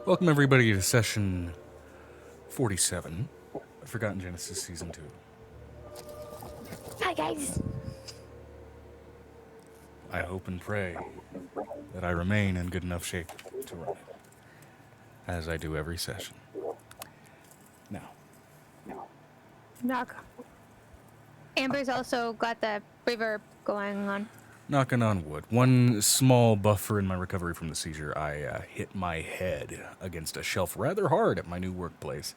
Welcome everybody to session 47 of Forgotten Genesis Season 2. Hi guys. I hope and pray that I remain in good enough shape to run it, as I do every session. Now, Knock. Amber's also got the reverb going on. knocking on wood. One small buffer in my recovery from the seizure, I hit my head against a shelf rather hard at my new workplace,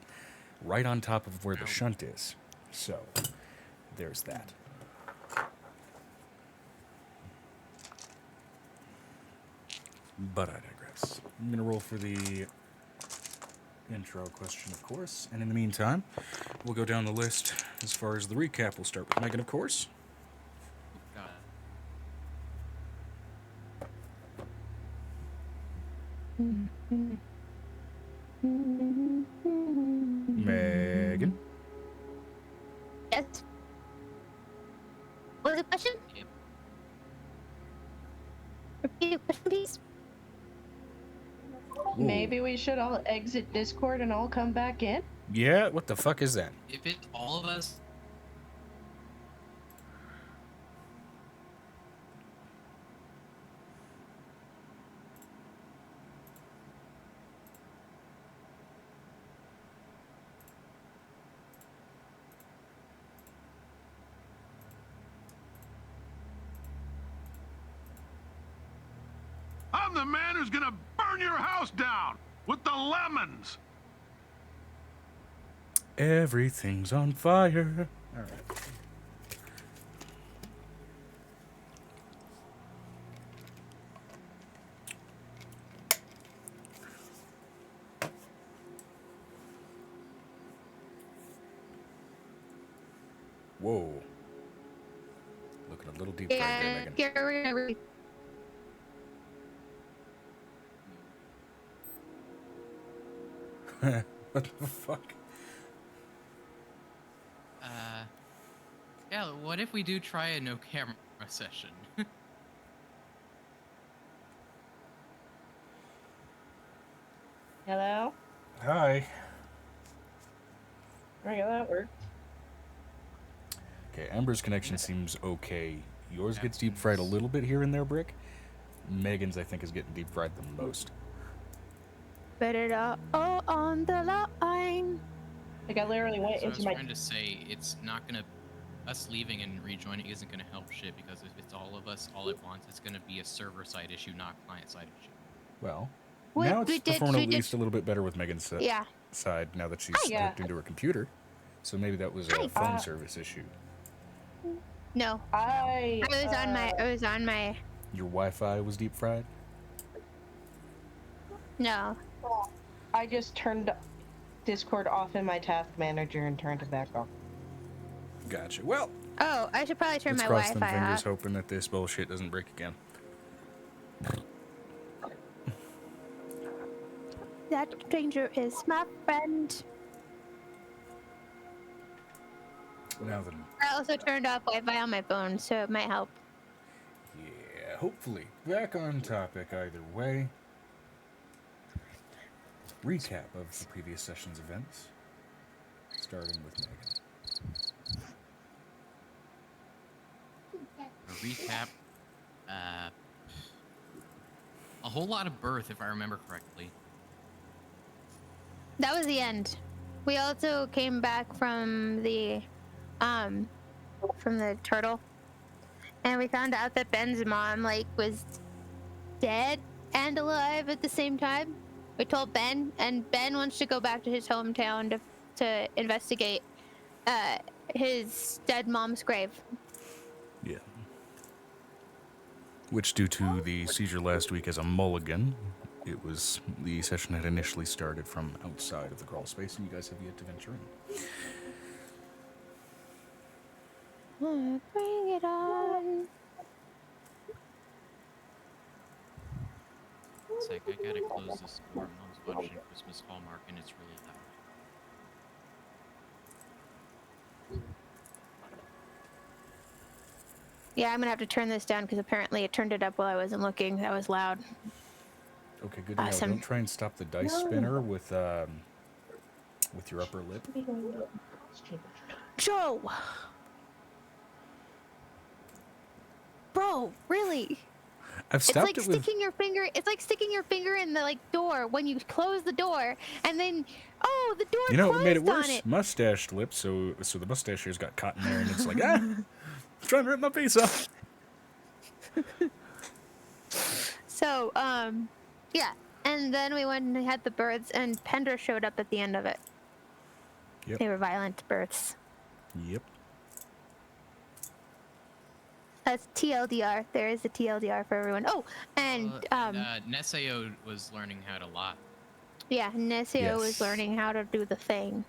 right on top of where the shunt is. So, there's that. But I digress. I'm going to roll for the intro question, of course. And in the meantime, we'll go down the list as far as the recap. We'll start with Megan, of course. Megan? Yes. What was the question? Yep. Repeat the question, please. Whoa. Maybe we should all exit Discord and all come back in? Yeah, what the fuck is that? If it's all of us, I'm the man who's gonna burn your house down with the lemons. Everything's on fire. All right. Whoa. Looking a little deep right there, Megan. Yeah, we're gonna What the fuck? yeah, what if we do try a no camera session? Hello? Hi. Okay, that worked. Okay, Amber's connection seems okay. Yours gets deep fried a little bit here and there, Brick. Megan's, I think, is getting deep fried the most. put it all on the line. Like, I literally went So I into was my... trying to say, it's not gonna, us leaving and rejoining isn't gonna help shit, because if it's all of us all at once, it's gonna be a server-side issue, not client-side issue. Well, We- now it's we did- performing we at did- least a little bit better with Megan's Yeah. side now that she's Yeah. hooked into her computer. So maybe that was a Hi. phone service issue. No. I I was on my. Your Wi-Fi was deep fried? No. I just turned Discord off in my task manager and turned it back on. Gotcha. Well, Oh, I should probably turn let's my cross them Wi-Fi fingers, off. hoping that this bullshit doesn't break again. That stranger is my friend. Now then, I also turned off Wi-Fi on my phone, so it might help. yeah, hopefully. Back on topic either way. Recap of the previous session's events. Starting with Megan. A recap, a whole lot of birth, if I remember correctly. That was the end. We also came back from the turtle, and we found out that Ben's mom was dead and alive at the same time. We told Ben, and Ben wants to go back to his hometown to investigate his dead mom's grave. Yeah. Which, due to the seizure last week as a mulligan, the session had initially started from outside of the crawl space, and you guys have yet to venture in. Bring it on. It's like, I gotta close this door. Mom's watching Christmas Hallmark, and it's really loud. Yeah, I'm gonna have to turn this down because apparently it turned it up while I wasn't looking. That was loud. Okay, good to know. Awesome. Don't try and stop the dice spinner with your upper lip. Joe! Bro, really? I've It's stopped like it with. sticking your finger. It's like sticking your finger in the door when you close the door, and then the door You know closed what made it on worse? it. Mustached lips. So the mustache hair's got caught in there, and it's like trying to rip my face off. So yeah, and then we went and had the births, and Pender showed up at the end of it. Yep. They were violent births. Yep. That's TLDR. There is a TLDR for everyone. Oh, and Neseo was learning how to lie yeah, Nesio Yes. was learning how to do the thing.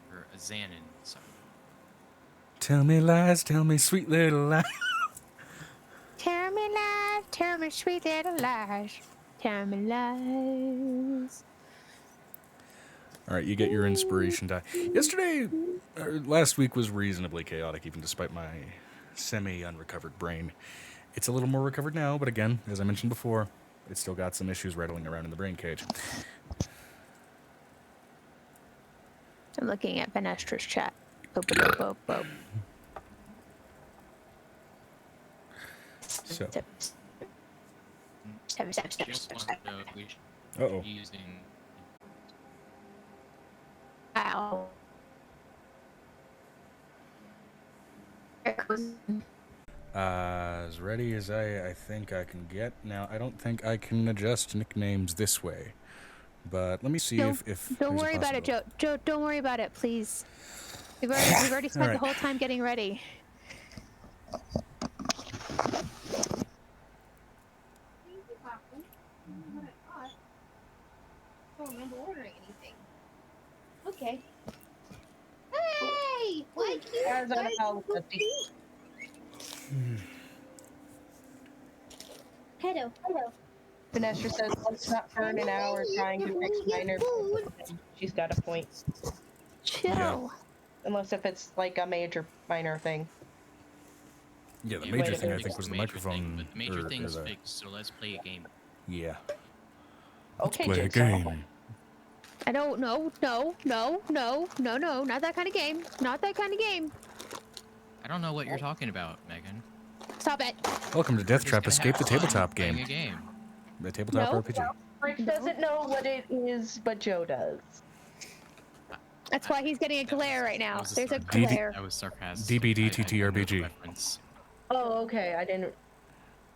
for a Xanon. So Tell me lies, tell me sweet little lies. Tell me lies, tell me sweet little lies, tell me lies. All right, you get your inspiration die. Last week was reasonably chaotic, even despite my semi-unrecovered brain. It's a little more recovered now, but again, as I mentioned before, it's still got some issues rattling around in the brain cage. I'm looking at Venestra's chat. Boop, boop, boop, boop. So, just want to know if we should uh-oh. be using. Ow. As ready as I think I can get. Now, I don't think I can adjust nicknames this way. But let me see if Don't there's a worry about it, Joe. possibility. Joe, don't worry about it, please. We've already spent Alright. the whole time getting ready. I don't remember ordering anything. Okay. Hey! Why can't As on how Hello. Vanessa says, let's not burn an hour trying to fix minor bugs." She's got a point. Chill. Yeah. Unless if it's like a minor thing. Yeah, the Yeah, major wait, thing I it's think was the major microphone. thing, but the major or thing's the- fixed. So let's play a game. Yeah. Let's Okay, play a Jigsaw. game. I don't know. No, not that kind of game. Not that kind of game. I don't know what you're talking about, Megan. Stop it. Welcome to We're Death just Trap gonna Escape have the fun Tabletop playing game. a game. The Tabletop No. RPG. Rick doesn't know what it is, but Joe does. That's why he's getting a glare right now. That was There's a sarcastic- glare. That was sarcastic. DBDTTRBG. I know the reference. Oh, okay.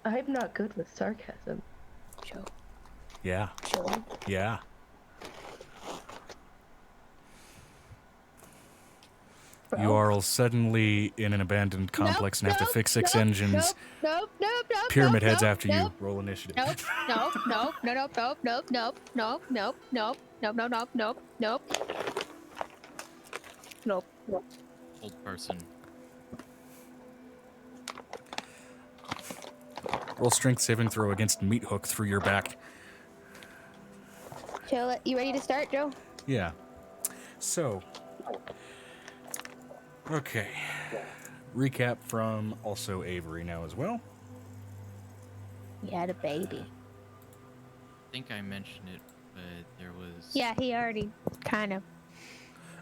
I'm not good with sarcasm. Joe. Yeah. Joe. Yeah. Bro. You are all suddenly in an abandoned complex and have to fix 6 engines. Nope. Pyramid heads nope, after nope, you. Roll initiative. Nope. Old person. Roll strength saving throw against meat hook through your back. Joe, you ready to start, Joe? Yeah. So. Okay. Recap from also Avery now as well. He had a baby. I think I mentioned it, but there was. Yeah, he already kind of.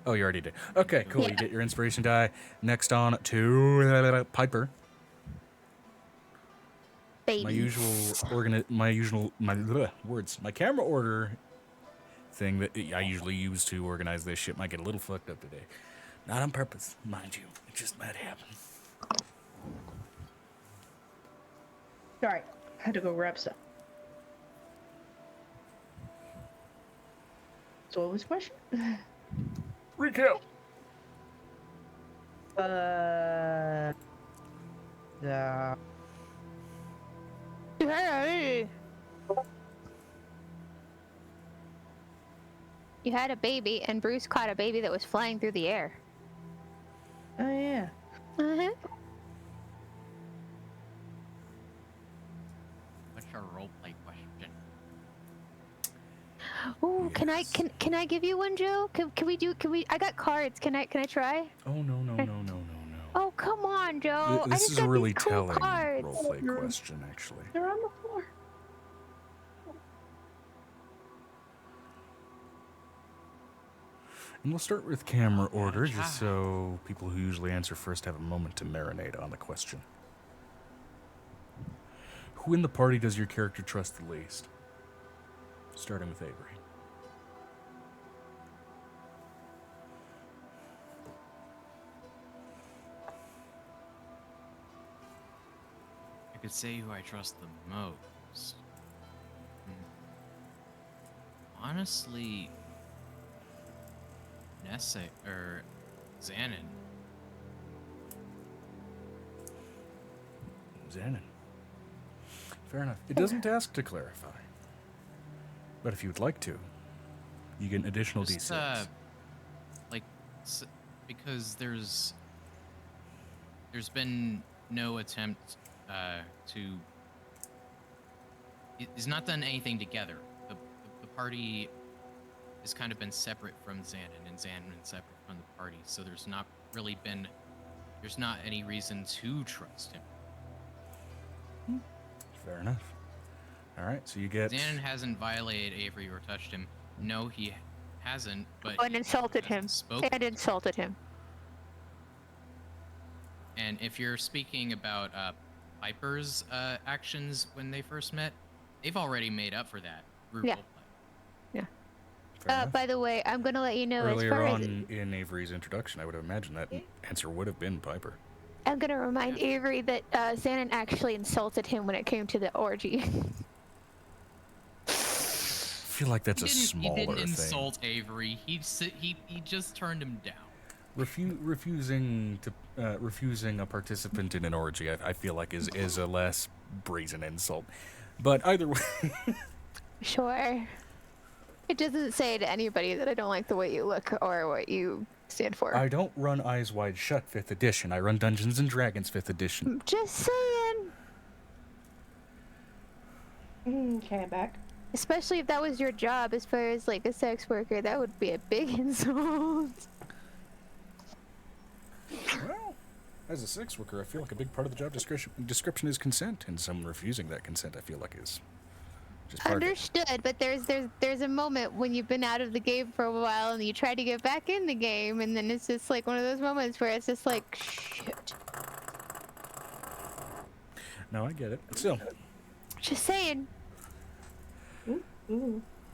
Oh, you already did. Okay, cool. Yeah. You get your inspiration die. Next on to Piper. Baby. My camera order thing that I usually use to organize this shit might get a little fucked up today. Not on purpose, mind you. It just might happen. Sorry, had to go grab stuff. So what was the question? Recap. Yeah. Hey. You had a baby, and Bruce caught a baby that was flying through the air. Oh yeah. Uh-huh. What's your roleplay question? Ooh, Yes. can I give you one, Joe? Can we? I got cards. Can I try? Oh, no. Oh, come on, Joe. I This just is got a really these cool telling cards. roleplay question, actually. They're on the floor. And we'll start with camera order, just so people who usually answer first have a moment to marinate on the question. Who in the party does your character trust the least? Starting with Avery. I could say who I trust the most. Honestly, Nessa or Xanon. Xanon. Fair enough. It doesn't ask to clarify. But if you would like to, you get an additional Just, D6. because there's been no attempt to. It's not done anything together. The party has kind of been separate from Xanon, and Xanon been separate from the party. So there's not any reason to trust him. Fair enough. All right, so you get... Xanon hasn't violated Avery or touched him. No, he hasn't, but... And insulted him. And insulted him. And if you're speaking about Piper's actions when they first met, they've already made up for that through Yeah. roleplay. Fair enough. By the way, I'm gonna let you know Earlier as far on in Avery's introduction, I would have imagined that answer would have been Piper. I'm gonna remind Avery that Xanon actually insulted him when it came to the orgy. I feel like that's a smaller He didn't thing. insult Avery. He just turned him down. Refusing a participant in an orgy, I feel like is a less brazen insult. But either way, Sure. It doesn't say to anybody that I don't like the way you look or what you stand for. I don't run Eyes Wide Shut 5th edition. I run Dungeons and Dragons 5th edition. Just saying. Okay, I'm back. Especially if that was your job as far as like a sex worker, that would be a big insult. Well, as a sex worker, I feel like a big part of the job description is consent, and someone refusing that consent, I feel like is just part of it. Understood, but there's a moment when you've been out of the game for a while and you try to get back in the game, and then it's just like one of those moments where it's just like, shit. No, I get it. Still, Just saying.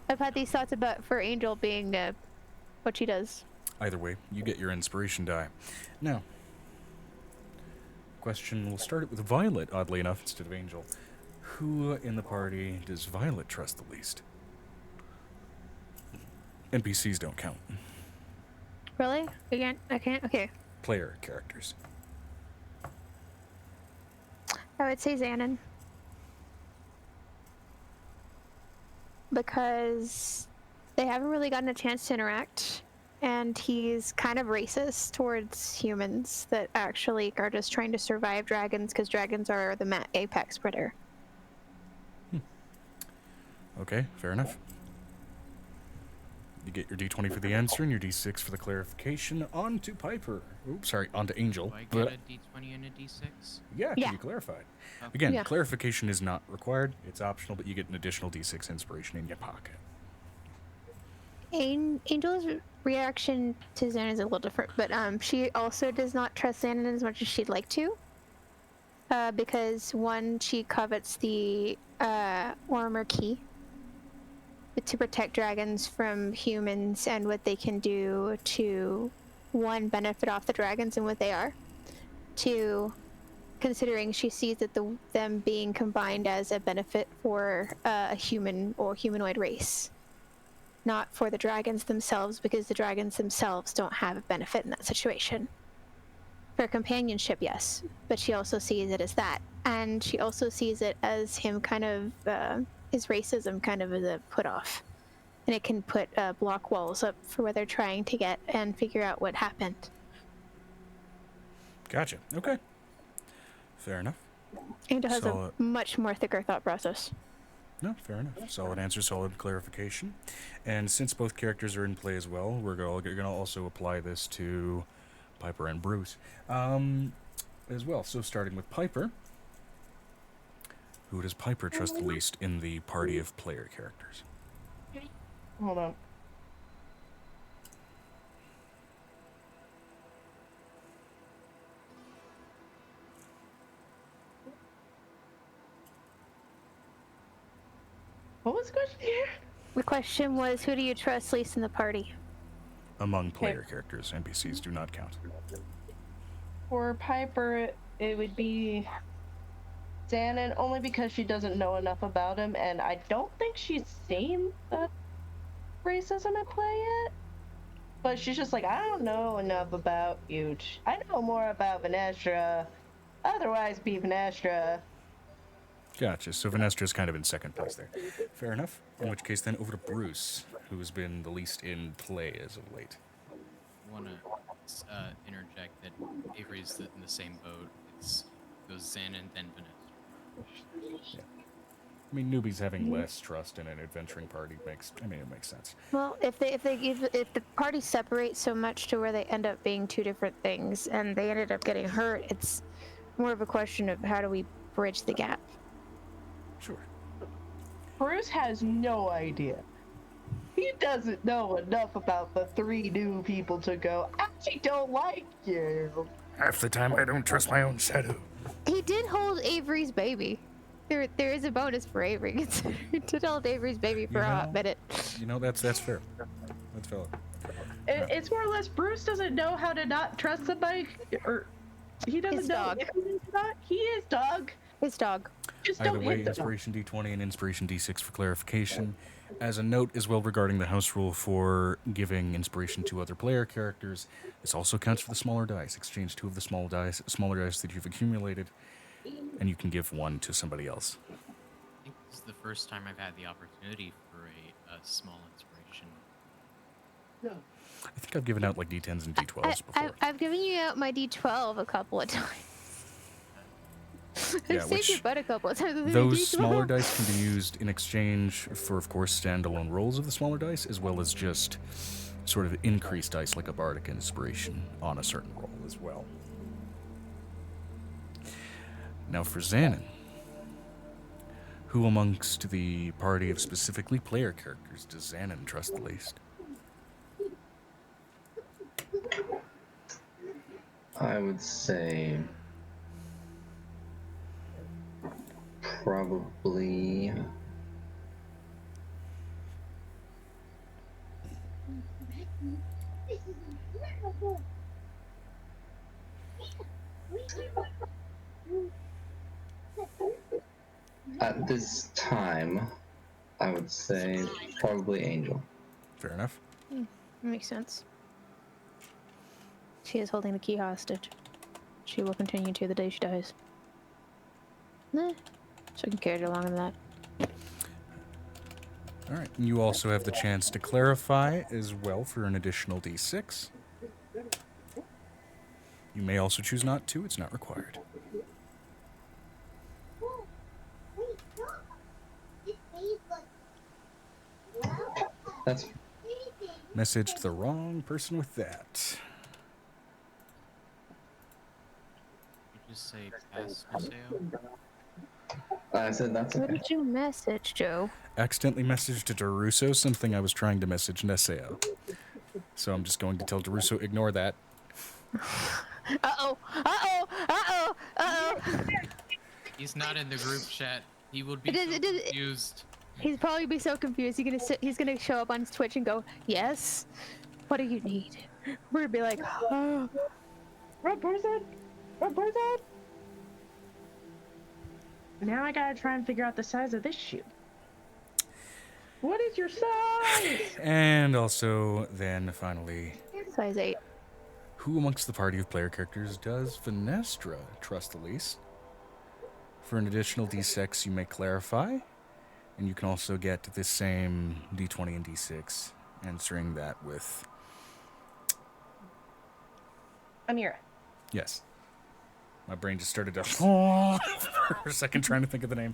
I've had these thoughts about for Angel being what she does. either way, you get your inspiration die. Now, question, we'll start it with Violet, oddly enough, instead of Angel. Who in the party does Violet trust the least? NPCs don't count. Really? Again? I can't? Okay. Player characters. I would say Xanon. Because they haven't really gotten a chance to interact, and he's kind of racist towards humans that actually are just trying to survive dragons because dragons are the apex predator. Okay, fair enough. You get your D20 for the answer and your D6 for the clarification. On to Piper. Oops, sorry, on to Angel. Do I But get a D20 and a D6? yeah, Yeah. you clarified. Okay. Again, Yeah. clarification is not required. It's optional, but you get an additional D6 inspiration in your pocket. Angel's reaction to Xanon is a little different, but she also does not trust Xanon as much as she'd like to. Because one, she covets the Warmer Key to protect dragons from humans and what they can do to, one, benefit off the dragons and what they are. Two, considering she sees that them being combined as a benefit for a human or humanoid race. Not for the dragons themselves, because the dragons themselves don't have a benefit in that situation. For companionship, yes, but she also sees it as that. And she also sees it as him kind of, his racism kind of as a put-off. And it can put block walls up for where they're trying to get and figure out what happened. Gotcha. Okay. Fair enough. Angel has Solid. a much more thicker thought process. No, fair enough. Solid answer, solid clarification. And since both characters are in play as well, we're going to also apply this to Piper and Bruce as well. So starting with Piper, who does Piper trust the least in the party of player characters? Hold on. was the question here? The question was, who do you trust least in the party? Among player characters, NPCs do not count. For Piper, it would be Xanon, only because she doesn't know enough about him, and I don't think she's seen the racism at play yet. But she's just like, I don't know enough about you. I know more about Venestra. Otherwise, be Venestra. Gotcha. So Venestra's kind of in second place there. Fair enough. In which case, then over to Bruce, who has been the least in play as of late. I want to interject that Avery's in the same boat. It goes Xanon, then Vanessa. Yeah. I mean, newbies having less trust in an adventuring party it makes sense. Well, if the party separates so much to where they end up being two different things, and they ended up getting hurt, it's more of a question of how do we bridge the gap. Sure. Bruce has no idea. He doesn't know enough about the 3 new people to go, I actually don't like you. Half the time, I don't trust my own shadow. He did hold Avery's baby. There is a bonus for Avery. He did hold Avery's baby for a hot minute. You know, that's fair. That's valid. It's more or less Bruce doesn't know how to not trust somebody, or he doesn't His know dog. if he's not. He is dog. His dog. Just Either don't way, hit the dog. Inspiration D20 and Inspiration D6 for clarification. As a note as well regarding the house rule for giving inspiration to other player characters, this also counts for the smaller dice. Exchange 2 of the smaller dice that you've accumulated, and you can give 1 to somebody else. I think this is the first time I've had the opportunity for a small inspiration. I think I've given out like D10s and D12s before. I've given you out my D12 a couple of times. Yeah, I've saved your which- butt a couple of times with Those D12. smaller dice can be used in exchange for, of course, standalone rolls of the smaller dice, as well as just sort of increased dice like a bardic inspiration on a certain roll as well. Now for Xanon. Who amongst the party of specifically player characters does Xanon trust the least? I would say probably at this time, I would say probably Angel. Fair enough. Makes sense. She is holding the key hostage. She will continue to the day she dies. Nah, she can carry it along in that. All right. And you also have the chance to clarify as well for an additional D6. You may also choose not to. It's not required. That's Messaged the wrong person with that. You just say pass, Maseo? I said that's What okay. did you message, Joe? Accidentally messaged to Deruso something I was trying to message Neseo. So I'm just going to tell Deruso, ignore that. Uh-oh! Uh-oh! Uh-oh! Uh-oh! He's not in the group chat. He would be It is- so it is- confused. He's probably be so confused. He's gonna show up on his Twitch and go, "Yes, what do you need?" We're gonna be like, "Oh, What person? What person? Now I gotta try and figure out the size of this shoe. What is your size? And also, then finally, size 8." who amongst the party of player characters does Venestra trust the least? For an additional D6, you may clarify, and you can also get the same D20 and D6, answering that with Amira. yes. My brain just started to for a second trying to think of the name.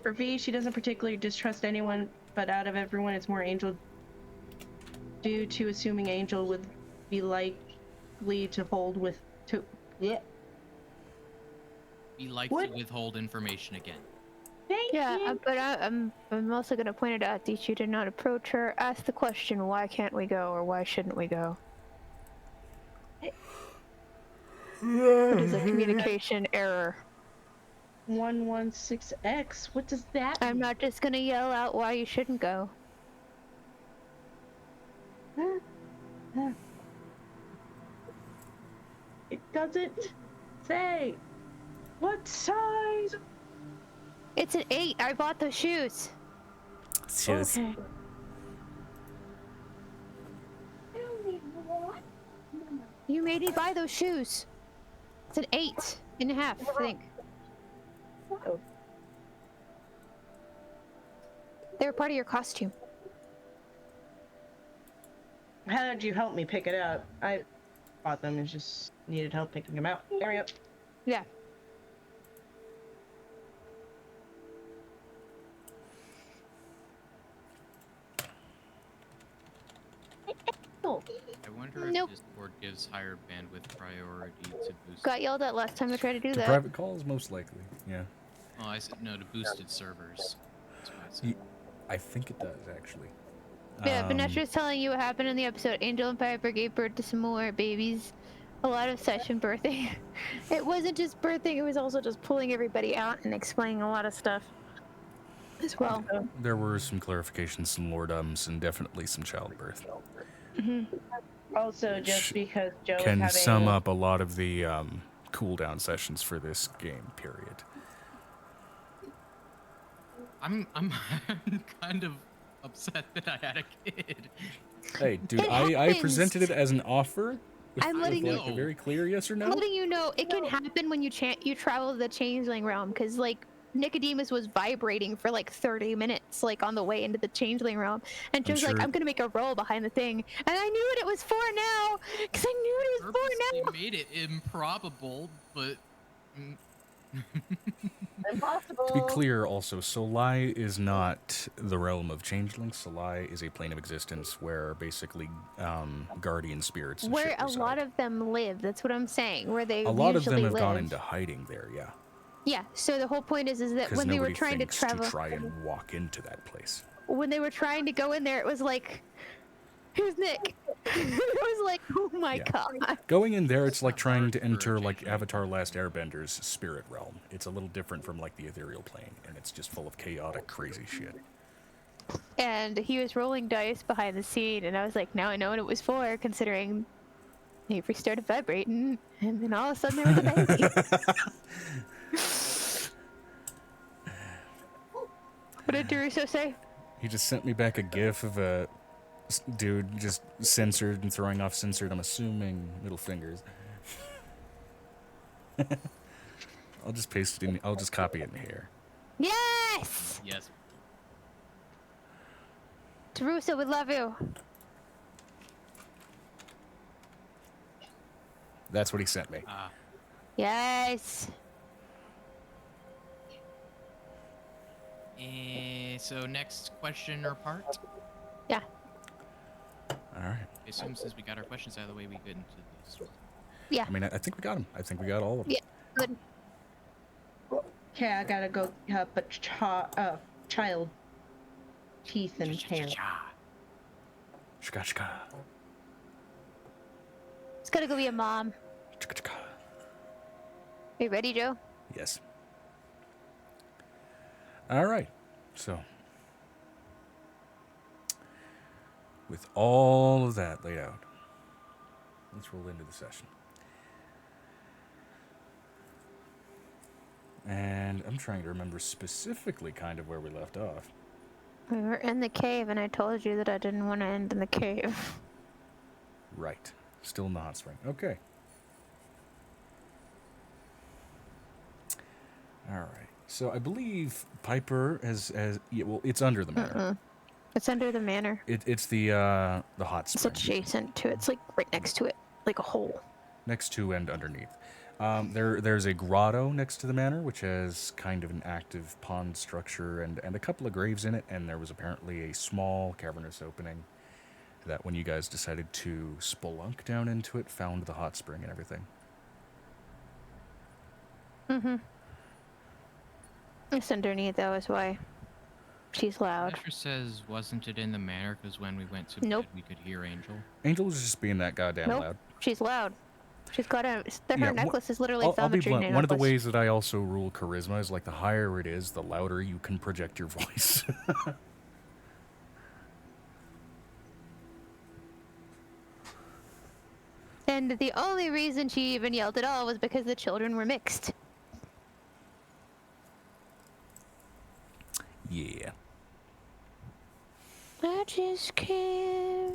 For V, she doesn't particularly distrust anyone, but out of everyone, it's more Angel, due to assuming Angel would be likely to hold with to. Yeah. Be like What? to withhold information again. Thank Yeah, you. but I'm also gonna point it out that you did not approach her, ask the question, "Why can't we go?" or "Why shouldn't we go?" It is a communication error. 116X? What does that I'm mean? not just gonna yell out why you shouldn't go. It doesn't say. What size? It's an 8. I bought those shoes. Shoes. Okay. You made me buy those shoes. It's an 8.5, I think. Oh. They were part of your costume. How did you help me pick it up? I bought them and just needed help picking them out. There we go. Yeah. Oh. I wonder if Nope. Discord gives higher bandwidth priority to boost. Got yelled at last time I tried to do To that. private calls, most likely. Yeah. Oh, I said no to boosted servers. That's what I said. I think it does, actually. Yeah, Vanessa was telling you what happened in the episode. Angel and Piper gave birth to some more babies. A lot of session birthing. It wasn't just birthing, it was also just pulling everybody out and explaining a lot of stuff as well. There were some clarifications, some lordoms, and definitely some childbirth. Also, just Sh- because Joe Can is having sum up a lot of the cooldown sessions for this game, period. I'm kind of upset that I had a kid. Hey, dude, It I presented it happens. as an offer. I'm letting with, you like, a very clear yes or I'm no. letting you know it can happen when you travel to the changeling realm, because like Nicodemus was vibrating for like 30 minutes, like on the way into the changeling realm, and Joe's like, sure- "I'm gonna make a roll behind the thing," and I knew what it was for now, because I knew what it was for Purposely now. made it improbable, but impossible. To be clear, also, Solai is not the realm of changelings. Solai is a plane of existence where basically guardian spirits and Where shit a reside. lot of them live. That's what I'm saying. Where they A lot of them usually have gone live. into hiding there, yeah. Yeah. So the whole point is that Because when they were nobody trying to thinks travel, to try and walk into that place. when they were trying to go in there, it was like, "Who's Nick?" It was like, "Oh my Yeah. god." Going in there, it's like trying to hard for a enter like changeling. Avatar Last Airbender's spirit realm. It's a little different from like the ethereal plane, and it's just full of chaotic, crazy shit. And he was rolling dice behind the scene, and I was like, now I know what it was for, considering Avery started vibrating, and then all of a sudden there was a baby. What did Deruso say? He just sent me back a gif of a dude just censored and throwing off censored, I'm assuming, middle fingers. I'll just paste it in, I'll just copy it in here. Yes! yes. Deruso, we love you. That's what he sent me. Yes. So next question or part? Yeah. Alright. I assume since we got our questions out of the way, we get into this. Yeah. I mean, I think we got them. I think we got all of them. Yeah. Good. Okay, I gotta go help a child teeth and hair. Shka shka. It's gotta go be a mom. Chka chka. Are you ready, Joe? Yes. Alright. So, with all of that laid out, let's roll into the session. And I'm trying to remember specifically kind of where we left off. We were in the cave, and I told you that I didn't want to end in the cave. Right. Still in the hot spring. Okay. Alright. So I believe Piper has yeah, well, it's under the manor. It's under the manor. It's the hot It's spring. adjacent to it. It's like right next to it, like a hole. Next to and underneath. There's a grotto next to the manor, which has kind of an active pond structure and a couple of graves in it, and there was apparently a small cavernous opening that when you guys decided to spelunk down into it, found the hot spring and everything. It's underneath, though, is why she's loud. Asher says, wasn't it in the manor? Because when we went to Nope. bed, we could hear Angel. Angel was just being that goddamn Nope. loud. She's loud. She's got her Yeah, necklace is literally I'll be Thaumaturgy blunt. One of the necklace. ways that I also rule charisma is like the higher it is, the louder you can project your voice. And the only reason she even yelled at all was because the children were mixed. Yeah. I just can't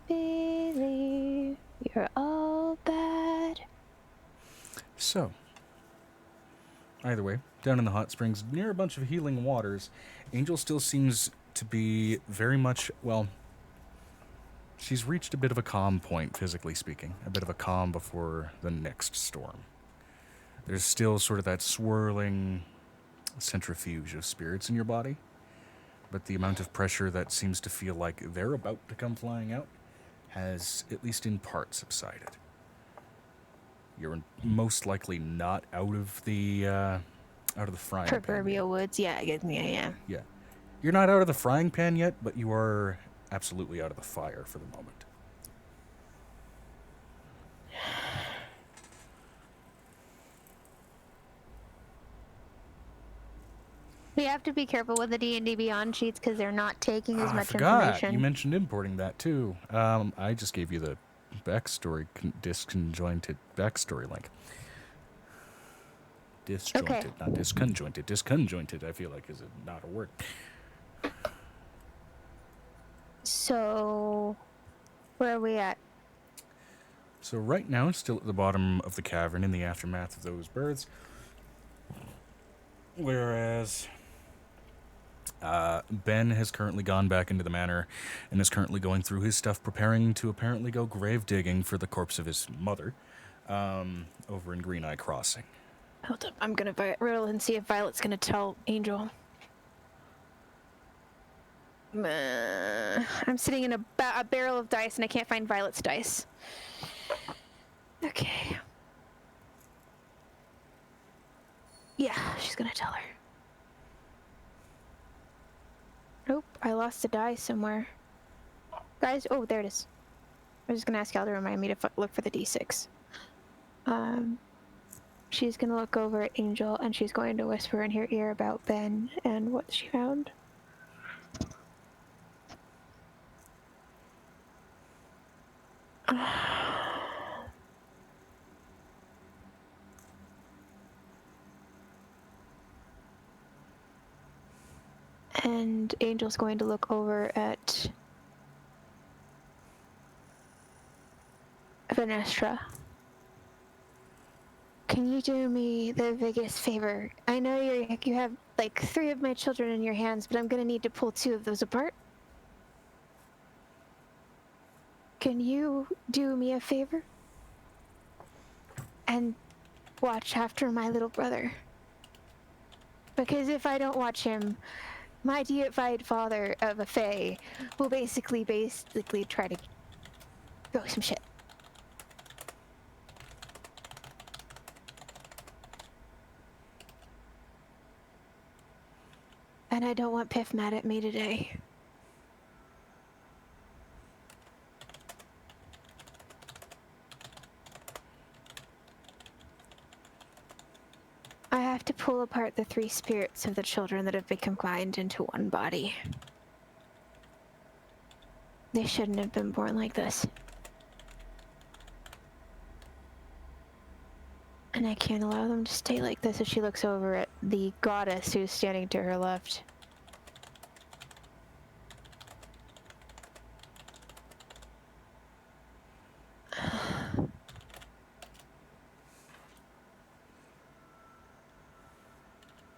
believe you're all bad. So, either way, down in the hot springs, near a bunch of healing waters, Angel still seems to be very much, well, she's reached a bit of a calm point, physically speaking. A bit of a calm before the next storm. There's still sort of that swirling centrifuge of spirits in your body, but the amount of pressure that seems to feel like they're about to come flying out has, at least in part, subsided. You're most likely not out of the frying pan. Proverbial woods, yeah, I guess I am. Yeah. You're not out of the frying pan yet, but you are absolutely out of the fire for the moment. We have to be careful with the D&D Beyond sheets because they're not taking as I much forgot. information. You mentioned importing that too. I just gave you the backstory, disconjointed backstory link. Disjointed, Okay. not disconjointed. Disconjointed, I feel like, is not a word. So, where are we at? So right now, still at the bottom of the cavern in the aftermath of those birds. Whereas Ben has currently gone back into the manor and is currently going through his stuff, preparing to apparently go grave digging for the corpse of his mother over in Green Eye Crossing. Hold up, I'm gonna riddle and see if Violet's gonna tell Angel. I'm sitting in a barrel of dice and I can't find Violet's dice. Okay. Yeah, she's gonna tell her. Nope, I lost a die somewhere. Guys, oh, there it is. I was just gonna ask y'all to remind me to look for the D6. She's gonna look over at Angel and she's going to whisper in her ear about Ben and what she found. And Angel's going to look over at Vanestra. Can you do me the biggest favor? I know you have like 3 of my children in your hands, but I'm gonna need to pull 2 of those apart. Can you do me a favor? And watch after my little brother. Because if I don't watch him, my deified father of a fae will basically try to throw some shit. And I don't want Piff mad at me today. I have to pull apart the 3 spirits of the children that have been combined into one body. They shouldn't have been born like this. And I can't allow them to stay like this as she looks over at the goddess who's standing to her left.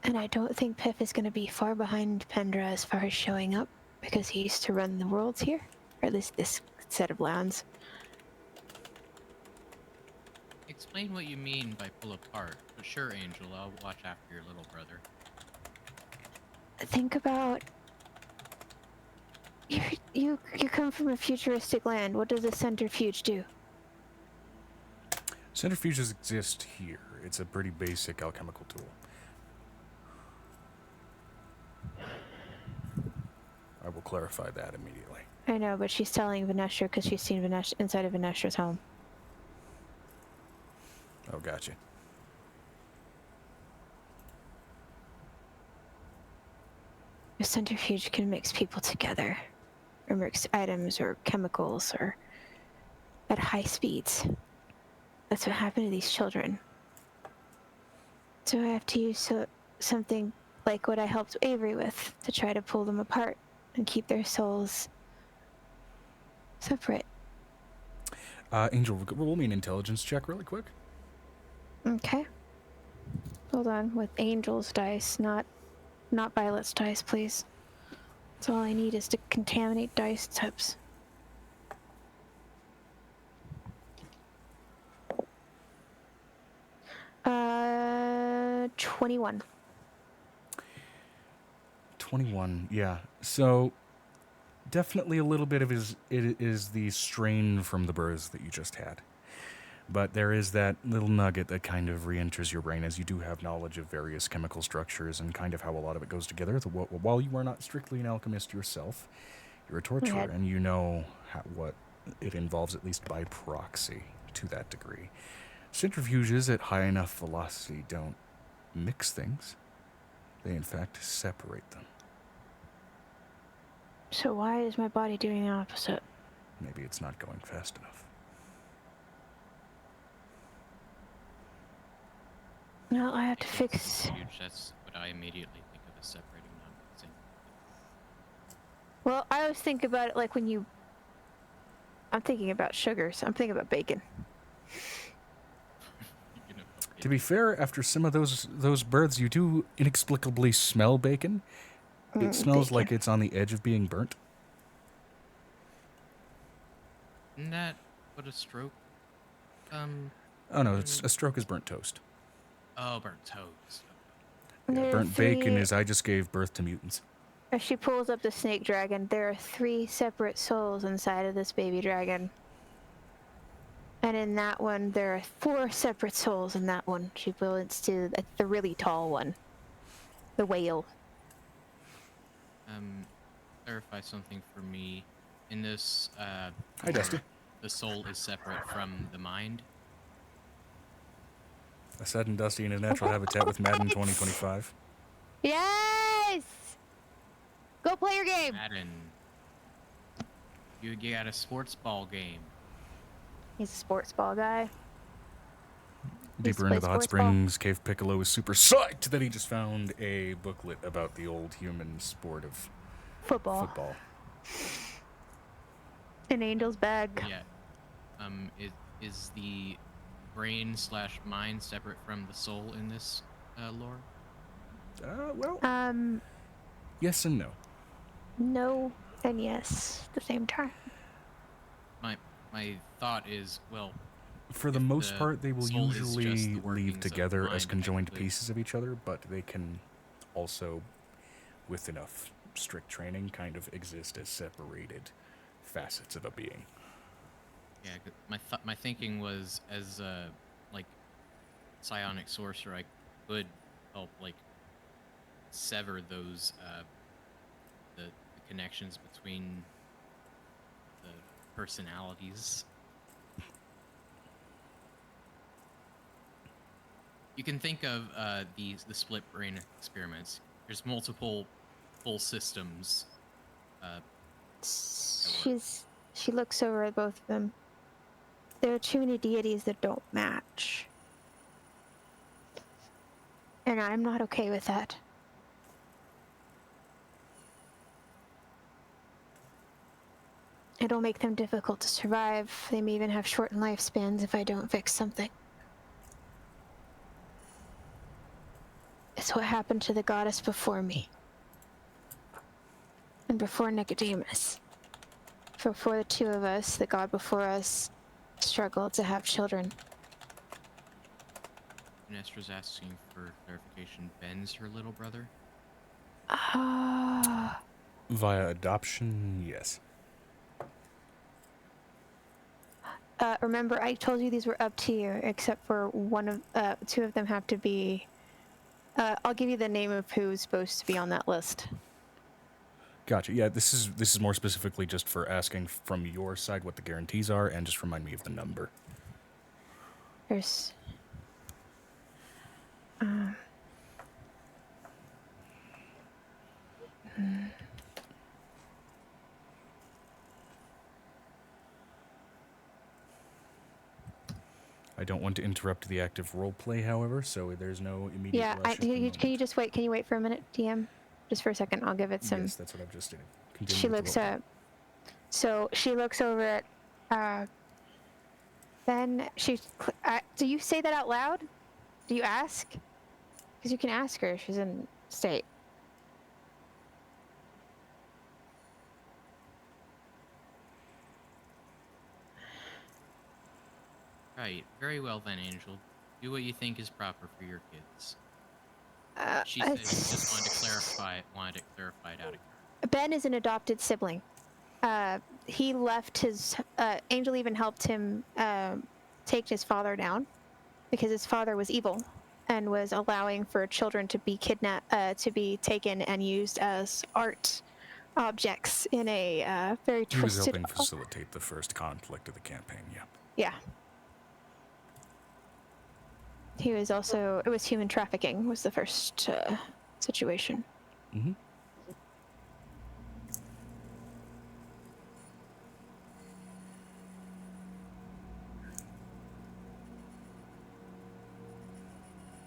And I don't think Piff is going to be far behind Pendra as far as showing up, because he used to run the worlds here, or at least this set of lands. Explain what you mean by pull apart. But sure, Angel, I'll watch after your little brother. Think about... You come from a futuristic land. What does a centrifuge do? Centrifuges exist here. It's a pretty basic alchemical tool. I will clarify that immediately. I know, but she's telling Vanestra because she's seen Vanestra inside of Vanestra's home. Oh, gotcha. A centrifuge can mix people together, or mix items or chemicals, or at high speeds. That's what happened to these children. So I have to use something like what I helped Avery with to try to pull them apart and keep their souls separate. Angel, roll me an intelligence check really quick. Okay. Hold on, with Angel's dice, not Violet's dice, please. That's all I need is to contaminate dice tips. 21. 21, yeah. So, definitely a little bit of it is the strain from the births that you just had. But there is that little nugget that kind of re-enters your brain as you do have knowledge of various chemical structures and kind of how a lot of it goes together. While you are not strictly an alchemist yourself, you're a torturer, and you know what it involves, at least by proxy, to that degree. Centrifuges at high enough velocity don't mix things. They, in fact, separate them. So why is my body doing the opposite? Maybe it's not going fast enough. No, I have to fix... Huge, that's what I immediately think of as separating, not mixing. Well, I always think about it like when you... I'm thinking about sugars. I'm thinking about bacon. You know, To be fair, after some of those births, you do inexplicably smell bacon. It smells bacon. like it's on the edge of being burnt. Isn't that what a stroke? Oh no, a stroke is burnt toast. Oh, burnt toast. Yeah, There are burnt bacon three- is I just gave birth to mutants. As she pulls up the snake dragon, there are 3 separate souls inside of this baby dragon. And in that one, there are 4 separate souls in that one. She points to the really tall one. The whale. Clarify something for me. In this, Hi, Dusty. the soul is separate from the mind. I said in Dusty in his natural habitat with Madden 2025. Yes! Go play your game! Madden. You got a sports ball game. He's a sports ball guy. Deeper into the hot springs, Cave Piccolo is super psyched that he just found a booklet about the old human sport of football. An angel's bag. Yeah. Is the brain/mind separate from the soul in this lore? Well, yes and no. No and yes at the same time. My thought is, well, For the most part, they will soul is just the usually workings leave of together mind, as conjoined effectively. pieces of each other, but they can also, with enough strict training, kind of exist as separated facets of a being. Yeah, my thinking was, as a like psionic sorcerer, I could help like sever those the connections between the personalities. You can think of the split brain experiments. There's multiple full systems. She looks over at both of them. There are too many deities that don't match. And I'm not okay with that. It'll make them difficult to survive. They may even have shortened lifespans if I don't fix something. It's what happened to the goddess before me. And before Nicodemus. Before the two of us, the god before us struggled to have children. Nestra's asking for clarification. Ben's her little brother? Ah. Via adoption, yes. Remember, I told you these were up to you, except for two of them have to be... I'll give you the name of who's supposed to be on that list. Gotcha. Yeah, this is more specifically just for asking from your side what the guarantees are, and just remind me of the number. There's I don't want to interrupt the active role play, however, so there's no immediate Yeah, rush at the can you moment. just wait? Can you wait for a minute, DM? Just for a second, I'll give it some. Yes, that's what I've just did. Continue She with the looks roleplay. so she looks over at then do you say that out loud? Do you ask? Because you can ask her if she's in state. Right. Very well then, Angel. Do what you think is proper for your kids. She said she just wanted to clarify it out again. Ben is an adopted sibling. He left his Angel even helped him take his father down because his father was evil and was allowing for children to be kidnapped, to be taken and used as art objects in a very He was twisted. helping facilitate the first conflict of the campaign, yeah. Yeah. He was also. It was human trafficking was the first situation. Mm-hmm.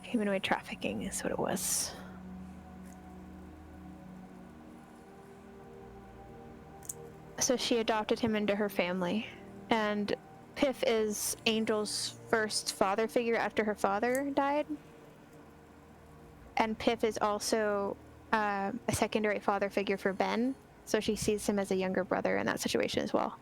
Humanoid trafficking is what it was. So she adopted him into her family, and Piff is Angel's first father figure after her father died. And Piff is also a secondary father figure for Ben, so she sees him as a younger brother in that situation as well.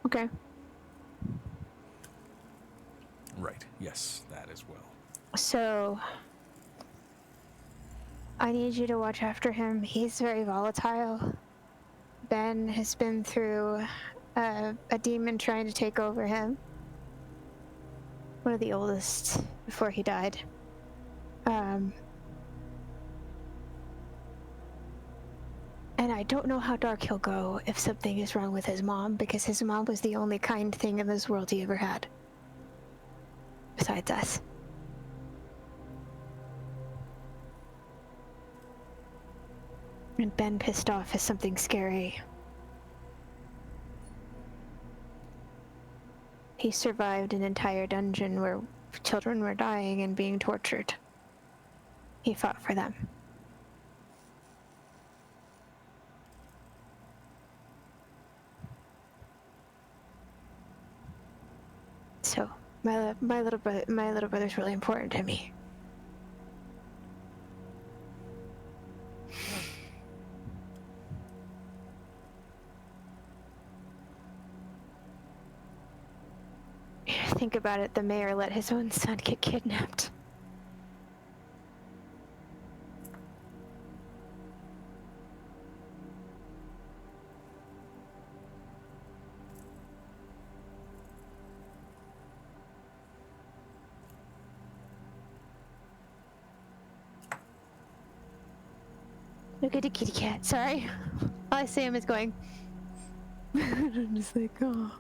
Okay. Right, yes, that as well. So, I need you to watch after him. He's very volatile. Ben has been through a demon trying to take over him. One of the oldest before he died. And I don't know how dark he'll go if something is wrong with his mom, because his mom was the only kind thing in this world he ever had. Besides us. And Ben pissed off is something scary. He survived an entire dungeon where children were dying and being tortured. He fought for them. So, my little brother's really important to me. Think about it, the mayor let his own son get kidnapped. Look at the kitty cat, sorry. All I see him is going. I'm just like, oh.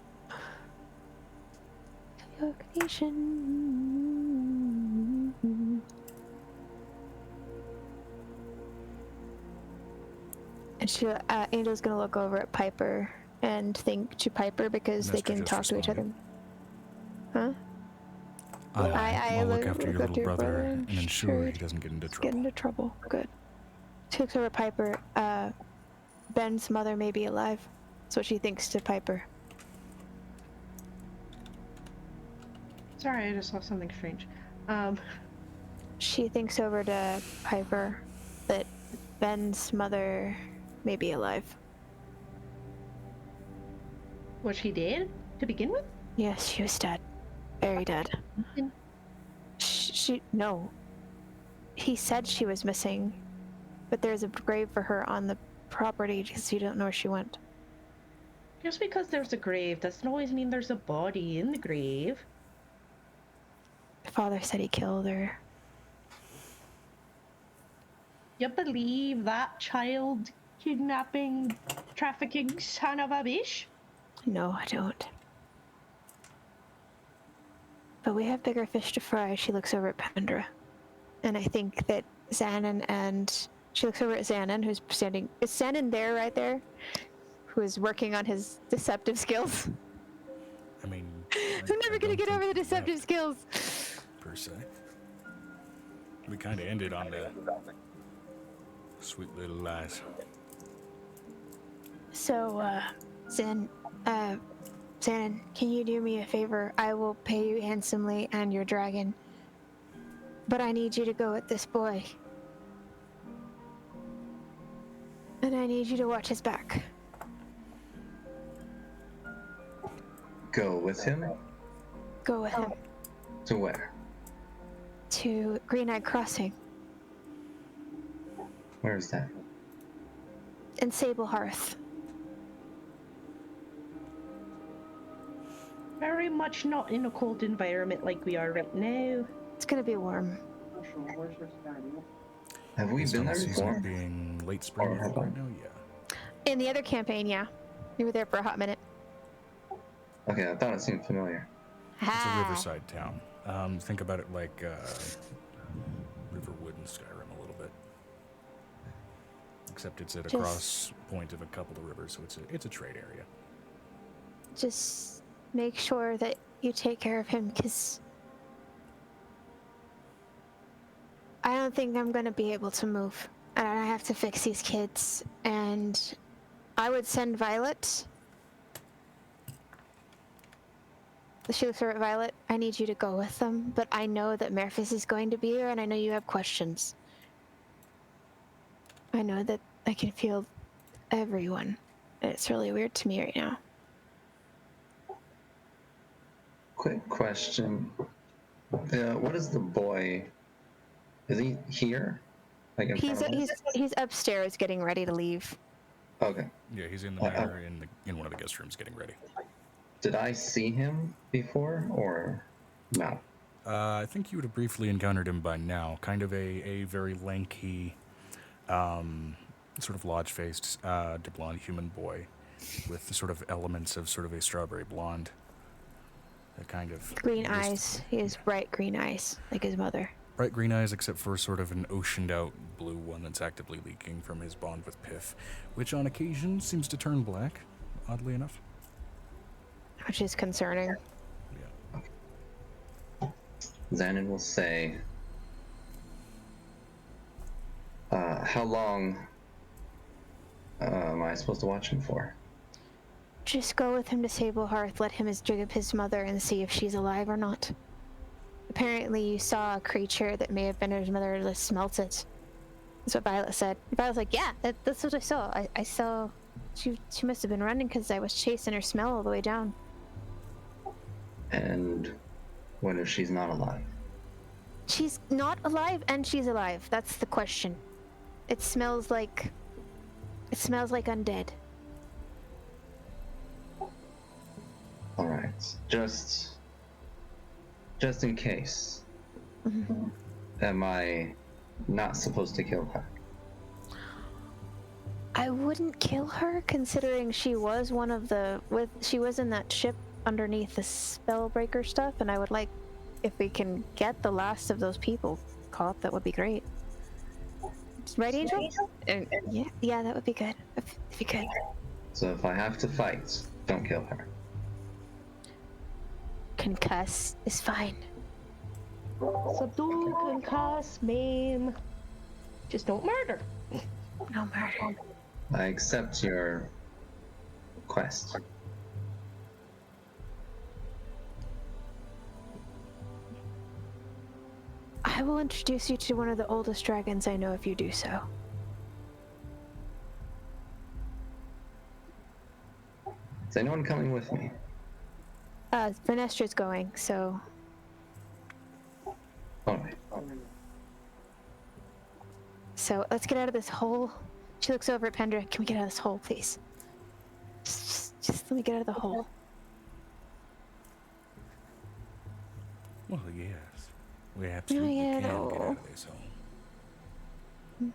Nation. And she, Angel's gonna look over at Piper and think to Piper because they Nestor can just talk to each other. responded. Huh? I'll look after your little brother and ensure he doesn't get into Get trouble. into trouble. Good. She looks over at Piper. Ben's mother may be alive. That's what she thinks to Piper. Sorry, I just saw something strange. She thinks over to Piper that Ben's mother may be alive. What she did to begin with? Yes, she was dead. Very dead. No. He said she was missing, but there's a grave for her on the property because you don't know where she went. Just because there's a grave doesn't always mean there's a body in the grave. Father said he killed her. You believe that child kidnapping, trafficking son of a bitch? No, I don't. But we have bigger fish to fry. She looks over at Pendra. And I think that Xanon and... She looks over at Xanon, who's standing... Is Xanon there, right there? Who is working on his deceptive skills? I mean, I'm never gonna get over the deceptive skills. Per se. We kind of ended on the sweet little lies. So, Xanon, can you do me a favor? I will pay you handsomely and your dragon. But I need you to go with this boy. And I need you to watch his back. Go with him? Go with him. To where? To Green Eye Crossing Where is that? in Sable Hearth. Very much not in a cold environment like we are right now. It's gonna be warm. Have we Based been on there the season before? being late spring Or have I? right now, yeah. In the other campaign, yeah. You were there for a hot minute. Okay, I thought it seemed familiar. It's a Ah. riverside town. Think about it like Riverwood in Skyrim a little bit. Except it's at a Just- cross point of a couple of rivers, so it's a trade area. Just make sure that you take care of him, because I don't think I'm gonna be able to move. And I have to fix these kids. And I would send Violet. She looks over at Violet. I need you to go with them, but I know that Merphis is going to be here, and I know you have questions. I know that I can feel everyone. And it's really weird to me right now. Quick question. What is the boy? Is he here? Like in front of us? He's upstairs getting ready to leave. Okay. Yeah, he's in the manor in one of the guest rooms getting ready. Did I see him before or no? I think you would have briefly encountered him by now. Kind of a very lanky, sort of lodge-faced, blonde human boy with the sort of elements of sort of a strawberry blonde. That kind of Green eyes. He has bright green eyes, like his mother. bright green eyes, except for sort of an oceaned-out blue one that's actively leaking from his bond with Piff, which on occasion seems to turn black, oddly enough. Which is concerning. Yeah. Xanon will say, how long am I supposed to watch him for? Just go with him to Sable Hearth, let him dig up his mother and see if she's alive or not. Apparently you saw a creature that may have been his mother that smelt it. That's what Violet said. Violet's like, yeah, that's what I saw. I saw... She must have been running because I was chasing her smell all the way down. And what if she's not alive? She's not alive and she's alive. That's the question. It smells like undead. Alright, just in case. Am I not supposed to kill her? I wouldn't kill her, considering she was one of the... She was in that ship underneath the Spellbreaker stuff, and I would like... If we can get the last of those people caught, that would be great. Right, Angel? Yeah, that would be good. If you could. So if I have to fight, don't kill her. Concuss is fine. Subdue, concuss, maim. Just don't murder. No murder. I accept your quest. I will introduce you to one of the oldest dragons I know if you do so. Is anyone coming with me? Vanestra's going, so... Alright. So let's get out of this hole She looks over at Pendra. Can we get out of this hole, please? Just let me get out of the hole. Well, yes. We absolutely can get out of this hole.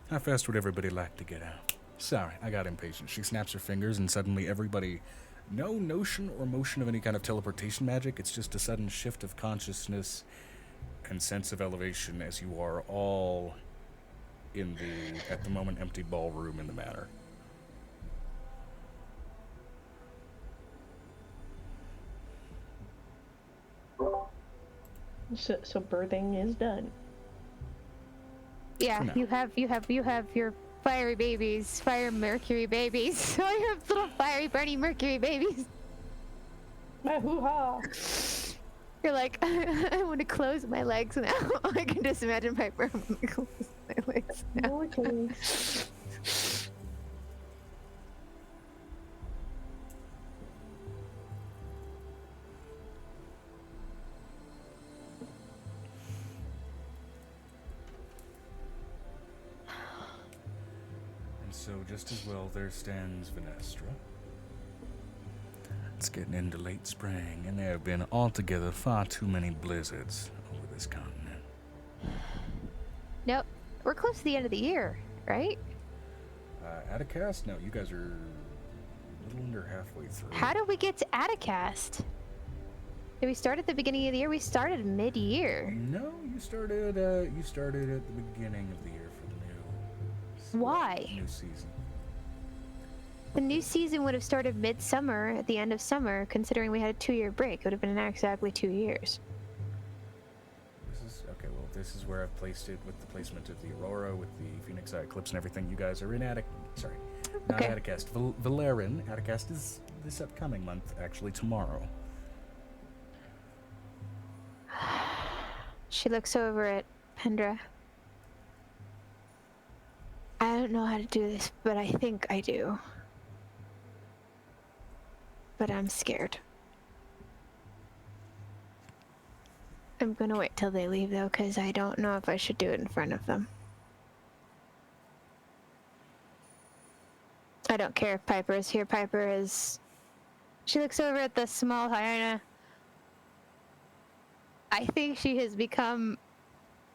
How fast would everybody like to get out? Sorry, I got impatient. She snaps her fingers and suddenly everybody... No notion or motion of any kind of teleportation magic. It's just a sudden shift of consciousness and sense of elevation as you are all in the, at the moment, empty ballroom in the manor. So birthing is done. Yeah, you have your fiery babies, fire mercury babies. So you have little fiery burning mercury babies. Hoo-ha! You're like, I want to close my legs now. I can just imagine Piper close my legs now. Okay. And so just as well there stands Venestra. It's getting into late spring, and there have been altogether far too many blizzards over this continent. Nope. We're close to the end of the year, right? Atticast? No, you guys are a little under halfway through. How did we get to Atticast? Did we start at the beginning of the year? We started mid-year. No, you started at the beginning of the year for the Why? new season. The new season would have started midsummer, at the end of summer, considering we had a 2-year break. It would have been exactly 2 years. This is where I've placed it with the placement of the Aurora, with the Phoenix Eclipse and everything. You guys are in not Atticast. Valerin. Atticast is this upcoming month, actually tomorrow. She looks over at Pendra. I don't know how to do this, but I think I do. But I'm scared. I'm gonna wait till they leave though, because I don't know if I should do it in front of them. I don't care if Piper is here. Piper is... She looks over at the small hyena. I think she has become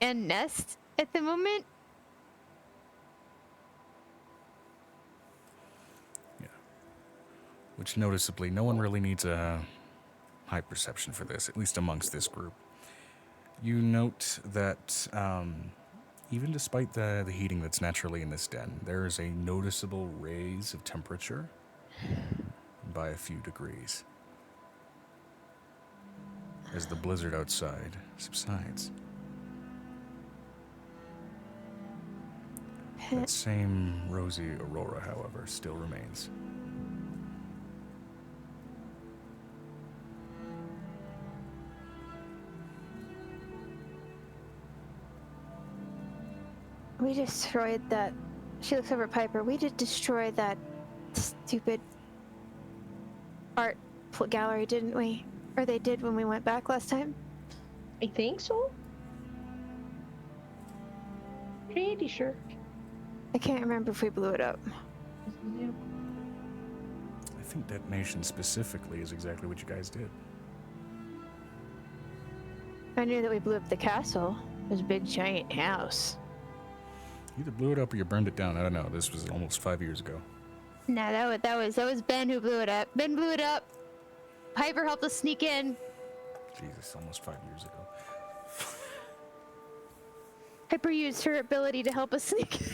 a nest at the moment. Yeah. Which noticeably, no one really needs a high perception for this, at least amongst this group. You note that even despite the heating that's naturally in this den, there is a noticeable raise of temperature by a few degrees as the blizzard outside subsides. That same rosy aurora, however, still remains. We destroyed that... She looks over at Piper. We did destroy that stupid art gallery, didn't we? Or they did when we went back last time? I think so. Pretty sure. I can't remember if we blew it up. I think detonation specifically is exactly what you guys did. I knew that we blew up the castle. It was a big giant house. Either blew it up or you burned it down. I don't know. This was almost 5 years ago. No, that was Ben who blew it up. Ben blew it up. Piper helped us sneak in. Jesus, almost 5 years ago. Piper used her ability to help us sneak in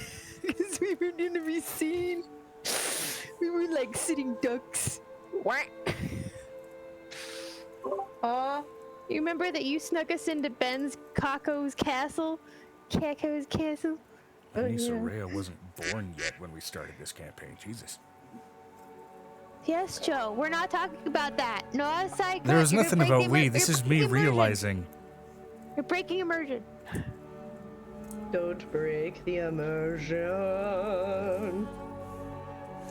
because we were going to be seen. We were like sitting ducks. What? You remember that you snuck us into Ben's Caco's castle? Caco's castle? Soraya wasn't born yet when we started this campaign. Jesus. Yes, Joe. We're not talking about that. No outside. There was nothing about we. This is me realizing. You're breaking immersion. Don't break the immersion.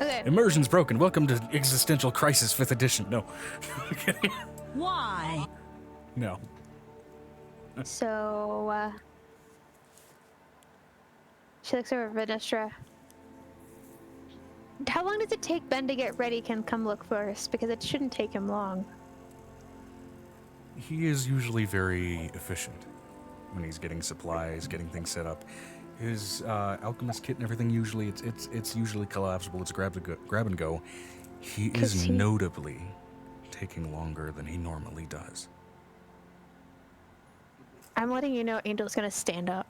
Okay. Immersion's broken. Welcome to Existential Crisis 5th Edition. No. Why? No. So, she looks over at Venestra. How long does it take Ben to get ready? Can come look for us because it shouldn't take him long. He is usually very efficient when he's getting supplies, getting things set up. His alchemist kit and everything usually it's usually collapsible. It's grab and go. He is notably taking longer than he normally does. I'm letting you know Angel's gonna stand up.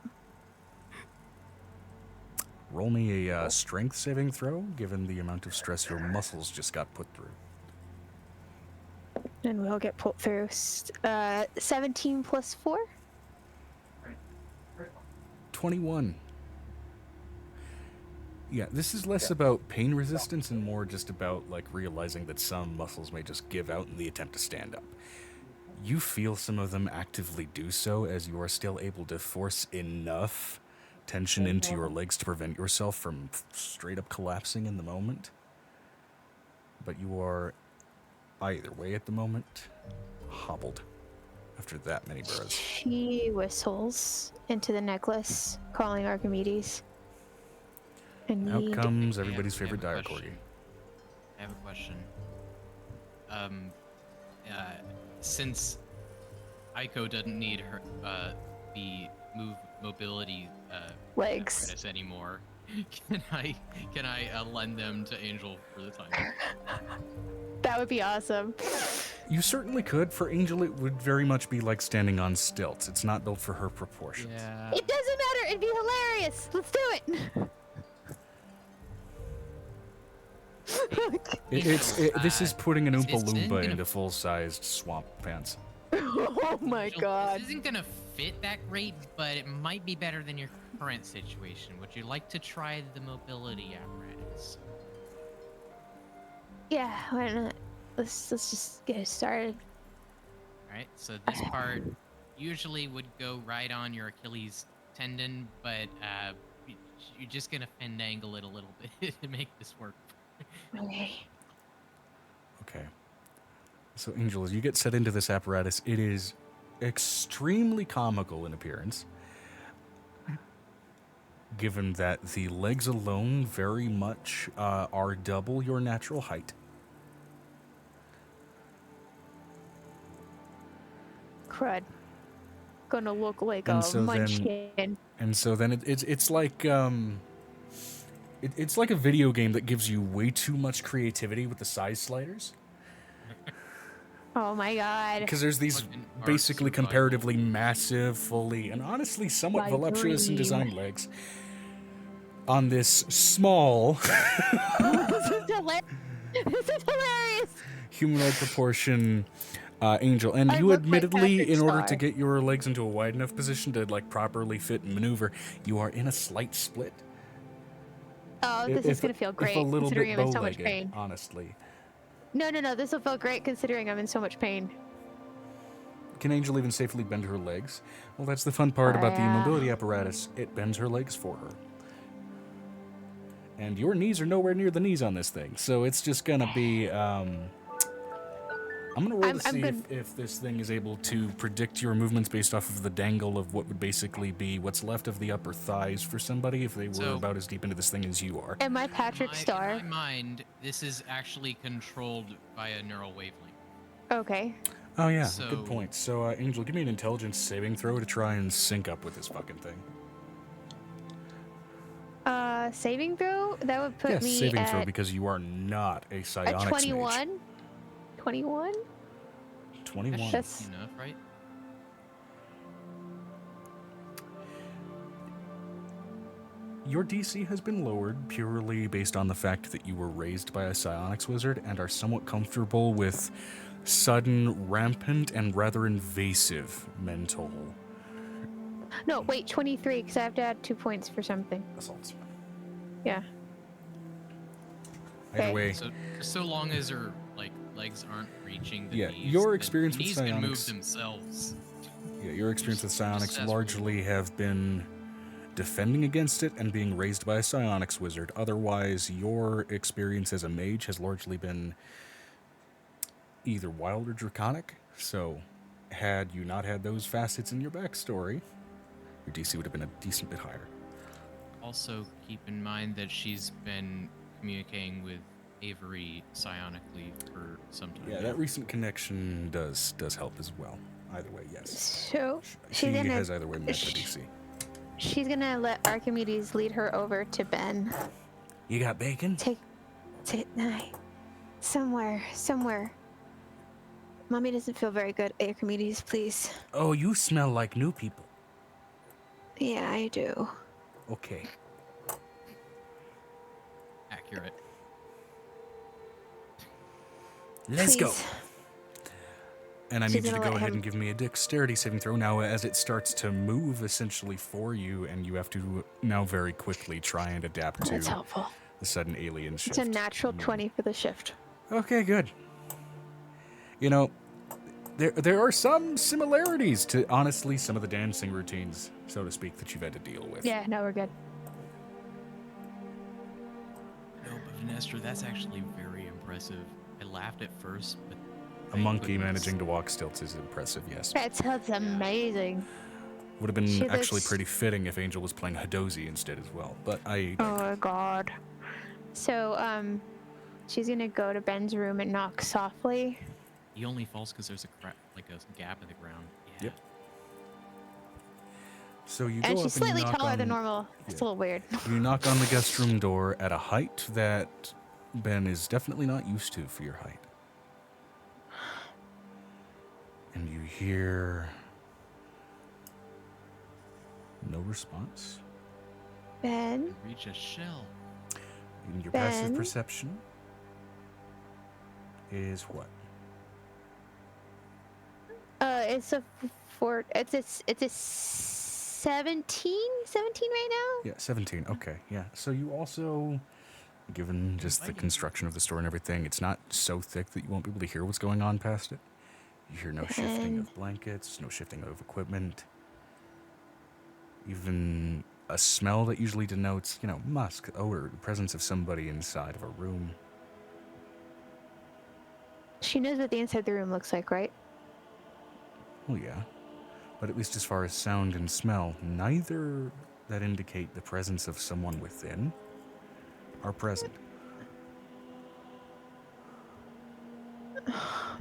Roll me a strength saving throw, given the amount of stress your muscles just got put through. And we'll get pulled through. 17 plus 4? 21. Yeah, this is less about pain resistance and more just about, like, realizing that some muscles may just give out in the attempt to stand up. You feel some of them actively do so as you are still able to force enough tension into your legs to prevent yourself from straight up collapsing in the moment. But you are, either way at the moment, hobbled after that many births. She whistles into the necklace, calling Archimedes. Out comes everybody's favorite dire corgi. I have a question. Since Aiko doesn't need her the mobility legs apparatus anymore, can I lend them to Angel for the time? That would be awesome. You certainly could. For Angel, it would very much be like standing on stilts. It's not built for her proportions. Yeah. It doesn't matter. It'd be hilarious. Let's do it. This is putting an Oompa Loompa into full-sized swamp pants. Oh my god. This isn't gonna fit that great, but it might be better than your current situation. Would you like to try the mobility apparatus? Yeah, why not? Let's just get it started. Alright, so this part usually would go right on your Achilles tendon, but you're just gonna fandangle it a little bit to make this work. Okay. So, Angel, as you get set into this apparatus, it is extremely comical in appearance, given that the legs alone very much are double your natural height. Crud. Gonna look like a munchkin. And so then it's like it's like a video game that gives you way too much creativity with the size sliders. Oh my god. Because there's these basically comparatively massive, fully, and honestly somewhat voluptuous and designed legs on this small This is hilarious. humanoid proportion Angel. And you admittedly, in order to get your legs into a wide enough position to like properly fit and maneuver, you are in a slight split. Oh, this is gonna feel great considering I'm in so much pain. Honestly. No, this will feel great considering I'm in so much pain. Can Angel even safely bend her legs? Well, that's the fun part about the mobility apparatus. It bends her legs for her. And your knees are nowhere near the knees on this thing, so it's just gonna be, I'm gonna roll to see if this thing is able to predict your movements based off of the dangle of what would basically be what's left of the upper thighs for somebody if they were about as deep into this thing as you are. Am I Patrick Star? In my mind, this is actually controlled by a neural wavelength. Okay. Oh yeah, good point. So Angel, give me an intelligence saving throw to try and sync up with this fucking thing. Saving throw? That would put me saving throw because you are not a psionics 21? mage. 21? 21. That's enough, right? Your DC has been lowered purely based on the fact that you were raised by a psionics wizard and are somewhat comfortable with sudden, rampant, and rather invasive mental. No, wait, 23, because I have to add 2 points for something. Assaults. Yeah. Either way. So long as her legs aren't reaching the knees. Your experience with knees psionics can move themselves. Yeah, your experience with psionics largely have been defending against it and being raised by a psionics wizard. Otherwise, your experience as a mage has largely been either wild or draconic. So, had you not had those facets in your backstory, your DC would have been a decent bit higher. Also, keep in mind that she's been communicating with Avery psionically for some time. Yeah, that recent connection does help as well. Either way, yes. So She she's gonna has either way met the DC. she's gonna let Archimedes lead her over to Ben. You got bacon? Take somewhere. Mommy doesn't feel very good. Archimedes, please. Oh, you smell like new people. Yeah, I do. Okay. Accurate. Let's go. Please. And I She's need you to gonna go let ahead him- and give me a dexterity saving throw now as it starts to move essentially for you, and you have to now very quickly try and adapt That's to helpful. the sudden alien shift. It's a natural 20 for the shift. Okay, good. You know, there are some similarities to, honestly, some of the dancing routines, so to speak, that you've had to deal with. Yeah, no, we're good. No, but Vanessa, that's actually very impressive. I laughed at first, but A monkey managing to walk stilts is impressive, yes. That sounds amazing. Would have been She actually looks- pretty fitting if Angel was playing Hadozi instead as well, but I... Oh my god. So, she's gonna go to Ben's room and knock softly. He only falls because there's a like a gap in the ground. Yeah. Yep. So you go And up she's and you slightly knock taller on- than normal. It's a yeah. little weird. You knock on the guest room door at a height that Ben is definitely not used to for your height. And you hear no response. Ben? Reach a shell. And your passive Ben? perception is what? It's a it's a 17 right now. Yeah, 17. Okay, yeah. So you also, given just the construction of the store and everything, it's not so thick that you won't be able to hear what's going on past it. You hear no shifting of blankets, no shifting of equipment. Even a smell that usually denotes, musk, odor, the presence of somebody inside of a room. She knows what the inside of the room looks like, right? Well, yeah. But at least as far as sound and smell, neither that indicate the presence of someone within are present.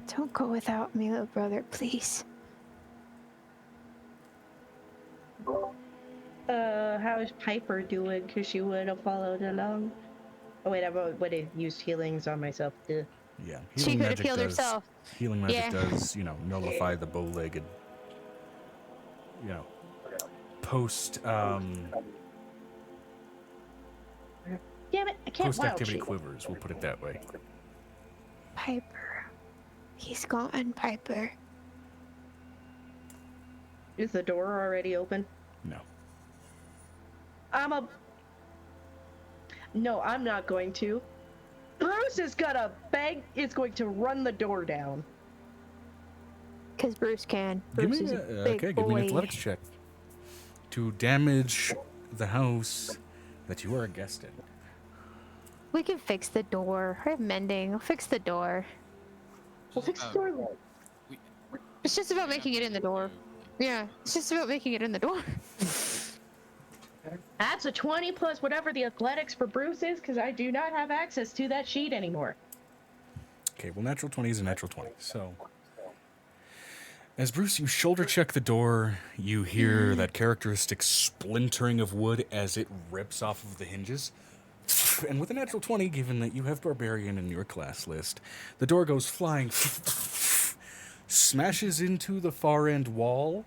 Don't go without me, little brother, please. How is Piper doing? Because she would have followed along. Oh wait, I would have used healings on myself too. Yeah. She Healing could have magic healed does- herself. Healing magic Yeah. does, nullify the bow-legged, post, Damn it, I can't wild post-activity shape. quivers, we'll put it that way. Piper. He's gone, Piper. Is the door already open? No. No, I'm not going to. Bruce is going to run the door down. Because Bruce can. Give Bruce me, is a big give boy. me an athletics check. To damage the house that you are a guest in. We can fix the door. I have mending. We'll fix the door. We'll fix the door later. It's just about making it in the door. Yeah, it's just about making it in the door. That's a 20 plus whatever the athletics for Bruce is, because I do not have access to that sheet anymore. Okay, well, natural 20 is a natural 20. So, as Bruce, you shoulder check the door, you hear that characteristic splintering of wood as it rips off of the hinges. And with a natural 20, given that you have Barbarian in your class list, the door goes flying, smashes into the far end wall,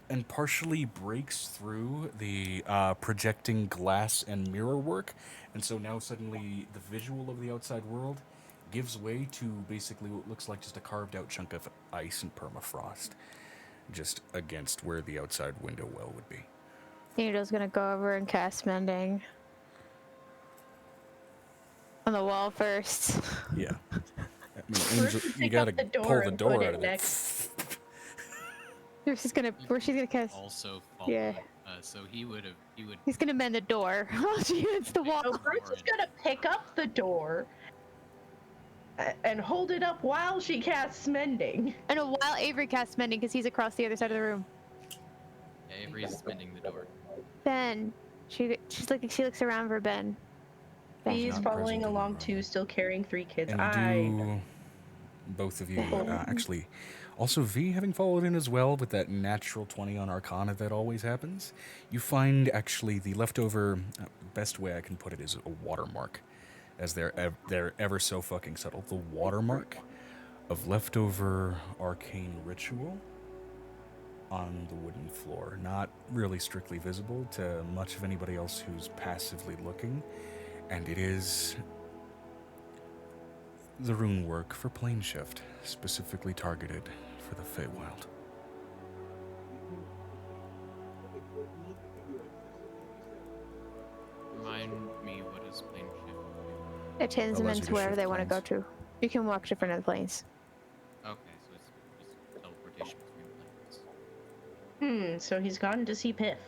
and partially breaks through the projecting glass and mirror work. And so now suddenly the visual of the outside world gives way to basically what looks like just a carved out chunk of ice and permafrost, just against where the outside window well would be. Angel's gonna go over and cast mending. On the wall first. Yeah. I mean, First Angel, you you pick gotta up the door pull the and door put out it of there. next. She's gonna cast. Also fall. Yeah. So he would. He's gonna mend the door while she hits the wall. So Bruce is gonna pick up the door and hold it up while she casts mending. And while Avery casts mending, because he's across the other side of the room. Avery's spinning the door. Ben, she looks around for Ben. Thank He's not following present in the along room. too, still carrying 3 kids. And do both of you actually also V having followed in as well with that natural 20 on Arcana that always happens, you find actually the leftover best way I can put it is a watermark, as they're ever so fucking subtle. The watermark of leftover arcane ritual on the wooden floor, not really strictly visible to much of anybody else who's passively looking, and it is the rune work for plane shift, specifically targeted for the Feywild. Remind me, what is plane shift? It turns them Allows you into to wherever shift they want to go planes. to. You can walk different other planes. Okay, so it's just teleportation between planes. So he's gone to see Piff.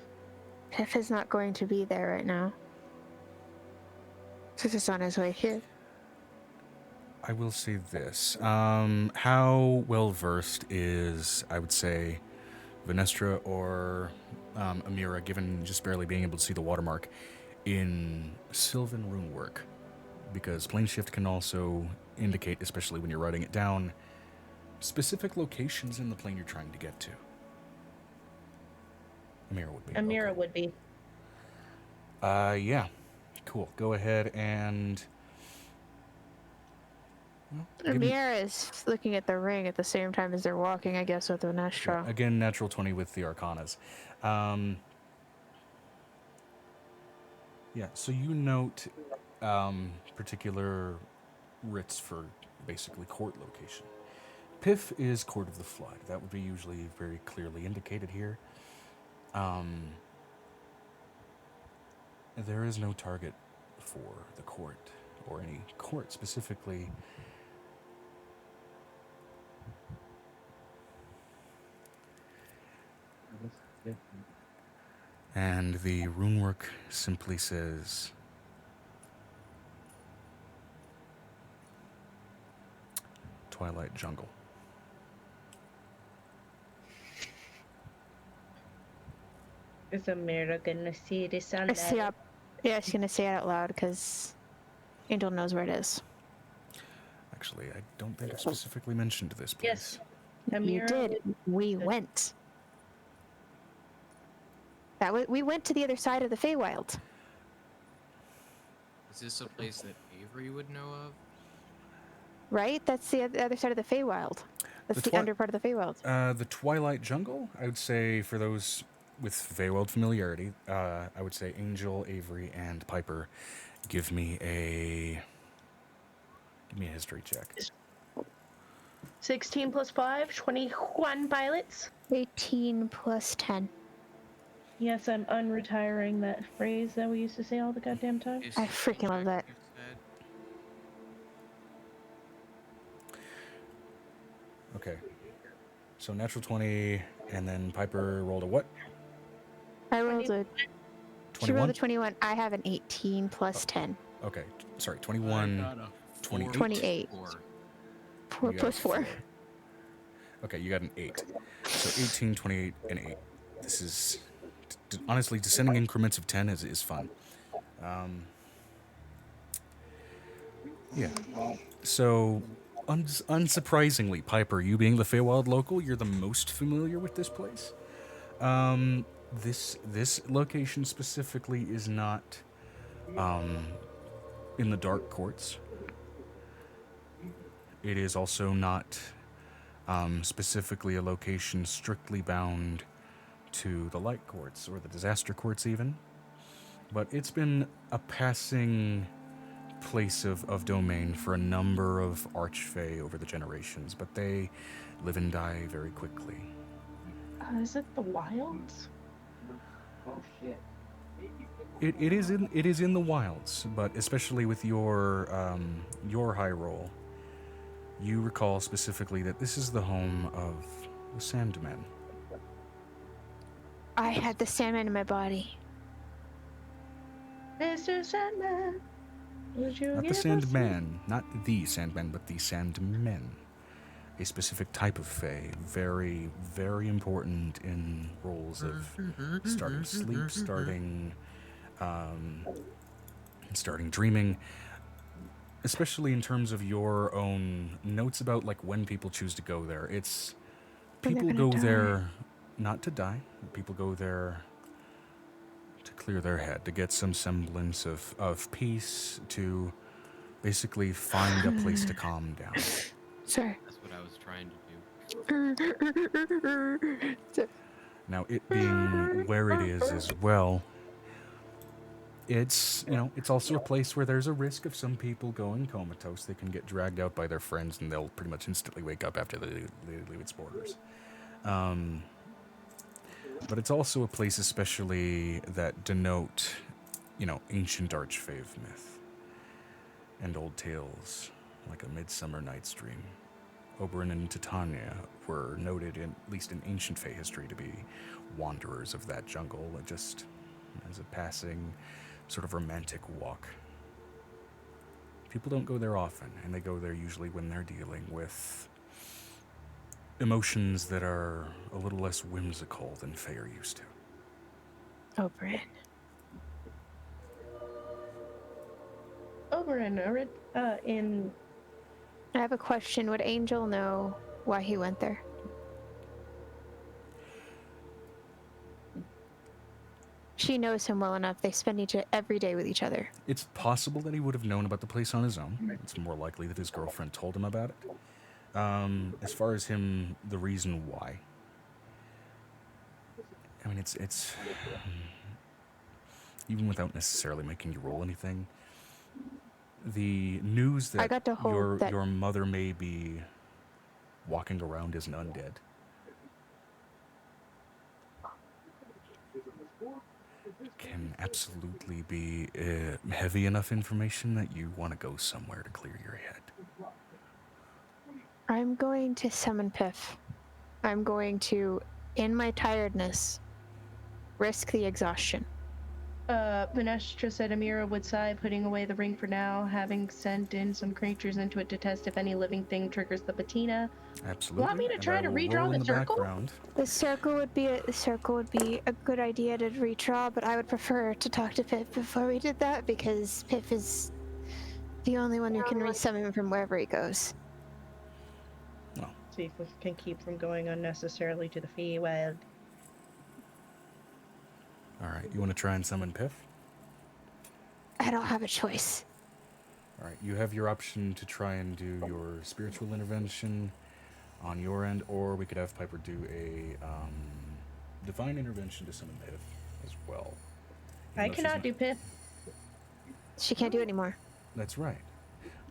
Piff is not going to be there right now. Since it's on his way here. I will say this. How well versed is, I would say, Venestra or Amira, given just barely being able to see the watermark, in Sylvan rune work? Because plane shift can also indicate, especially when you're writing it down, specific locations in the plane you're trying to get to. Amira would be. Amira okay. would be. Yeah. Cool. Go ahead and... Well, give me- Amir is looking at the ring at the same time as they're walking, I guess, with Venestra. Yeah, again, natural 20 with the Arcanas. Yeah, so you note particular writs for basically court location. Piff is Court of the Flood. That would be usually very clearly indicated here. There is no target for the court, or any court specifically. And the runework simply says, Twilight Jungle. Is Amira gonna see this on Yeah, she's gonna say it out loud because Angel knows where it is. Actually, I don't think I specifically mentioned this place. Yes. Amira, You did. We went. We went to the other side of the Feywild. Is this a place that Avery would know of? Right? That's the other side of the Feywild. That's the under part of the Feywild. The Twilight Jungle, I would say, for those with Feywild familiarity, I would say Angel, Avery, and Piper, give me a history check. 16 plus 5, 21 pilots. 18 plus 10. Yes, I'm unretiring that phrase that we used to say all the goddamn time. I freaking love that. You said? Okay. So natural 20, and then Piper rolled a what? I rolled a... She 21? rolled a 21. I have an 18 plus 10. Okay. Sorry, 21, 28. 28. 4 You got plus 4. 4. Okay, you got an 8. So 18, 28, and 8. This is... honestly, descending increments of 10 is fun. Yeah. So, unsurprisingly, Piper, you being the Feywild local, you're the most familiar with this place. This location specifically is not in the Dark Courts. It is also not specifically a location strictly bound to the Light Courts or the Disaster Courts even. But it's been a passing place of domain for a number of Archfey over the generations, but they live and die very quickly. Is it the wilds? It is in the wilds, but especially with your high roll, you recall specifically that this is the home of the Sandmen. I had the salmon in my body. Mr. Sandman, would you Not the give us Sandman, not the Sandmen, but the Sandmen. A specific type of Fae, very, very important in roles of starting sleep, starting starting dreaming, especially in terms of your own notes about like when people choose to go there. It's When they're people gonna go die. there not to die. People go there to clear their head, to get some semblance of peace, to basically find a place to calm down. Sir. That's what I was trying to do. Now, it being where it is as well, it's, you know, it's also a place where there's a risk of some people going comatose. They can get dragged out by their friends and they'll pretty much instantly wake up after they leave its borders. But it's also a place especially that denote, you know, ancient archfave myth and old tales like A Midsummer Night's Dream. Oberyn and Titania were noted, at least in ancient Fae history, to be wanderers of that jungle, just as a passing sort of romantic walk. People don't go there often, and they go there usually when they're dealing with emotions that are a little less whimsical than Fae are used to. Oberyn. Oberyn, in I have a question. Would Angel know why he went there? She knows him well enough. They spend every day with each other. It's possible that he would have known about the place on his own. It's more likely that his girlfriend told him about it. As far as him, the reason why. I mean, it's even without necessarily making you roll anything, the news I got that to hold that- your mother may be walking around as an undead can absolutely be heavy enough information that you want to go somewhere to clear your head. I'm going to summon Piff. I'm going to, in my tiredness, risk the exhaustion. Venestra said Amira would sigh, putting away the ring for now, having sent in some creatures into it to test if any living thing triggers the patina. Absolutely. Want me to And try I to will redraw roll in the circle? background. The circle would be a good idea to redraw, but I would prefer to talk to Piff before we did that because Piff is the only one who can resummon him from wherever he goes. Well, See if we can keep from going unnecessarily to the Feywild. all right. You want to try and summon Piff? I don't have a choice. All right. You have your option to try and do your spiritual intervention on your end, or we could have Piper do a divine intervention to summon Piff as well. Even I though she's cannot not- do Piff. She can't do it anymore. That's right.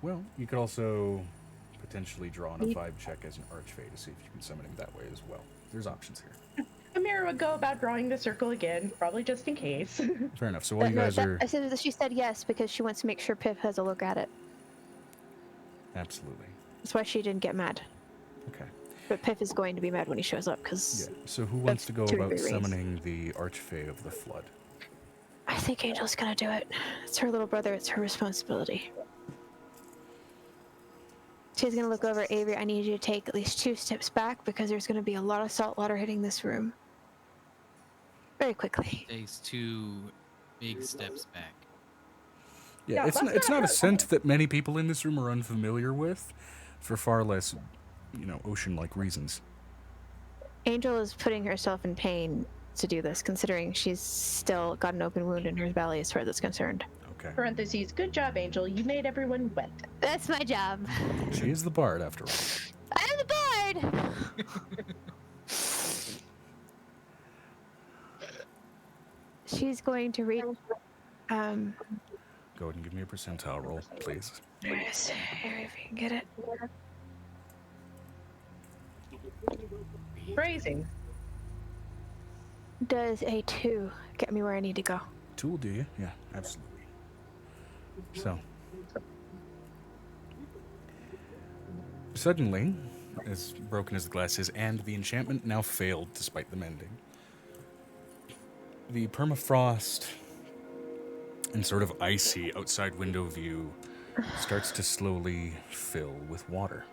Well, you could also potentially draw on a vibe check as an archfey to see if you can summon him that way as well. There's options here. Amira would go about drawing the circle again, probably just in case. Fair enough. So while you guys are... I said that she said yes because she wants to make sure Piff has a look at it. Absolutely. That's why she didn't get mad. Okay. But Piff is going to be mad when he shows up because Yeah. So who wants to go two about degrees. summoning the archfey of the flood? I think Angel's gonna do it. It's her little brother. It's her responsibility. She's gonna look over at Avery. I need you to take at least 2 steps back because there's gonna be a lot of salt water hitting this room. Very quickly. Takes 2 big steps back. Yeah, Yeah, it's that's it's not not a her- scent that many people in this room are unfamiliar with, for far less, you know, ocean-like reasons. Angel is putting herself in pain to do this, considering she's still got an open wound in her belly as far as it's concerned. Okay. Parentheses, good job, Angel. You made everyone wet. That's my job. She is the bard, after all. I'm the bard! She's going to read. Go ahead and give me a percentile roll, please. Here, if you can get it. Phrasing. Does a 2 get me where I need to go? Tool, do you? Yeah, absolutely. So, suddenly, as broken as the glass is, and the enchantment now failed despite the mending, the permafrost and sort of icy outside window view starts to slowly fill with water.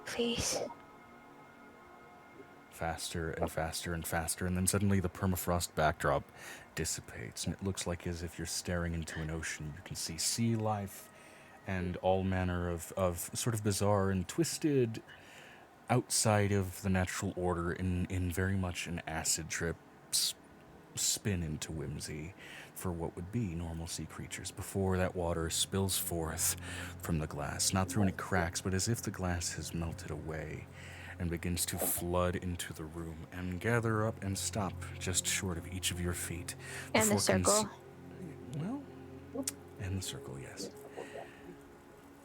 Please. faster and faster and faster, and then suddenly the permafrost backdrop dissipates, and it looks like as if you're staring into an ocean. You can see sea life and all manner of sort of bizarre and twisted, outside of the natural order, in very much an acid trip spin into whimsy for what would be normal sea creatures before that water spills forth from the glass, not through any cracks, but as if the glass has melted away and begins to flood into the room and gather up and stop just short of each of your feet. And the before circle. Well, and the circle, yes.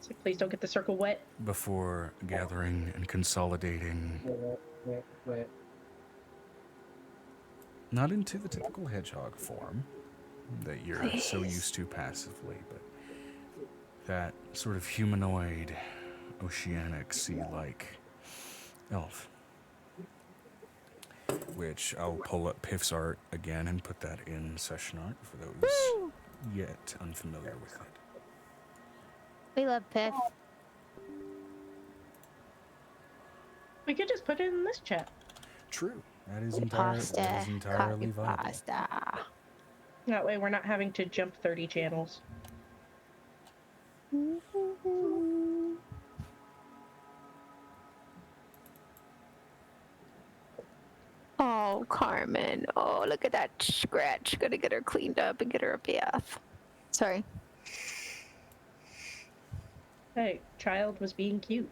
So please don't get the circle wet. Before gathering and consolidating, not into the typical hedgehog form that you're so used to passively, but that sort of humanoid, oceanic, sea-like elf. Which I'll pull up Piff's art again and put that in session art for those yet unfamiliar with it. We love Piff. We could just put it in this chat. True. That is Pasta. entirely Copy viable. pasta. That way we're not having to jump 30 channels. Oh, Carmen. Oh, look at that scratch. Gotta get her cleaned up and get her a bath. Sorry. Hey, child was being cute.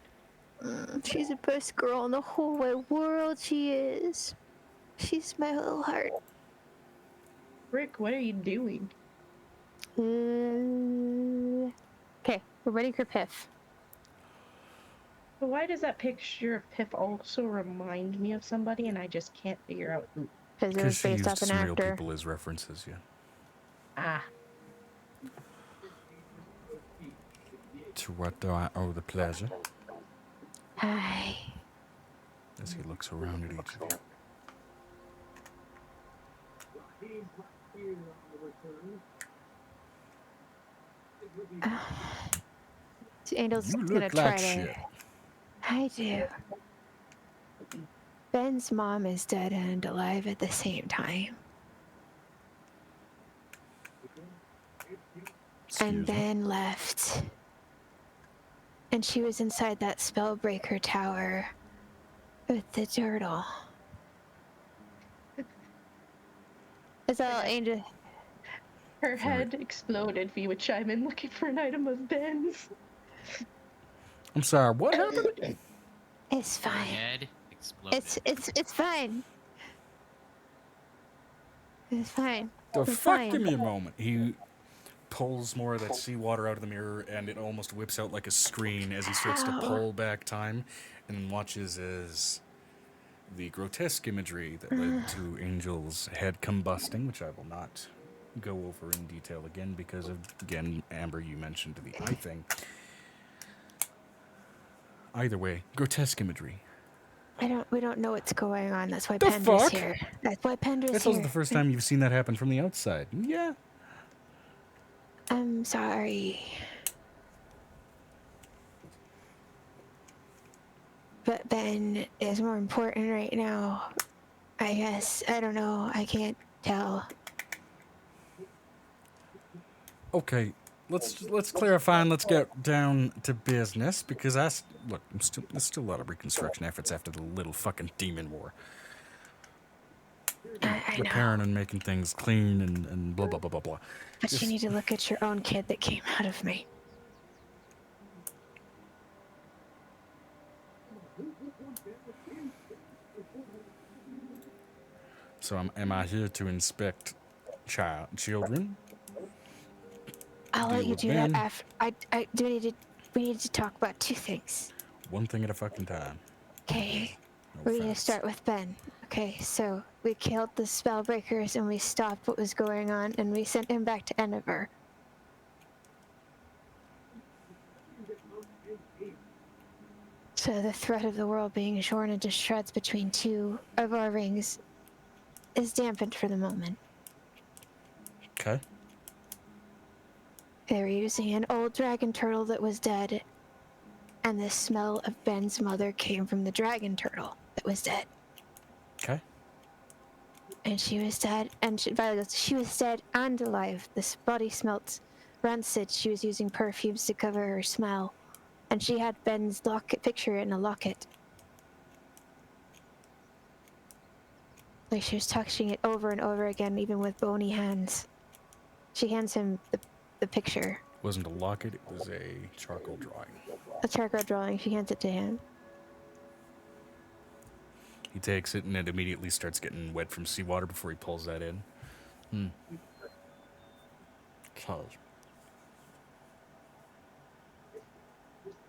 She's the best girl in the whole wide world. She is. She's my little heart. Rick, what are you doing? Okay, we're ready for Piff. But why does that picture of Piff also remind me of somebody and I just can't figure out who? Because it Because was she based used off an some real actor. people as references, yeah. Ah. To what do I owe the pleasure? Hi. As he looks around at each of you. Angel's You gonna look try like to. shit. I do. Ben's mom is dead and alive at the same time. Excuse And me. Ben left. And she was inside that spellbreaker tower with the turtle. Is all Angel. Her head exploded if you would chime in looking for an item of Ben's. I'm sorry, what happened? It's Her fine. head exploded. It's fine. It's fine. The We're fuck? fine. Give me a moment. He pulls more of that seawater out of the mirror, and it almost whips out like a screen as he starts to Ow. pull back time, and watches as the grotesque imagery that led to Angel's head combusting, which I will not go over in detail again because of, again, Amber, you mentioned the eye thing. Either way, grotesque imagery. We don't know what's going on. That's why The Pendra's fuck? here. That's why Pendra's That's here. also the first time you've seen that happen from the outside. Yeah. I'm sorry. But Ben is more important right now. I guess. I don't know. I can't tell. Okay, let's clarify and let's get down to business because there's still a lot of reconstruction efforts after the little fucking demon war. I know. Repairing and making things clean and blah blah blah blah blah. But you need to look at your own kid that came out of me. So am I here to inspect children? I'll Deal let you with do Ben. that after. We need to talk about two things. One thing at a fucking time. Okay. No We're gonna offense. start with Ben. Okay, so we killed the spellbreakers and we stopped what was going on and we sent him back to Enniver. So the threat of the world being shorn into shreds between two of our rings is dampened for the moment. Okay. They were using an old dragon turtle that was dead, and the smell of Ben's mother came from the dragon turtle that was dead. And she was dead. And Violet goes, she was dead and alive. This body smelt rancid. She was using perfumes to cover her smell. And she had Ben's picture in a locket. Like she was touching it over and over again, even with bony hands. She hands him the picture. It wasn't a locket, it was a charcoal drawing. A charcoal drawing. She hands it to him. He takes it and it immediately starts getting wet from seawater before he pulls that in. Cause.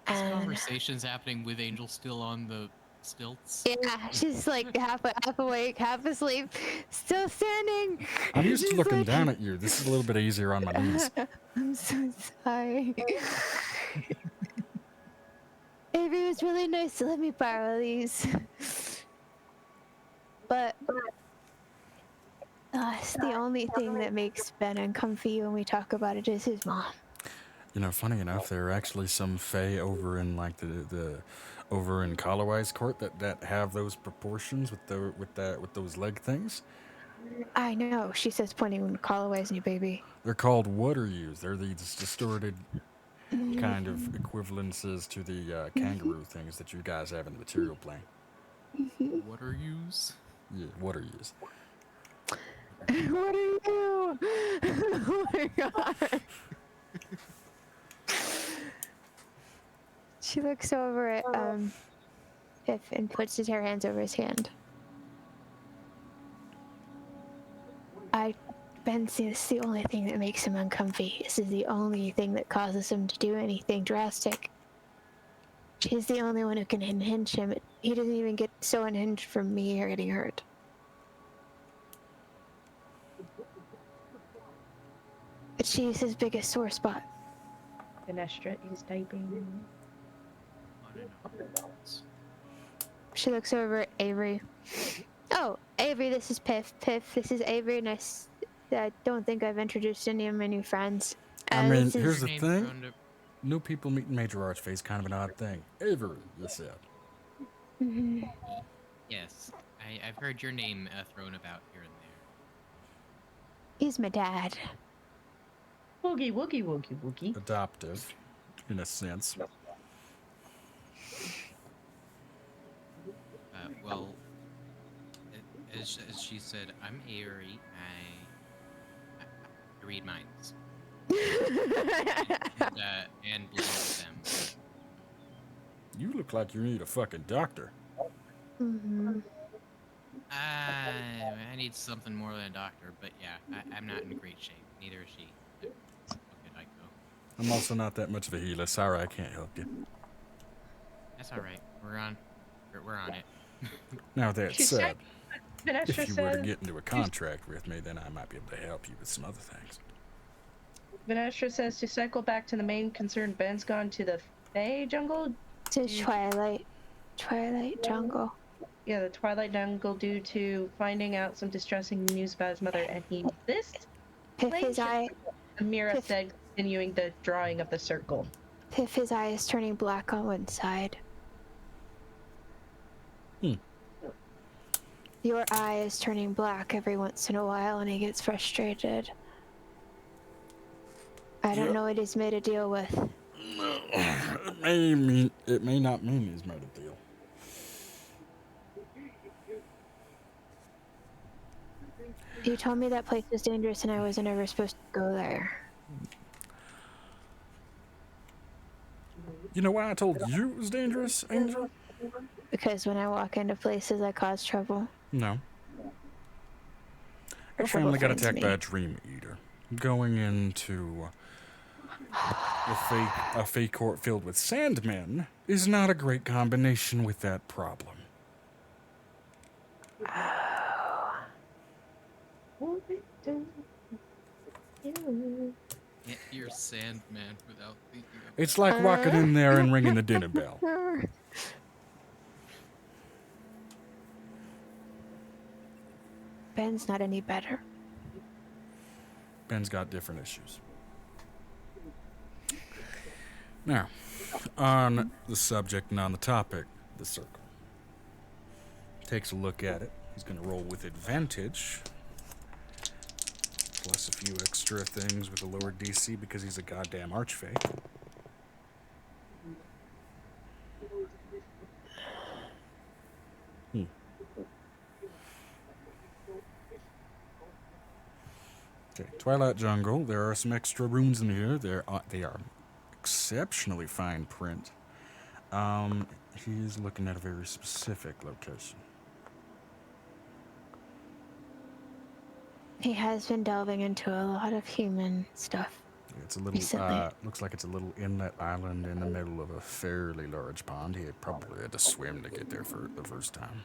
This And conversation's happening with Angel still on the stilts. yeah, she's like half awake, half asleep, still standing. I'm used to She's looking like, down at you. This is a little bit easier on my knees. I'm so sorry. Avery was really nice to let me borrow these. But it's the only thing that makes Ben uncomfy when we talk about it is his mom. You know, funny enough, there are actually some fae over in like the over in Callaway's court that have those proportions with those leg things. I know, she says, pointing when Callaway's new baby. They're called water ewes. They're these distorted kind of equivalences to the kangaroo things that you guys have in the material plane. What are yous? Yeah, water ewes. What are you? Oh my god. She looks over at Piff and puts her hands over his hand. Ben says this is the only thing that makes him uncomfy. This is the only thing that causes him to do anything drastic. She's the only one who can unhinge him. He doesn't even get so unhinged from me or getting hurt. But she's his biggest sore spot. Venestra is typing. She looks over at Avery. Oh, Avery, this is Piff. Piff, this is Avery, and I don't think I've introduced any of my new friends. I mean, this is- here's the Name thing. thrown to- New people meeting major archfey is kind of an odd thing. Avery, you said. Mhm. Yes, I've heard your name thrown about here and there. He's my dad. Woogie, woogie, woogie, woogie. Adoptive, in a sense. Well, as she said, I'm Avery. I read minds. And blend them. You look like you need a fucking doctor. Mm-hmm. I need something more than a doctor, but yeah, I'm not in great shape. Neither is she. Look at I go. I'm also not that much of a healer. Sorry, I can't help you. That's all right. We're on it. Now that She said, Venestra if you were to says, get into a contract with me, then I might be able to help you with some other things. Venestra says to cycle back to the main concern. Ben's gone to the Fae jungle. To Twilight Jungle. Yeah, the Twilight Jungle due to finding out some distressing news about his mother, and he this. Piff, his eye Amira said, continuing the drawing of the circle. Piff, his eye is turning black on one side. Your eye is turning black every once in a while and he gets frustrated. I don't know what he's made a deal with. It may not mean he's made a deal. You told me that place was dangerous and I wasn't ever supposed to go there. You know why I told you it was dangerous, Angel? Because when I walk into places I cause trouble. No. Or Our trouble family got finds attacked me. by a dream eater. Going into a fake court filled with sandmen is not a great combination with that problem. Get your Sandman without thinking of It's like walking in there and ringing the dinner bell. Ben's not any better. Ben's got different issues. Now, on the subject and on the topic, the circle. Takes a look at it. He's gonna roll with advantage. Plus a few extra things with a lower DC because he's a goddamn archfey. Okay, Twilight Jungle. There are some extra runes in here. They are exceptionally fine print. He's looking at a very specific location. He has been delving into a lot of human stuff. It's a little, recently. looks like it's a little inlet island in the middle of a fairly large pond. He probably had to swim to get there for the first time.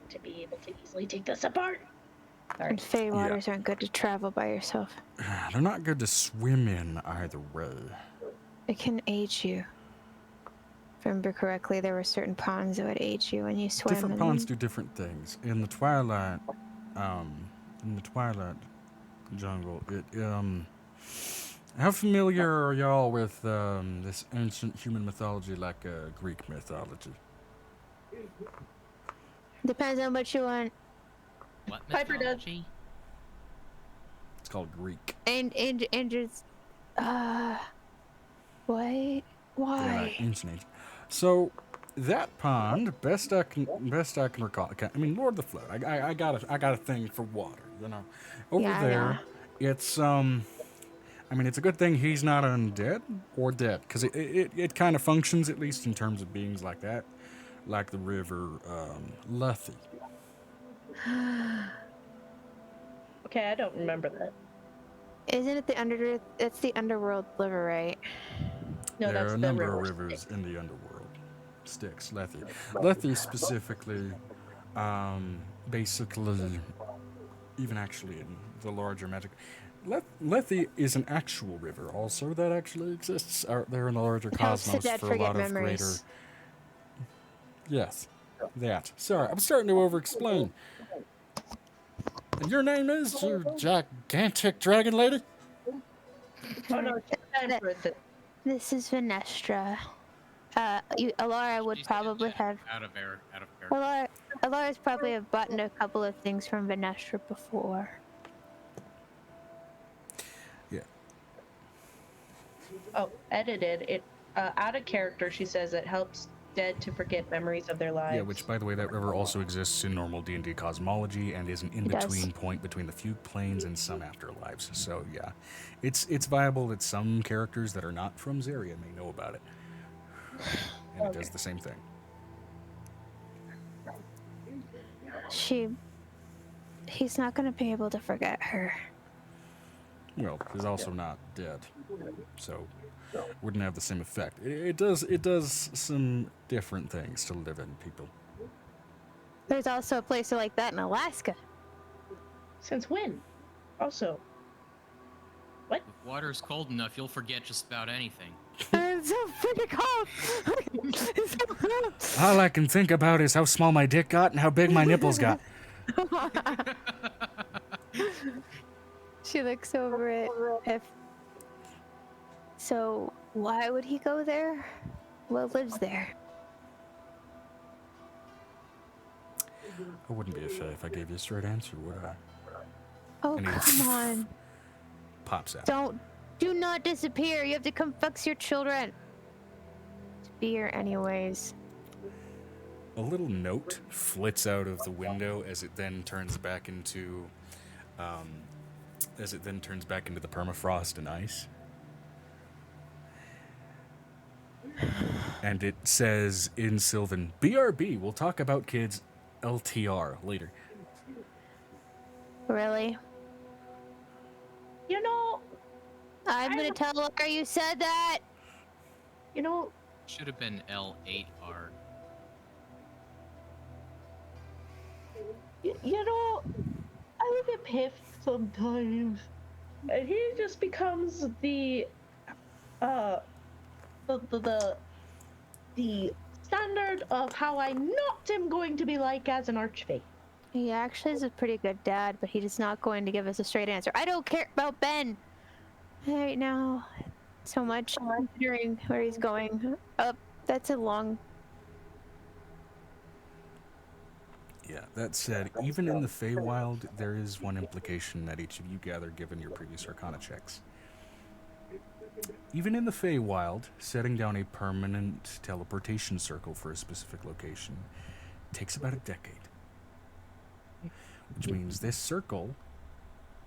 To be able to easily take this apart. Sorry. And Fey waters aren't good to travel by yourself. They're not good to swim in either way. It can age you. If I remember correctly, there were certain ponds that would age you when you swim. Different ponds do different things. In the Twilight Jungle, how familiar are y'all with this ancient human mythology, like Greek mythology? Depends on what you want. What Piper does. mythology? It's called Greek. And just what? Why? Ancient. So that pond, best I can recall. I mean, Lord of the Flood. I got a thing for water. You know, over there, it's I mean, it's a good thing he's not undead or dead, because it kind of functions, at least in terms of beings like that, like the river Lethe. Okay, I don't remember that. Isn't it the under? It's the underworld river, right? No, There that's are a the number river of rivers Styx. in the underworld. Styx, Lethe. Lethe specifically, basically, even actually in the larger magic, Lethe is an actual river also that actually exists out there in the larger Helps the cosmos dead for a forget lot of memories. greater... Yes, that. Sorry, I'm starting to over-explain. And your name is, you gigantic dragon lady? Oh no, it's time for it. This is Venestra. Alara would She's probably have. out of character. Alara's probably have bought a couple of things from Venestra before. Yeah. Oh, edited. It out of character. She says it helps dead to forget memories of their lives. Yeah, which, by the way, that river also exists in normal D&D cosmology and is an in-between point between the fugue planes and some afterlives. So, yeah, it's viable that some characters that are not from Zaria may know about it. And it does the same thing. He's not going to be able to forget her. Well, he's also not dead, so wouldn't have the same effect. It does some different things to live in people. There's also a place like that in Alaska. Since when? Also. What? If water's cold enough, you'll forget just about anything. It's so freaking cold. It's so cold. All I can think about is how small my dick got and how big my nipples got. She looks over it. So, why would he go there? What lives there? I wouldn't be a fae if I gave you a straight answer, would I? Oh, And he come on. Pops out. Do not disappear. You have to come fix your children. It's beer anyways. A little note flits out of the window as it then turns back into, the permafrost and ice. And it says in Sylvan, BRB, we'll talk about kids LTR later. Really? You know, I'm gonna tell Laura you said that. you know, Should have been L8R. you know, I look at Piff sometimes, and he just becomes the standard of how I not am going to be like as an archfey. He actually is a pretty good dad, but he is not going to give us a straight answer. I don't care about Ben right now so much, considering where he's going. That's a long Yeah, that said, even in the Feywild, there is one implication that each of you gather given your previous Arcana checks. Even in the Feywild, setting down a permanent teleportation circle for a specific location takes about a decade. Which means this circle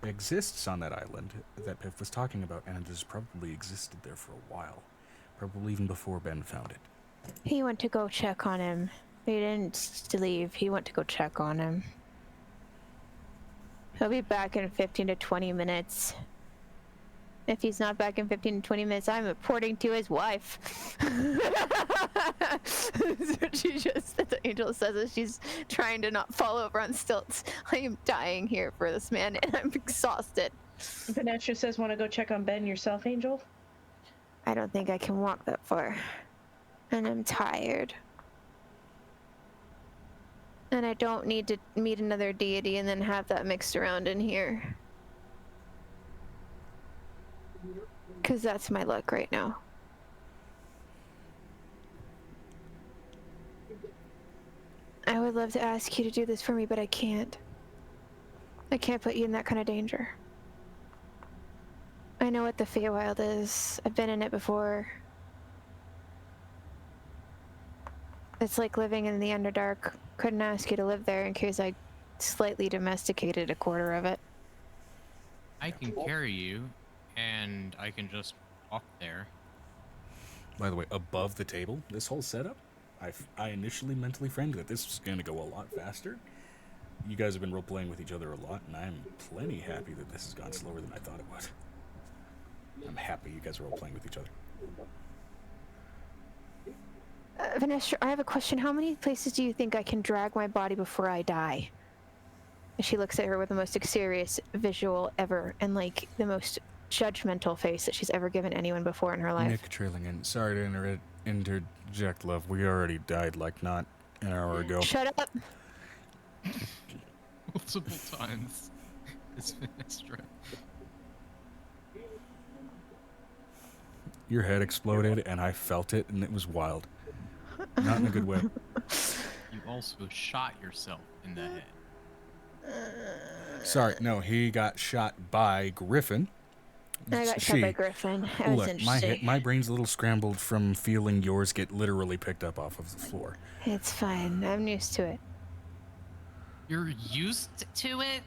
exists on that island that Piff was talking about, and it has probably existed there for a while. Probably even before Ben found it. He went to go check on him. He didn't leave. He went to go check on him. He'll be back in 15 to 20 minutes. If he's not back in 15 to 20 minutes, I'm reporting to his wife. The angel says as she's trying to not fall over on stilts. I am dying here for this man, and I'm exhausted. Vanessa says, want to go check on Ben yourself, Angel? I don't think I can walk that far. And I'm tired. And I don't need to meet another deity and then have that mixed around in here. Because that's my luck right now. I would love to ask you to do this for me, but I can't. I can't put you in that kind of danger. I know what the Feywild is. I've been in it before. It's like living in the Underdark. Couldn't ask you to live there in case I slightly domesticated a quarter of it. I can carry you, and I can just walk there. By the way, above the table, this whole setup, I initially mentally framed that this was going to go a lot faster. You guys have been role-playing with each other a lot, and I'm plenty happy that this has gone slower than I thought it would. I'm happy you guys are role-playing with each other. Vanessa, I have a question. How many places do you think I can drag my body before I die? And she looks at her with the most serious visual ever, and like the most judgmental face that she's ever given anyone before in her life. Nick trailing in. Sorry to interject, love. We already died like not an hour ago. Shut up! Multiple times. It's been extra. Your head exploded, and I felt it, and it was wild. Not in a good way. You also shot yourself in the head. Sorry, no, he got shot by Griffin. I got shot by Griffin. That was Look, interesting. my brain's a little scrambled from feeling yours get literally picked up off of the floor. It's fine. I'm used to it. You're used to it?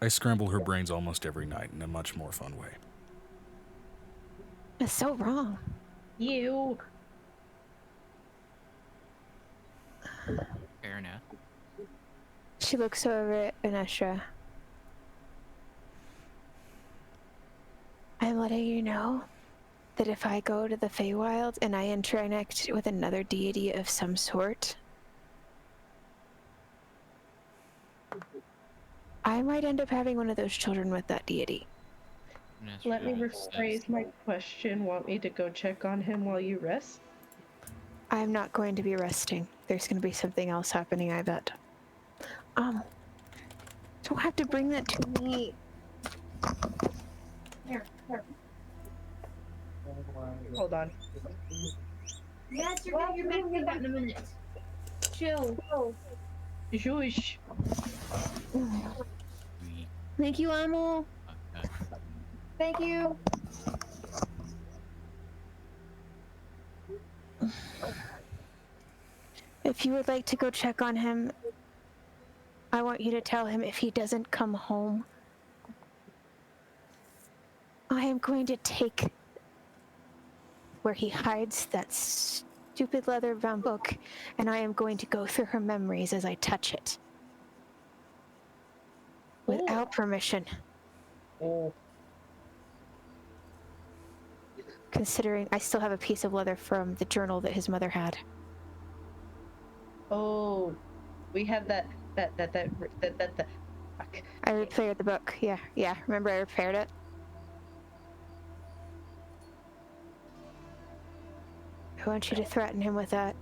I scramble her brains almost every night in a much more fun way. That's so wrong. You. Fair enough. She looks over at Vanessa. I'm letting you know that if I go to the Feywild and I interact with another deity of some sort, I might end up having one of those children with that deity. Let me rephrase my question. Want me to go check on him while you rest? I'm not going to be resting. There's going to be something else happening, I bet. Don't have to bring that to me. Here. Hold on. Yes, you're gonna get back to that in a minute. Chill. Shush. Thank you, Amo. Thank you. If you would like to go check on him, I want you to tell him if he doesn't come home, I am going to take where he hides that stupid leather-bound book, and I am going to go through her memories as I touch it. Without permission. Oh. Considering I still have a piece of leather from the journal that his mother had. Oh. We have that. Fuck. I repaired the book. Yeah. Remember I repaired it? I want you to threaten him with that.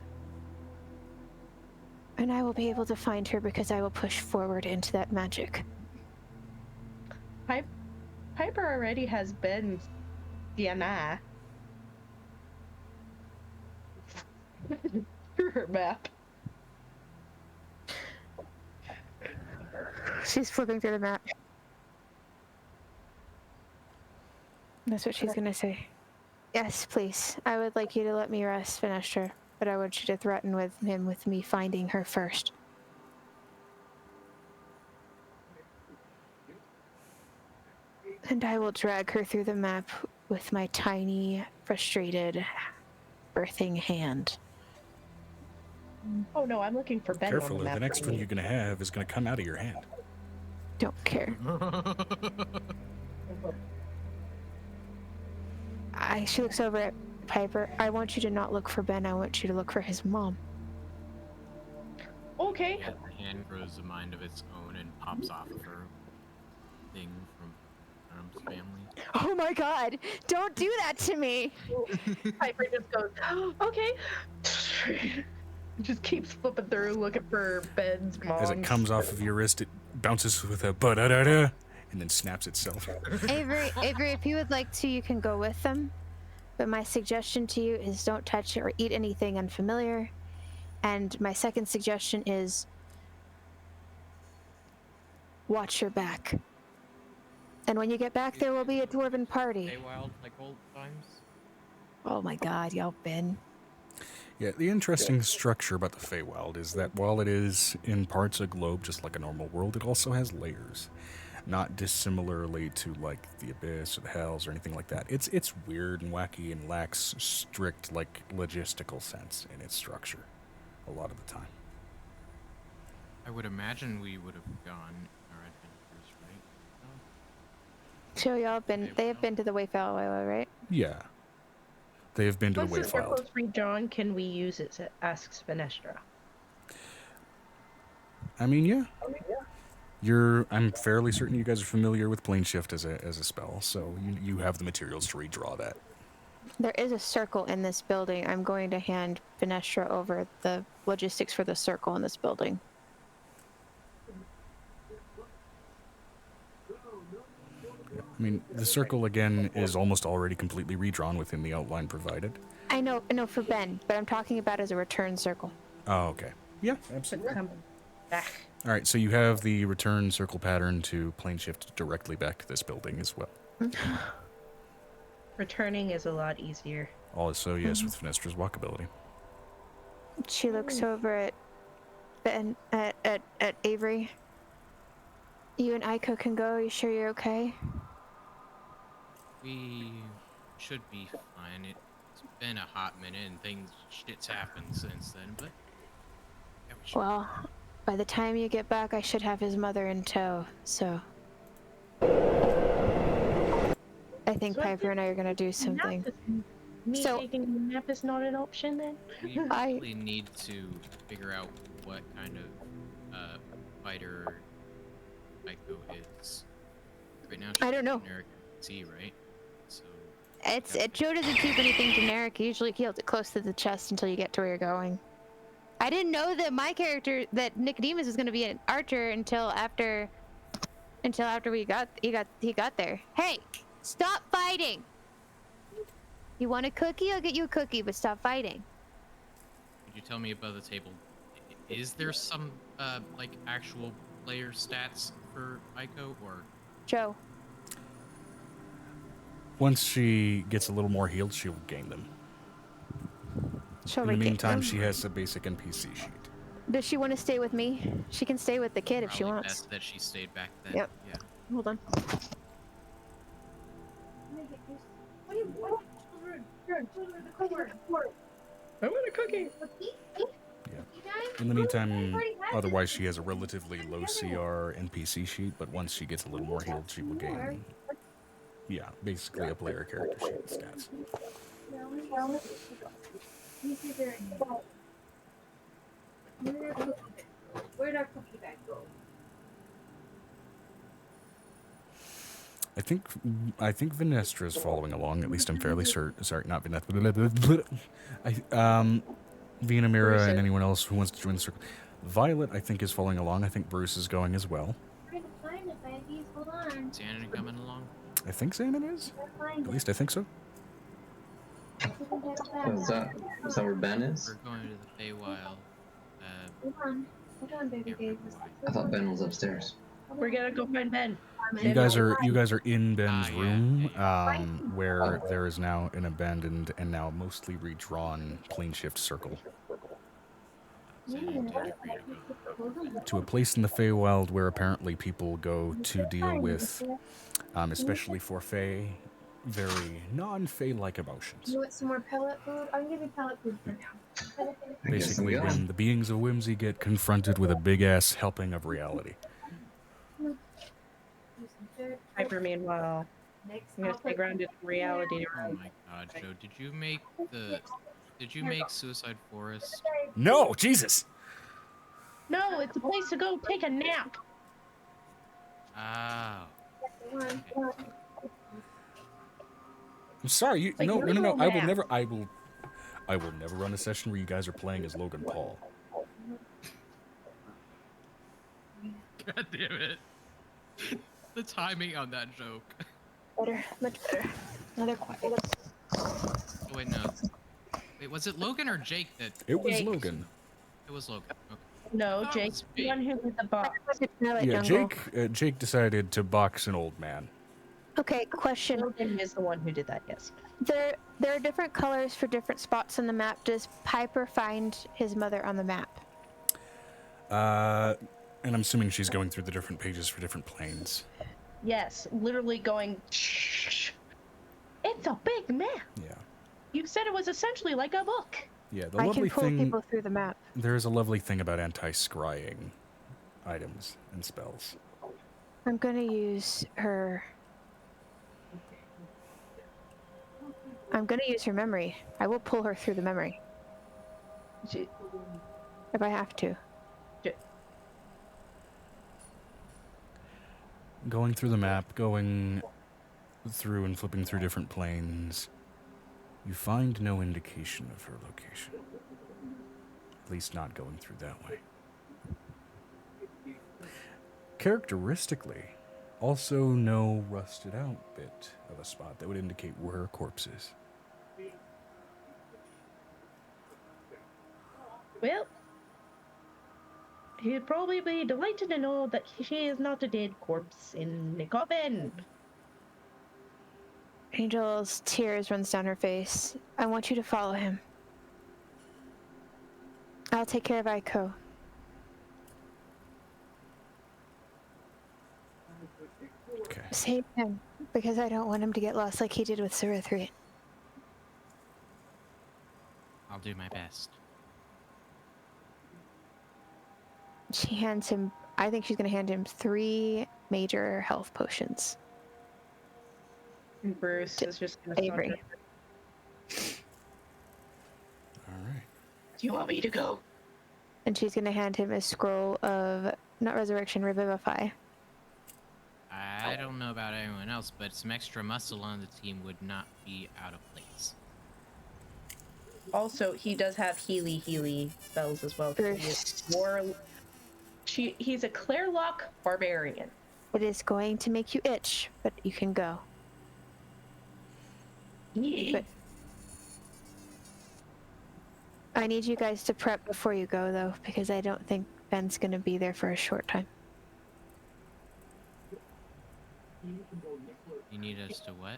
And I will be able to find her because I will push forward into that magic. Piper already has Ben's DNA. Through her map. She's flipping through the map. That's what she's gonna say. Yes, please. I would like you to let me rest, Finestra, but I want you to threaten with me finding her first. And I will drag her through the map with my tiny, frustrated, birthing hand. Oh no, I'm looking for Ben on Careful, the or map. the next one you're gonna have is gonna come out of your hand. Don't care. She looks over at Piper. I want you to not look for Ben. I want you to look for his mom. Okay. Yeah, the hand grows a mind of its own and pops off of her thing from Arm's family. Oh my god! Don't do that to me! Piper just goes, oh, okay. Just keeps flipping through looking for Ben's mom. As it comes off of your wrist, it bounces with a ba-da-da-da, and then snaps itself. Avery, if you would like to, you can go with them. But my suggestion to you is don't touch or eat anything unfamiliar. And my second suggestion is watch your back. And when you get back, there will be a dwarven party. Feywild, like old times. Oh my god, y'all been. Yeah, the interesting structure about the Feywild is that while it is in parts a globe just like a normal world, it also has layers. Not dissimilarly to like the Abyss or the Hells or anything like that. It's weird and wacky and lacks strict like logistical sense in its structure a lot of the time. I would imagine we would have gone our adventures, right? So y'all been, they have been to the Wayfell, right? Yeah. They have been to the Once the Wayfield. circle's redrawn, can we use it? Asks Finestra. I mean, yeah. I'm fairly certain you guys are familiar with Plane Shift as a spell, so you have the materials to redraw that. There is a circle in this building. I'm going to hand Finestra over the logistics for the circle in this building. I mean, the circle, again, is almost already completely redrawn within the outline provided. I know for Ben, but I'm talking about as a return circle. Oh, okay. Yeah, absolutely. Come back. All right, so you have the return circle pattern to plane shift directly back to this building as well. Returning is a lot easier. Also, yes, with Finestra's walkability. She looks over at Ben, at Avery. You and Aiko can go. You sure you're okay? We should be fine. It's been a hot minute and shit's happened since then, but yeah, we should. Well, by the time you get back, I should have his mother in tow, so... I think Piper and I are gonna do something. Me So- taking a nap is not an option then? We really need to figure out what kind of fighter Aiko is. Right now, she's I don't know. generic C, right? So Joe doesn't keep anything generic. He usually keeps it close to the chest until you get to where you're going. I didn't know that my character, that Nicodemus was gonna be an archer until after he got there. Hey, stop fighting! You want a cookie? I'll get you a cookie, but stop fighting. could you tell me above the table? Is there some like actual player stats for Aiko, or Joe. Once she gets a little more healed, she will gain them. She'll In the regain meantime, them. she has a basic NPC sheet. Does she want to stay with me? She can stay with the kid if she probably wants. best that she stayed back then? Yep. Yeah. Hold on. I want a cookie. In the meantime, otherwise she has a relatively low CR NPC sheet, but once she gets a little more healed, she will gain, yeah, basically a player character sheet stats. Where'd our cookie bag go? I think Vinestra is following along. At least I'm fairly certain. Sorry, not Vinestra. Vina, Mira, and anyone else who wants to join the circle. Violet, I think, is following along. I think Bruce is going as well. Trying to find it, Baggies. Hold on. Is Anna coming along? I think Xanon is. Gotta find At least I think so. Is that where Ben is? We're going to the Feywild. Hold on, baby Can't remember babes. why. I thought Ben was upstairs. We're gonna go find Ben. You guys are in Ben's yeah, room, yeah, where there is now an abandoned and now mostly redrawn plane shift circle So I intended for you to go. to a place in the Feywild where apparently people go to deal with, especially for Fey, very non-Fey-like emotions. You want some more pellet food? I'll give you pellet food for now. I guess I'm Basically, when going. the beings of whimsy get confronted with a big-ass helping of reality. Piper, meanwhile, I'm gonna stay grounded in reality. Oh my god, Joe, did you make Suicide Forest? No, Jesus! No, it's a place to go take a nap. Oh. I'm sorry. Like No. literal I will never run a session where you guys are playing as Logan Paul. God damn it. The timing on that joke. Better, much better. Another quiet. Oh, wait, no. Wait, was it Logan or Jake that... It was Jake. Logan. It was Logan. Okay. No, Oh, Jake's it's the me. one who did the box. Yeah, Jake decided to box an old man. Okay, question. Logan is the one who did that. Yes. There are different colors for different spots on the map. Does Piper find his mother on the map? And I'm assuming she's going through the different pages for different planes. Yes, literally going. It's a big map. Yeah. You said it was essentially like a book. Yeah, the I lovely can pull thing... people through the map. There's a lovely thing about anti-scrying items and spells. I'm gonna use her. I'm gonna use her memory. I will pull her through the memory She- if I have to. Going through the map, going through and flipping through different planes, you find no indication of her location. At least not going through that way. Characteristically, also no rusted out bit of a spot that would indicate where her corpse is. Well, he'd probably be delighted to know that she is not a dead corpse in the coffin. Angel's tears runs down her face. I want you to follow him. I'll take care of Aiko. Okay. Save him, because I don't want him to get lost like he did with Sarithri. I'll do my best. She hands him, I think she's gonna hand him 3 major health potions. And Bruce is just gonna Avery. saunter. Alright. Do you want me to go? And she's gonna hand him a scroll of, not resurrection, revivify. I don't know about anyone else, but some extra muscle on the team would not be out of place. Also, he does have healy spells as well. He's a Clairlock barbarian. It is going to make you itch, but you can go. But I need you guys to prep before you go, though, because I don't think Ben's gonna be there for a short time. You need us to what?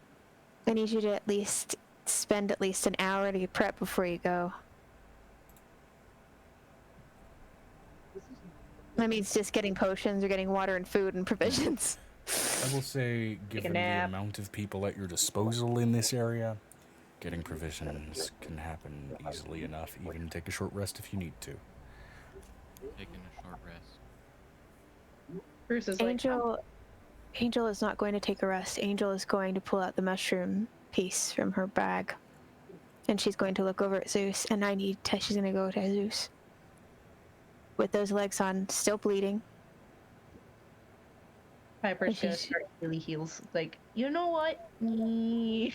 I need you to at least spend at least an hour to prep before you go. That means just getting potions or getting water and food and provisions. I will say, given the nap. amount of people at your disposal in this area, getting provisions can happen easily enough. Even take a short rest if you need to. Taking a short rest. Bruce is like, Angel is not going to take a rest. Angel is going to pull out the mushroom piece from her bag. And she's going to look over at Zeus, and she's going to go to Zeus. With those legs on, still bleeding. Piper's gonna start healy heals. Like, you know what? They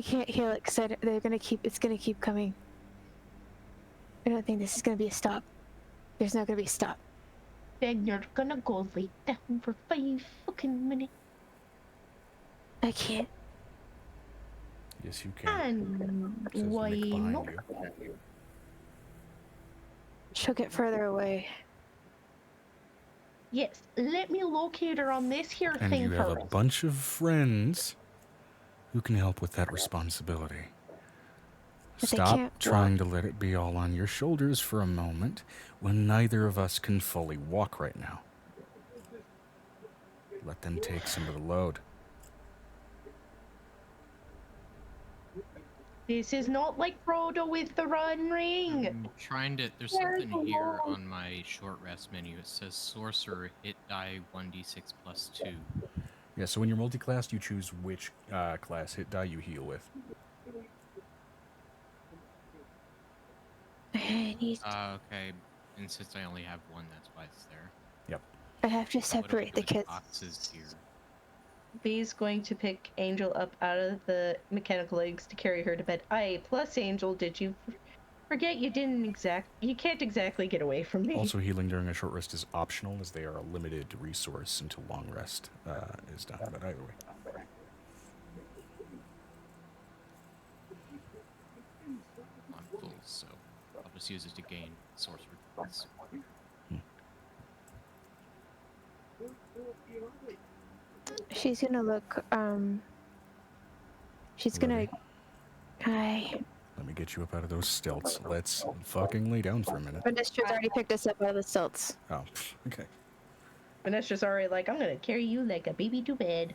can't heal it because it's going to keep coming. I don't think this is going to be a stop. There's not going to be a stop. Then you're gonna go lay down for 5 fucking minutes. I can't. Yes, you can. And Says why Mick behind not? you. She'll get further away. Yes, let me locate her on this here And thing you have a first. bunch of friends who can help with that responsibility. But they Stop can't trying to let it be all on your shoulders for a moment when neither of us can fully walk right now. Let them take some of the load. This is not like Frodo with the Run Ring. I'm trying to. There's something here on my short rest menu. It says sorcerer hit die 1d6 plus 2. Yeah, so when you're multi-classed, you choose which class hit die you heal with. Okay. And since I only have one, that's why it's there. Yep. I have to What do we separate do the with kids. boxes here? B's going to pick Angel up out of the mechanical legs to carry her to bed. Plus Angel, did you forget you can't exactly get away from me. Also, healing during a short rest is optional, as they are a limited resource until long rest is done. But either way. On full, so I'll just use it to gain sorcerer points. She's gonna look, she's gonna... Lily, Hi. let me get you up out of those stilts. Let's fucking lay down for a minute. Vanessa's already picked us up out of the stilts. Oh, okay. Vanessa's already like, I'm gonna carry you like a baby to bed.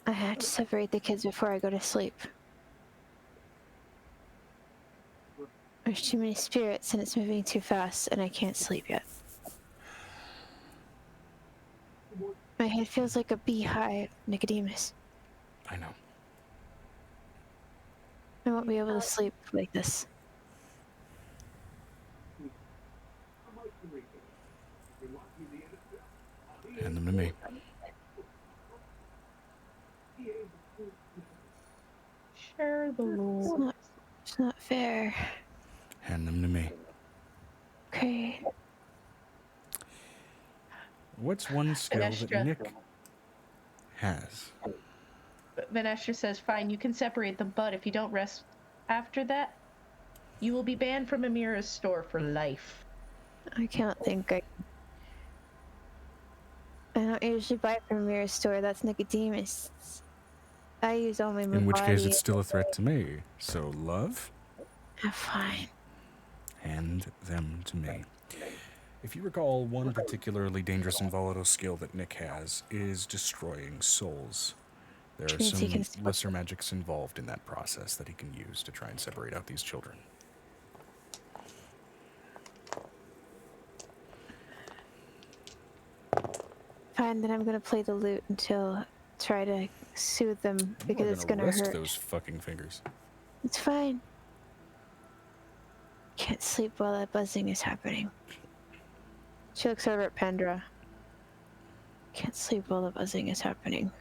I have to separate the kids before I go to sleep. There's too many spirits and it's moving too fast and I can't sleep yet. My head feels like a beehive, Nicodemus. I know. I won't be able to sleep like this. Hand them to me. Share the Lord. It's not fair. Hand them to me. Okay. What's one skill that Vanessa. Nick has? Vanessa says, fine, you can separate them, but if you don't rest after that, you will be banned from Amira's store for life. I can't think I don't usually buy from Mirror Store. That's Nicodemus. I use only my In which case, body. it's still a threat to me. So, love, Fine. hand them to me. If you recall, one particularly dangerous and volatile skill that Nick has is destroying souls. There are Which means he some can lesser magics involved in that process that he can use to try and separate out these children. Fine, then I'm gonna play the lute until try to soothe them because it's gonna rest hurt. those fucking fingers. It's fine. Can't sleep while that buzzing is happening. She looks over at Pendra. Can't sleep while the buzzing is happening.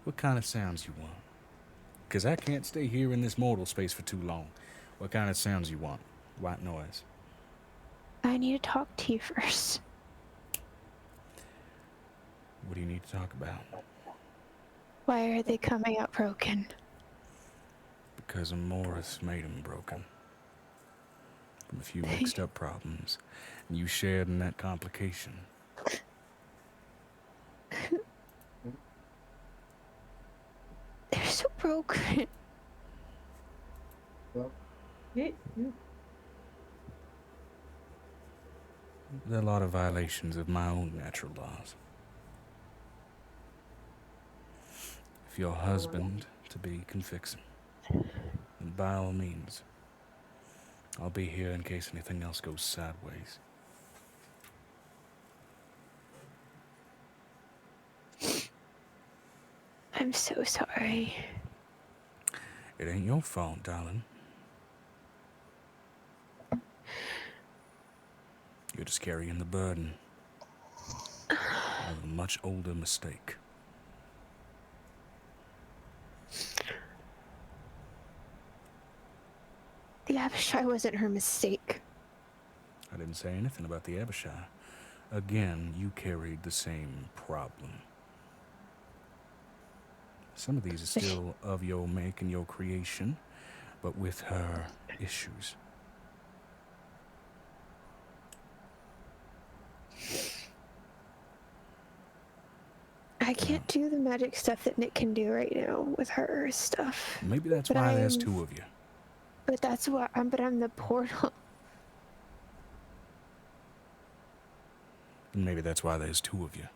What kind of sounds you want? Because I can't stay here in this mortal space for too long. What kind of sounds you want? White noise. I need to talk to you first. What do you need to talk about? Why are they coming out broken? Because Morris made him broken. From a few mixed up problems. And you shared in that complication. They're so broken. There are a lot of violations of my own natural laws. If your husband to be can fix him, then by all means, I'll be here in case anything else goes sideways. I'm so sorry. It ain't your fault, darling. You're just carrying the burden of a much older mistake. The Abishai wasn't her mistake. I didn't say anything about the Abishai. Again, you carried the same problem. Some of these are still of your make and your creation, but with her issues. I can't do the magic stuff that Nick can do right now with her stuff. Maybe that's But why there's two of you. But that's what I'm the portal. And maybe that's why there's two of you.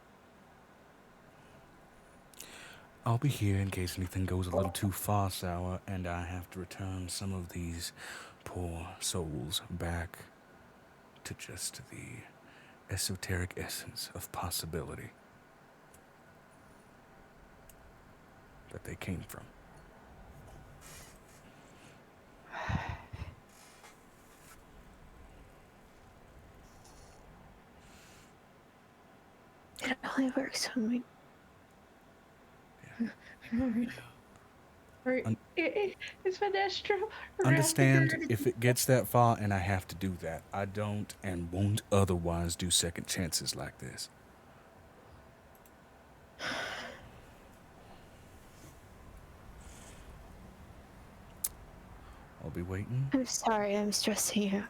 I'll be here in case anything goes a little too far sour and I have to return some of these poor souls back to just the esoteric essence of possibility that they came from. It only works when we... Is Vanessa Understand, if it gets that far and I have to do that, I don't and won't otherwise do second chances like this. I'll be waiting. I'm sorry, I'm stressing you.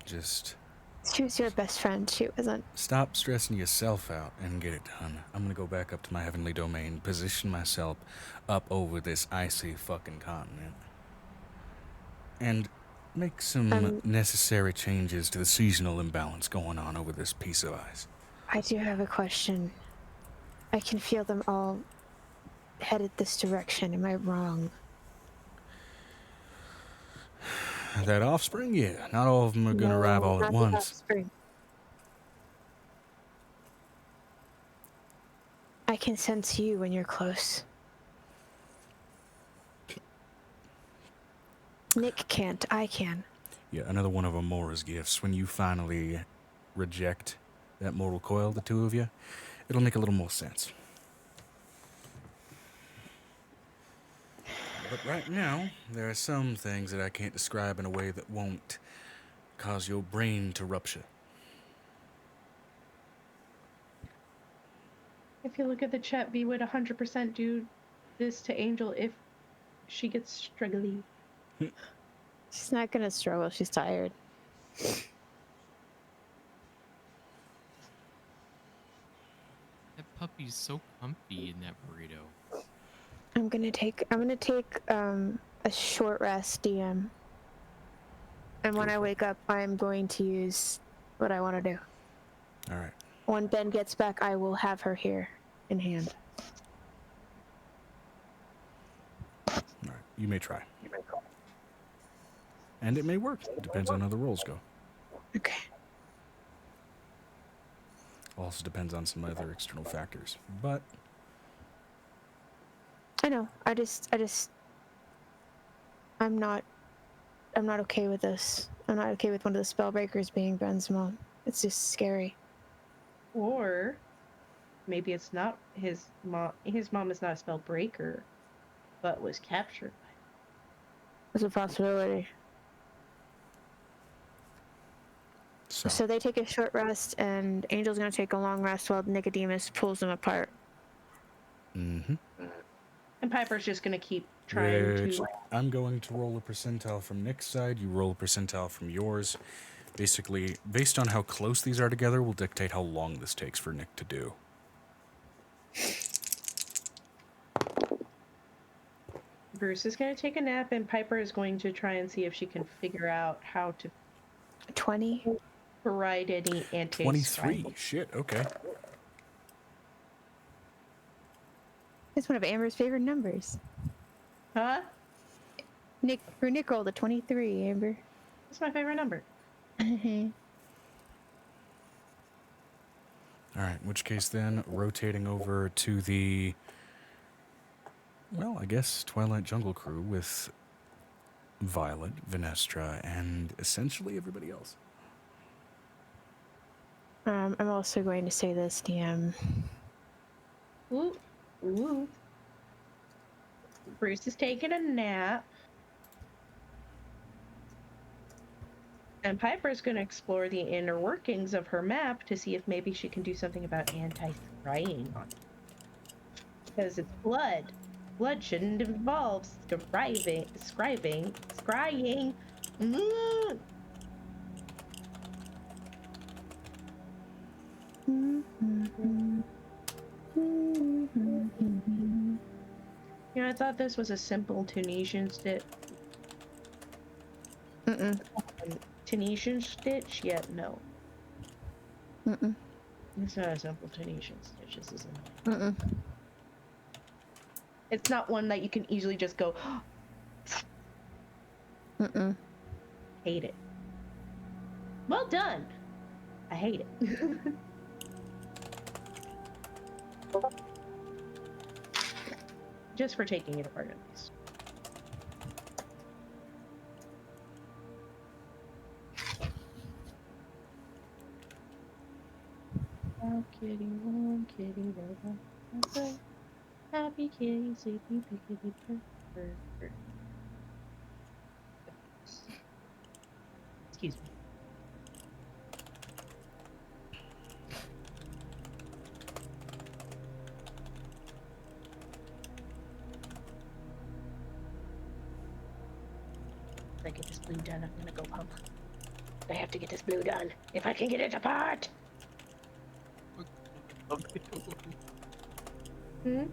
Just She was your best friend, she wasn't. stop stressing yourself out and get it done. I'm gonna go back up to my heavenly domain, position myself up over this icy fucking continent, and make some necessary changes to the seasonal imbalance going on over this piece of ice. I do have a question. I can feel them all headed this direction. Am I wrong? That offspring, yeah. Not all of them are gonna arrive all at once. Offspring. I can sense you when you're close. Nick can't. I can. Yeah, another one of Amora's gifts. When you finally reject that mortal coil, the two of you, it'll make a little more sense. But right now, there are some things that I can't describe in a way that won't cause your brain to rupture. If you look at the chat, B would 100% do this to Angel if she gets struggly. She's not gonna struggle. She's tired. That puppy's so comfy in that burrito. I'm gonna take a short rest, DM. And when I wake up, I'm going to use what I want to do. All right. When Ben gets back, I will have her here in hand. All right. You may try. And it may work. It depends on how the rolls go. Okay. Also depends on some other external factors. But I know. I'm not okay with this. I'm not okay with one of the spellbreakers being Ben's mom. It's just scary. Or maybe it's not his mom. His mom is not a spell breaker, but was captured. It's a possibility. So they take a short rest, and Angel's gonna take a long rest while Nicodemus pulls them apart. Mm-hmm. And Piper's just gonna keep trying to. I'm going to roll a percentile from Nick's side. You roll a percentile from yours. Basically, based on how close these are together, will dictate how long this takes for Nick to do. Bruce is gonna take a nap, and Piper is going to try and see if she can figure out how to 20. provide any anti. 23. Shit. Okay. It's one of Amber's favorite numbers. Huh? Nick rolled a 23, Amber. That's my favorite number. All right. In which case, then rotating over to the, well, I guess Twilight Jungle crew with Violet, Venestra, and essentially everybody else. I'm also going to say this, DM. Ooh. Ooh. Bruce is taking a nap. And Piper's going to explore the inner workings of her map to see if maybe she can do something about anti-scrying. Because it's blood. Blood shouldn't involve scrying. I thought this was a simple Tunisian stitch. Tunisian stitch? Yet no. It's not a simple Tunisian stitch. This isn't. It's not one that you can easily just go. Hate it. Well done. I hate it. Just for taking it apart at least. Oh, kitty, warm kitty, robot. Happy kitty, sleepy, pickety, purr. Excuse me. If I get this blue done, I'm gonna go pump. I have to get this blue done. If I can get it apart! Hmm?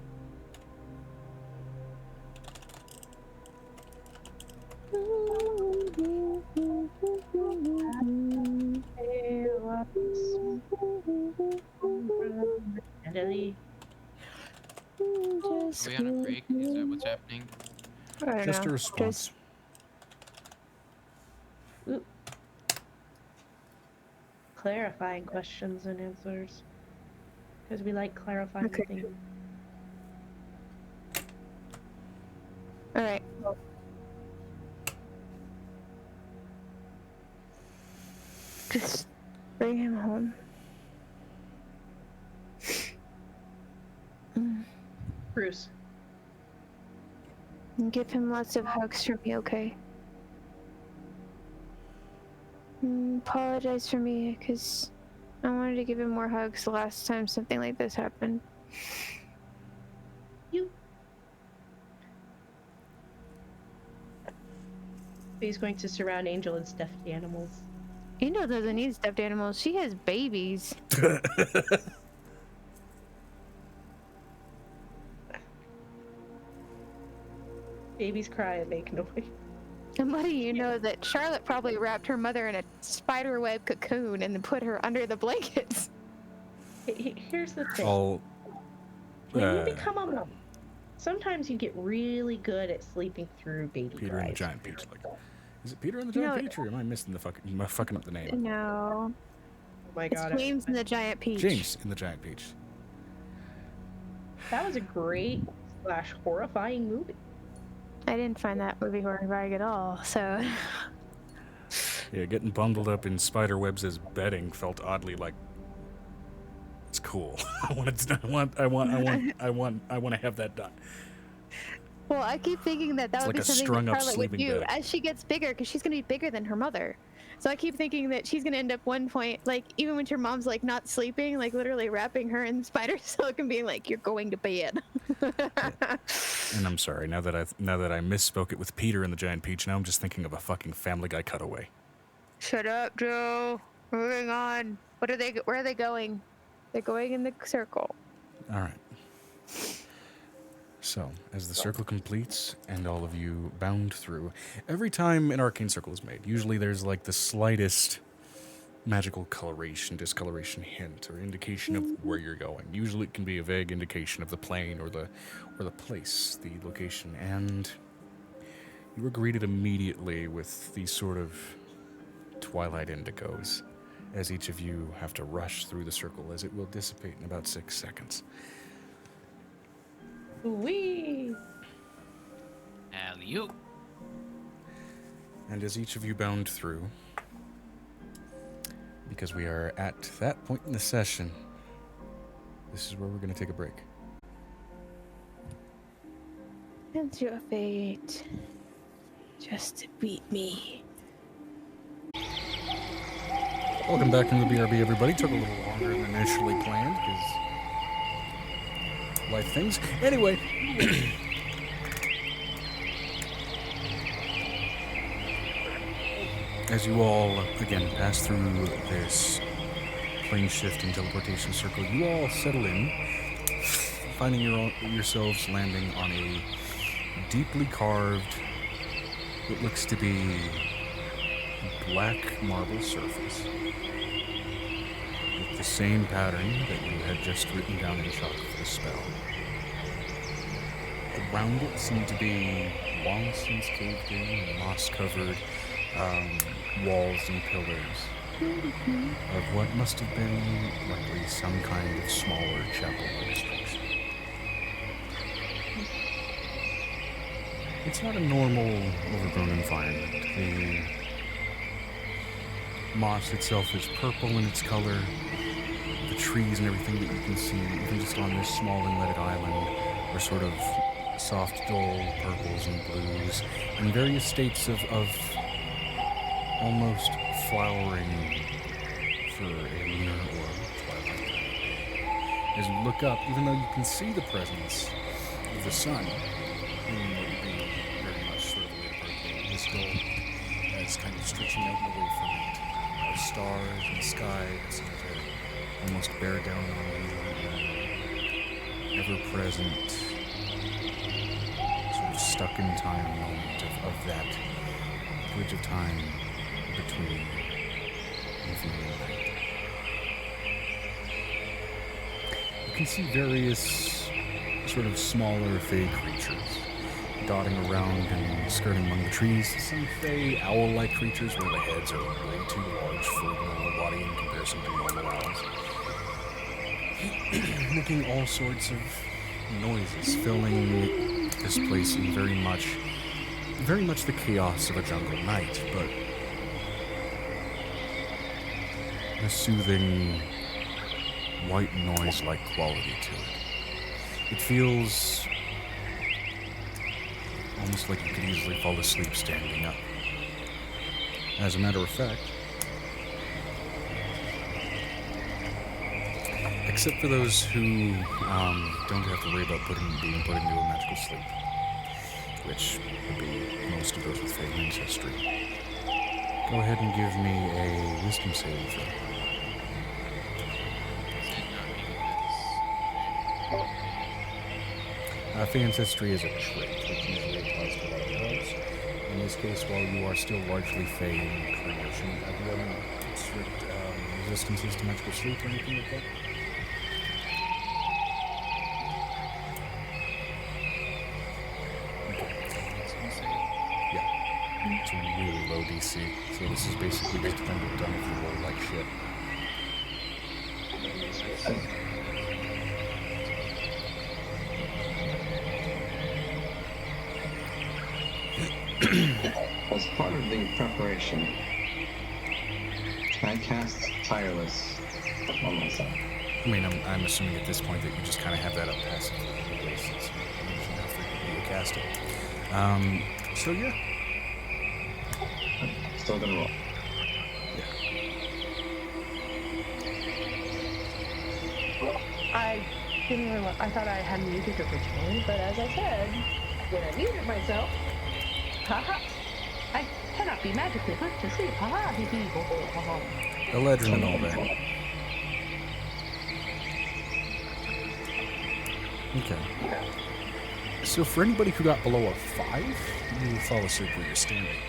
Are we on a break? Is that what's happening? Just a response. Clarifying questions and answers. Because we like clarifying things. Alright. Just bring him home. Bruce. And give him lots of hugs from me, okay? Apologize for me, because I wanted to give him more hugs the last time something like this happened. He's going to surround Angel and stuffed animals. Angel doesn't need stuffed animals. She has babies. Babies cry and make noise. And what do you know that Charlotte probably wrapped her mother in a spiderweb cocoon and then put her under the blankets? Here's the thing. When you become a mom, sometimes you get really good at sleeping through baby Peter cries. and the Giant Peach. Is it Peter and the Giant Peach, or am I missing the am I fucking up the name? No. Oh my It's god. James and the Giant Peach. James and the Giant Peach. That was a great / horrifying movie. I didn't find that movie horrifying at all, so... Yeah, getting bundled up in spider webs as bedding felt oddly like it's cool. I want to have that done. Well, I keep thinking that It's would like be a something strung that up Charlotte would sleeping do bag. as she gets bigger, because she's gonna be bigger than her mother. So I keep thinking that she's gonna end up one point, like, even when your mom's like not sleeping, like literally wrapping her in spider silk and being like, "You're going to bed." And I'm sorry, now that I misspoke it with Peter and the Giant Peach, now I'm just thinking of a fucking Family Guy cutaway. Shut up, Joe. Moving on. Where are they going? They're going in the circle. All right. So, as the circle completes and all of you bound through, every time an arcane circle is made, usually there's like the slightest magical coloration, discoloration hint, or indication of where you're going. Usually it can be a vague indication of the plane or the place, the location, and you are greeted immediately with these sort of twilight indigos, as each of you have to rush through the circle, as it will dissipate in about 6 seconds. Wee! Alley-oop. And as each of you bound through, because we are at that point in the session, this is where we're going to take a break. It's your fate. Just to beat me. Welcome back into the BRB, everybody. Took a little longer than initially planned, because life things. Anyway. As you all, again, pass through this plane shift and teleportation circle, you all settle in, finding yourselves landing on a deeply carved, what looks to be black marble surface with the same pattern that you had just written down in chalk for the spell. Around it seemed to be long since caved in and moss-covered walls and pillars of what must have been likely some kind of smaller chapel-like structure. It's not a normal, overgrown environment. The moss itself is purple in its color. The trees and everything that you can see, even just on this small inletted island, are sort of soft, dull purples and blues, and various states of almost flowering for a lunar or twilight. As you look up, even though you can see the presence of the sun, in what would be very much sort of a way to purple, this gold is kind of stretching out away from it. Stars and sky that seem to almost bear down on you, ever-present, sort of stuck-in-time moment of that bridge of time between infinity and night. You can see various sort of smaller fey creatures dotting around and skirting among the trees. Some fey owl-like creatures where the heads are way too large for the normal body in comparison to normal owls. Making all sorts of noises, filling this place in very much the chaos of a jungle night, but a soothing, white noise-like quality to it. It feels almost like you could easily fall asleep standing up. As a matter of fact, except for those who don't have to worry about being put into a magical sleep, which would be most of those with fey ancestry. Go ahead and give me a wisdom saving throw. Fey ancestry is a trait, which usually applies to a lot of elves. In this case, while you are still largely fey in creation, have you any strict resistances to magical sleep or anything like that? Yeah. It's a really low DC, so this is basically just kind of done if you roll like shit. As part of the preparation, I cast Tireless on myself. I mean, I'm assuming at this point that you just kind of have that up passively anyway, since you mentioned how frequently you cast it. So yeah. Still gonna roll. I didn't realize. I thought I had muted originally, but as I said, when I muted myself, haha, I cannot be magically put to sleep. Haha, hee hee, ho ho, ha ha. Eledrin and all that. Okay. So for anybody who got below a 5, you fall asleep where you're standing.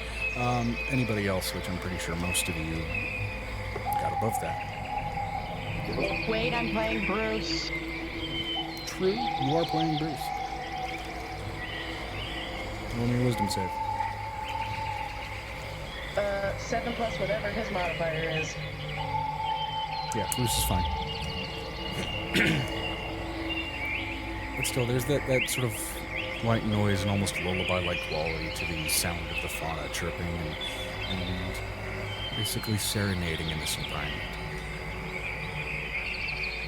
Anybody else, which I'm pretty sure most of you got above that. Wait, I'm playing Bruce. True, you are playing Bruce. Roll me a wisdom save. 7 plus whatever his modifier is. Yeah, Bruce is fine. But still, there's that sort of white noise and almost lullaby-like quality to the sound of the fauna chirping and basically serenading in this environment.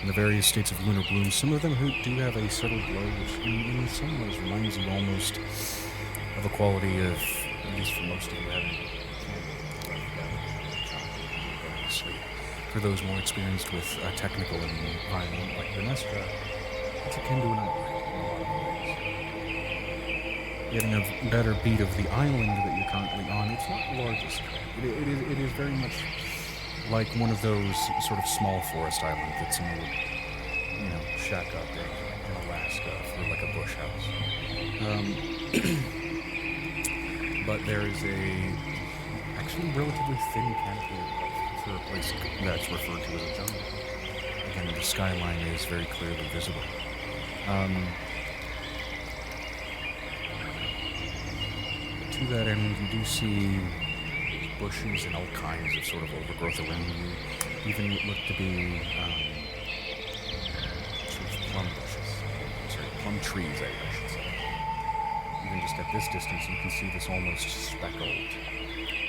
In the various states of lunar bloom, some of them who do have a subtle glow, which in some ways reminds you almost of a quality of, at least for most of you, having sleep. For those more experienced with a technical environment like Venestra, It's akin to an island in a lot of ways. Getting a better beat of the island that you're currently on, it's not the largest. It is very much like one of those sort of small forest islands that someone would, shack up in Alaska for like a bush house. But there is actually relatively thin canopy for a place that's referred to as a jungle. Again, the skyline is very clearly visible. To that end, you do see bushes and all kinds of sort of overgrowth around you, even what look to be sort of plum bushes. Sorry, plum trees, I should say. Even just at this distance, you can see this almost speckled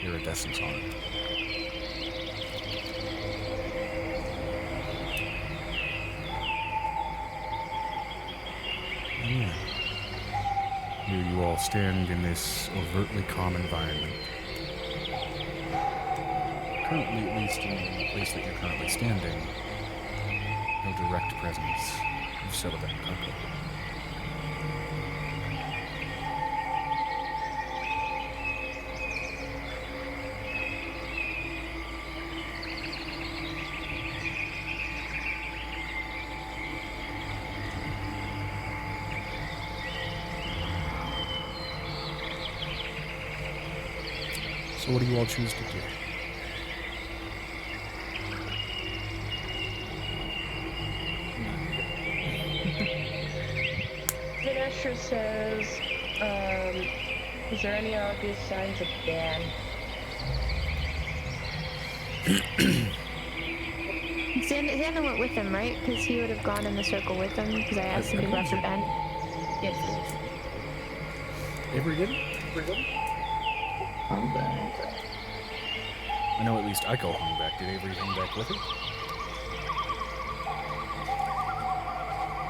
iridescence on it. Yeah. Here you all stand in this overtly calm environment. Currently, at least in the place that you're currently standing, no direct presence of Celebrant Kako. So what do you all choose to do? Vanessa says, is there any obvious signs of Dan? Xander went with him, right? Because he would have gone in the circle with him, because I asked him to go after Ben. Yes. Avery did? I'm back. I know at least Aiko hung back. Did Avery hang back with her?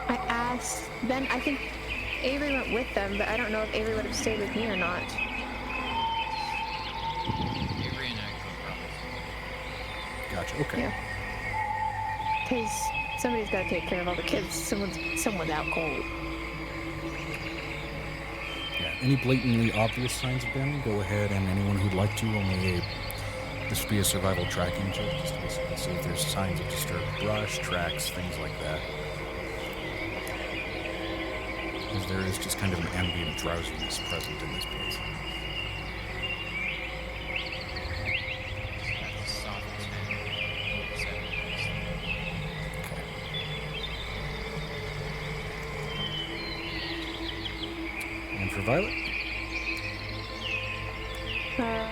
I asked Ben, I think Avery went with them, but I don't know if Avery would have stayed with me or not. Avery and I go Gotcha, okay. Yeah. Because somebody's got to take care of all the kids. Someone's out cold. Yeah. Any blatantly obvious signs of them, go ahead, and anyone who'd like to, this would be a survival tracking check, just to basically see if there's signs of disturbed brush, tracks, things like that. Because there is just kind of an ambient drowsiness present in this place. That's a soft 10. 7. And for Violet? Violet.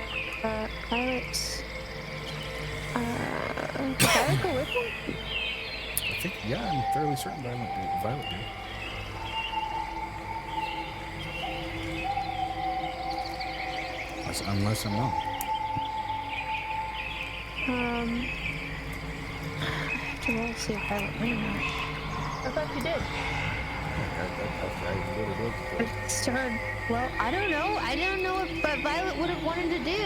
Violet go with him? I think, yeah, I'm fairly certain Violet did. Unless I'm wrong. I have to roll to see if Violet went or not. I thought you did. It's her. Well, I don't know. I don't know what Violet would have wanted to do.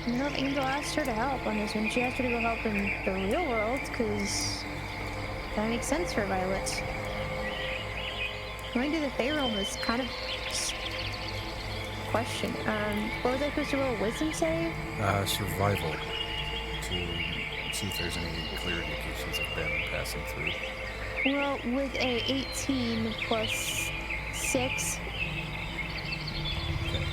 I don't know if Angel asked her to help on this one. She asked her to go help in the real world, because that makes sense for Violet. Going to the Fey realm is kind of just a question. What was I supposed to roll? Wisdom save? Survival. To see if there's any clear indications of Ben passing through. Well, with a 18 plus 6. Okay.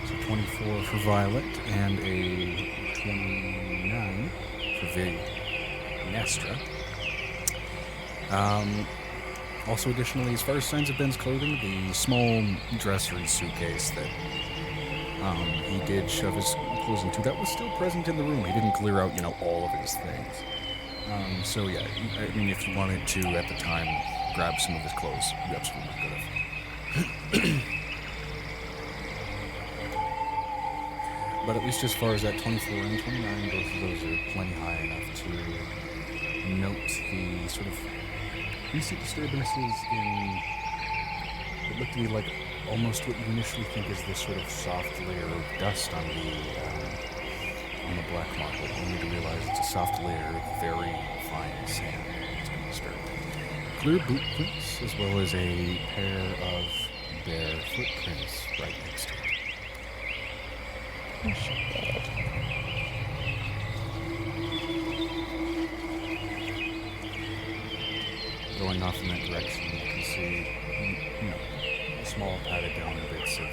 So 24 for Violet and a 29 for Nestra. Also, additionally, as far as signs of Ben's clothing, the small dresser and suitcase that he did shove his clothes into, that was still present in the room. He didn't clear out, all of his things. So yeah, I mean, if you wanted to, at the time, grab some of his clothes, you absolutely could have. But at least as far as that 24 and 29, both of those are plenty high enough to note the sort of recent disturbances in what look to be like almost what you initially think is this sort of soft layer of dust on the black marble, only to realize it's a soft layer of very fine sand. It's disturbed. Clear boot prints, as well as a pair of bare footprints right next to it. Oh, shit. Going off in that direction, you can see, small patted down bits of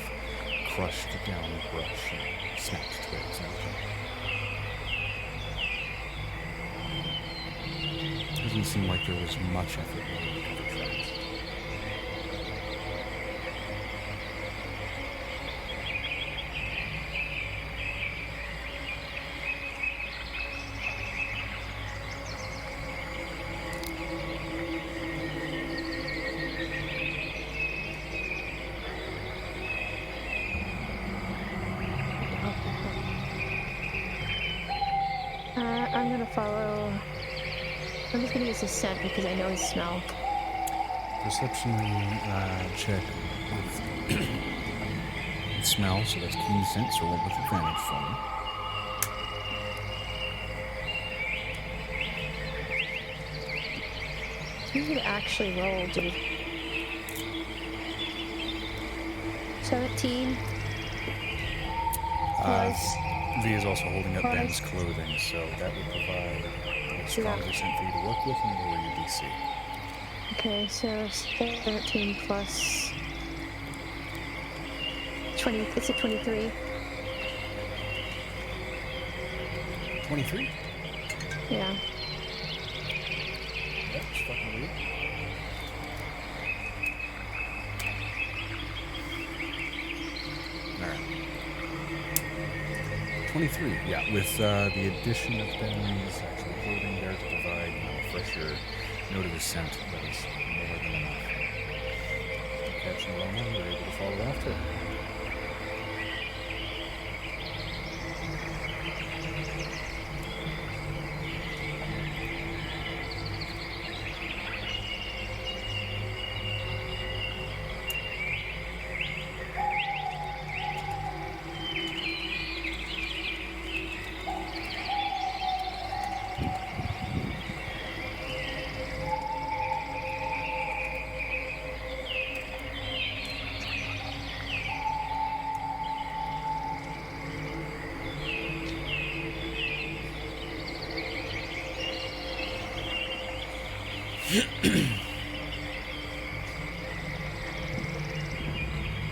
crushed down brush and snapped twigs and everything. Doesn't seem like there was much effort made to cover tracks. I'm gonna follow. I'm just gonna use his scent because I know his smell. Perception check with smell, so that's keen sense, so roll with advantage for me. You could actually roll, dude. 17. Plus. V is also holding up Ben's clothing, so that would provide a stronger scent for you to work with and lower your DC. Okay, so 17 plus 20. It's a 23. 23? Yeah. That's fucking weird. Alright. 23, yeah, with the addition of Ben's actual clothing there to provide a fresher note of his scent that is more than enough. Catch an aroma, you're able to follow after.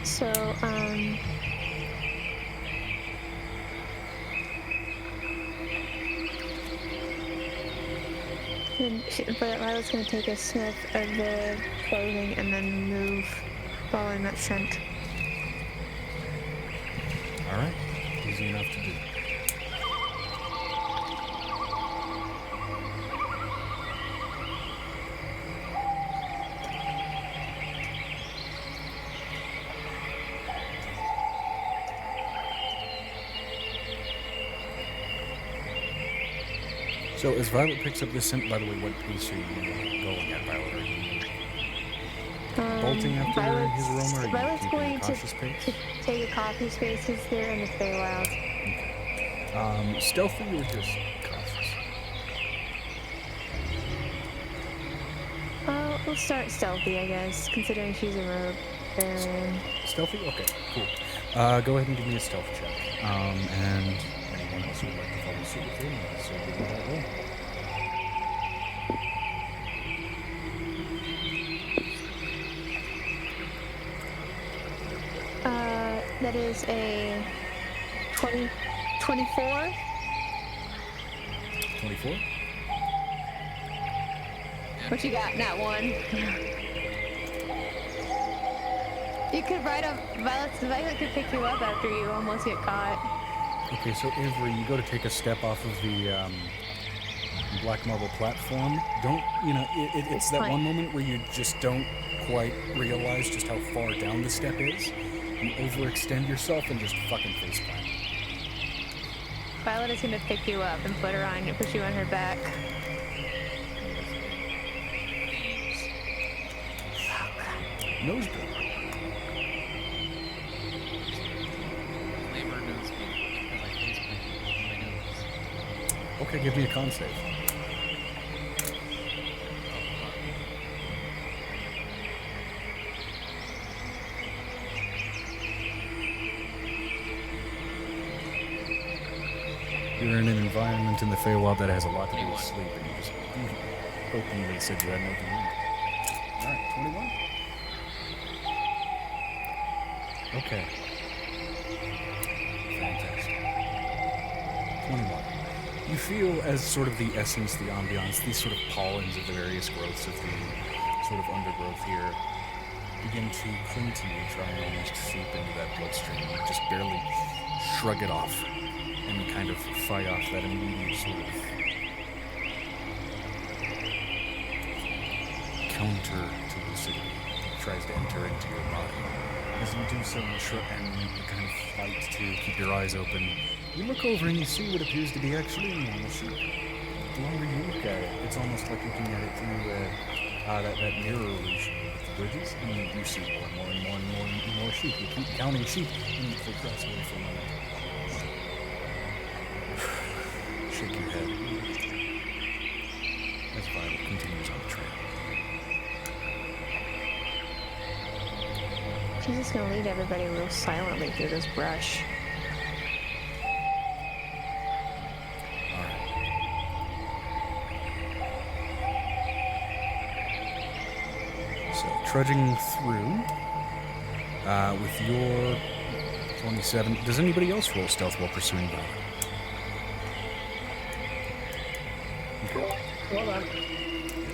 So, but Lila's gonna take a sniff of the clothing and then move, following that scent. Alright, easy enough to do. So as Violet picks up this scent, by the way, what pace are you going at, Violet? Are you bolting after his aroma, or are you Violet's keeping going a cautious pace? to take a cautious pace. He's there and it's very loud. Okay. Stealthy or just cautious? We'll start stealthy, I guess, considering she's a rogue. Stealthy? Okay, cool. Go ahead and give me a stealth check. And anyone else who would like to follow suit with him, so give me that roll. That is a 24. 24? What you got in that one? You could ride up, Violet could pick you up after you almost get caught. Okay, so Avery, you go to take a step off of the black marble platform. Don't, it's that fine. one moment where you just don't quite realize just how far down the step is. You overextend yourself and just fucking faceplant. Violet is gonna pick you up and put you on her back. Nosebleed. Flavor nosebleed because I faceplanted my nose. Okay, give me a con save. You're in an environment in the Feywild that has a lot to do with sleep, and you just openly said you had an open wound. Alright, 21. Okay. Fantastic. 21. You feel as sort of the essence, the ambiance, these sort of pollens of the various growths of the sort of undergrowth here begin to cling to you, try and almost seep into that bloodstream. You just barely shrug it off and kind of fight off that immediate sort of counter to lucidity that tries to enter into your body. As you do so and you kind of fight to keep your eyes open, you look over and you see what appears to be actually a normal sheep. The longer you look at it, it's almost like looking at it through that mirror illusion with the bridges, and you see more and more and more and more and more sheep. You keep counting sheep, and you progress away for a moment. Shake your head as Violet continues on the trail. She's just gonna lead everybody real silently through this brush. Trudging through with your 27. Does anybody else roll stealth while pursuing Violet? Okay. Hold on.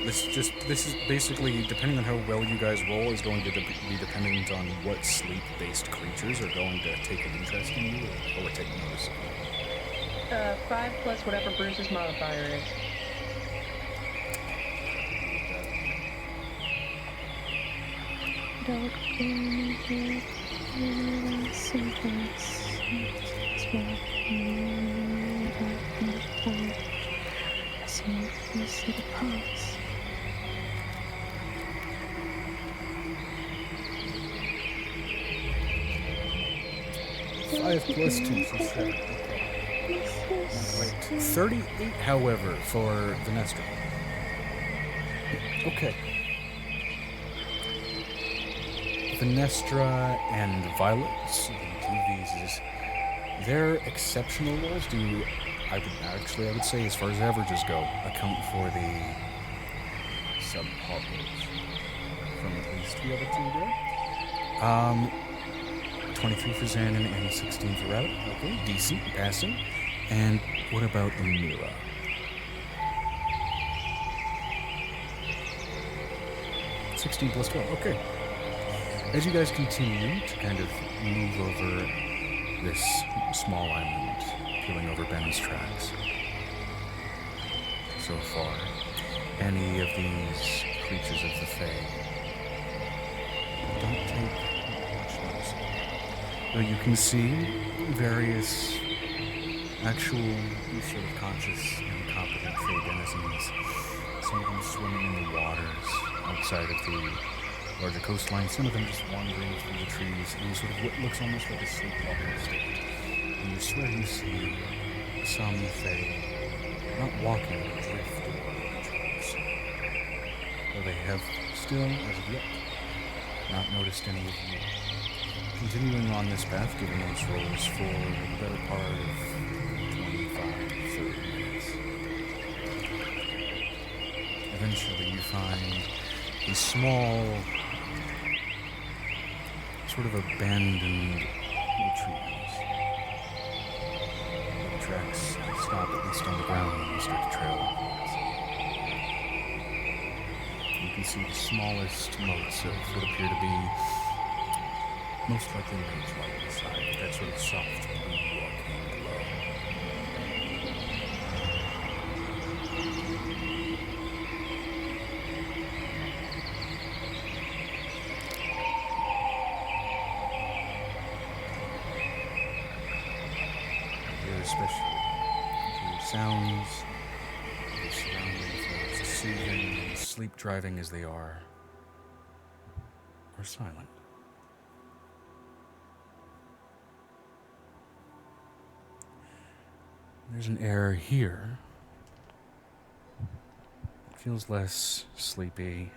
This is basically, depending on how well you guys roll, is going to be dependent on what sleep-based creatures are going to take an interest in you or take notice of you. 5 plus whatever Bruce's modifier is. Five plus 2, so 7. Wait, 38, however, for Venestra. Okay. Venestra and Violet, the two V's, their exceptional rolls I would say, as far as averages go, account for the subpar rolls from at least the other two there. 23 for Xanon and 16 for Rabbit. Okay, decent, passing. And what about Amira? $16 plus 12, okay. As you guys continue to kind of move over this small island, peeling over Ben's tracks, so far, any of these creatures of the Fae don't take much notice. Though you can see various actual sort of conscious and competent Fae denizens, some of them swimming in the waters outside of the larger coastline, some of them just wandering through the trees in sort of what looks almost like a sleepwalking state. And you swear you see some Fae not walking, but drifting on the trees. Though they have still, as of yet, not noticed any of you. Continuing on this path, giving those rolls for the better part of 25-30 minutes. Eventually you find a small, sort of abandoned little tree house. The tracks stop at least on the ground and you start to trail upwards. You can see the smallest motes of what appear to be most likely rage light inside, with that sort of soft blue arcane glow. Especially the sounds, the surroundings, as soothing and sleep driving as they are silent. There's an air here. It feels less sleepy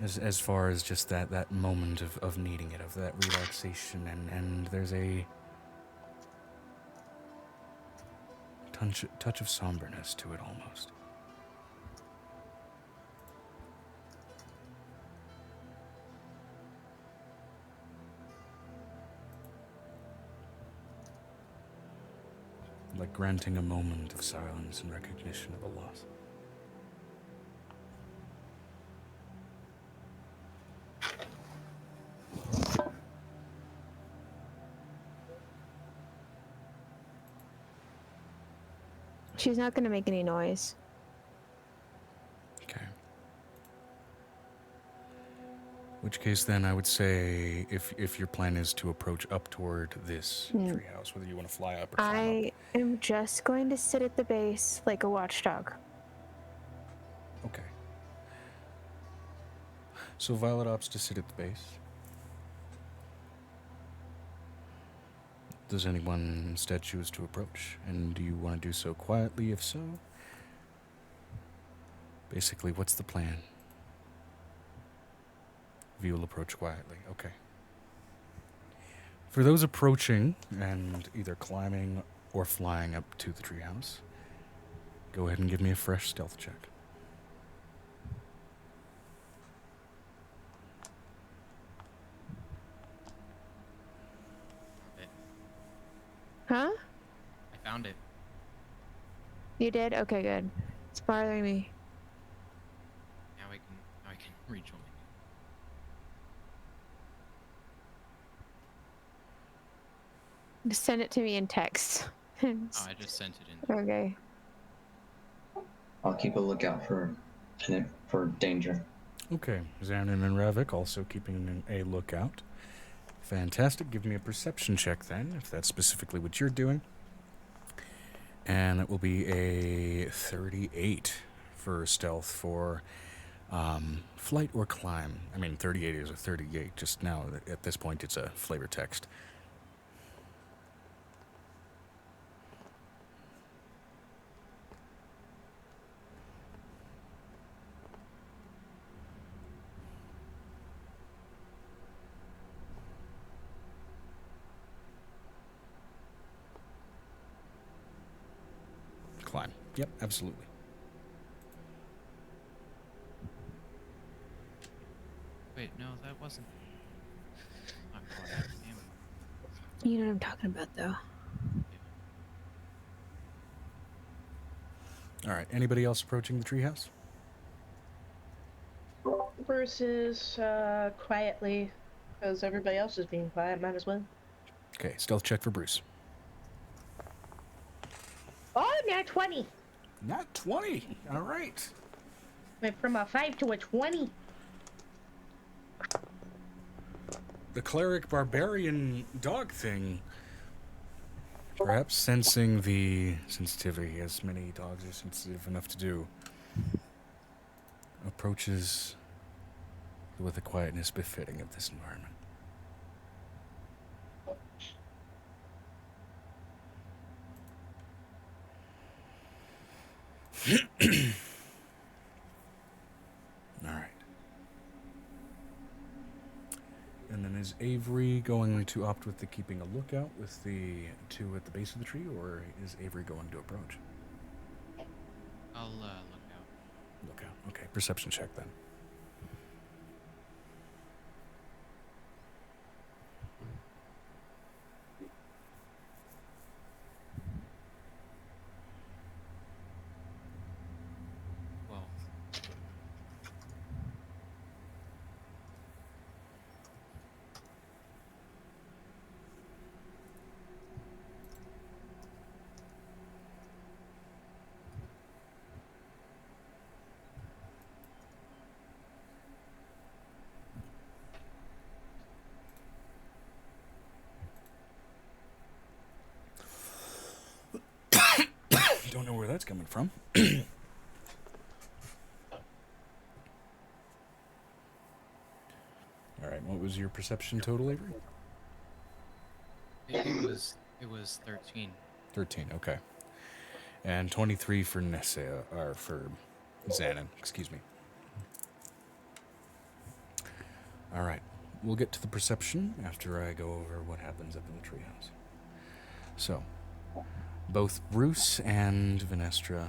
as far as just that moment of needing it, of that relaxation, and there's a touch of somberness to it almost. Like granting a moment of silence in recognition of a loss. She's not going to make any noise. Okay. Which case, then, I would say, if your plan is to approach up toward this treehouse, whether you want to fly up or climb up. I am just going to sit at the base like a watchdog. Okay. So Violet opts to sit at the base. Does anyone instead choose to approach? And do you want to do so quietly? If so, basically, what's the plan? You will approach quietly. Okay. For those approaching and either climbing or flying up to the treehouse, go ahead and give me a fresh stealth check. Huh? I found it. You did? Okay, good. It's bothering me. Now I can rejoin. Just send it to me in text. Oh, I just sent it in. Okay. I'll keep a lookout for danger. Okay, Xanon and Ravik also keeping a lookout. Fantastic. Give me a perception check then, if that's specifically what you're doing. And it will be a 38 for stealth for flight or climb. I mean, 38 is a 38. Just now, at this point, it's a flavor text. Climb. Yep, absolutely. Wait, no, that wasn't. Not quite. Damn. You know what I'm talking about, though. All right. Anybody else approaching the treehouse? Bruce is quietly, because everybody else is being quiet. Might as well. Okay, stealth check for Bruce. Oh, nat 20. Not 20. All right. Went from a 5 to a 20. The cleric barbarian dog thing, perhaps sensing the sensitivity, as many dogs are sensitive enough to do, approaches with a quietness befitting of this environment. All right. And then is Avery going to opt with the keeping a lookout with the two at the base of the tree, or is Avery going to approach? I'll look out. Lookout. Okay, perception check then. Well, Don't know where that's coming from. All right, what was your perception total, Avery? it was 13. 13, okay. And 23 for Nessa, or for Xanon, excuse me. All right, we'll get to the perception after I go over what happens up in the treehouse. So, Both Bruce and Venestra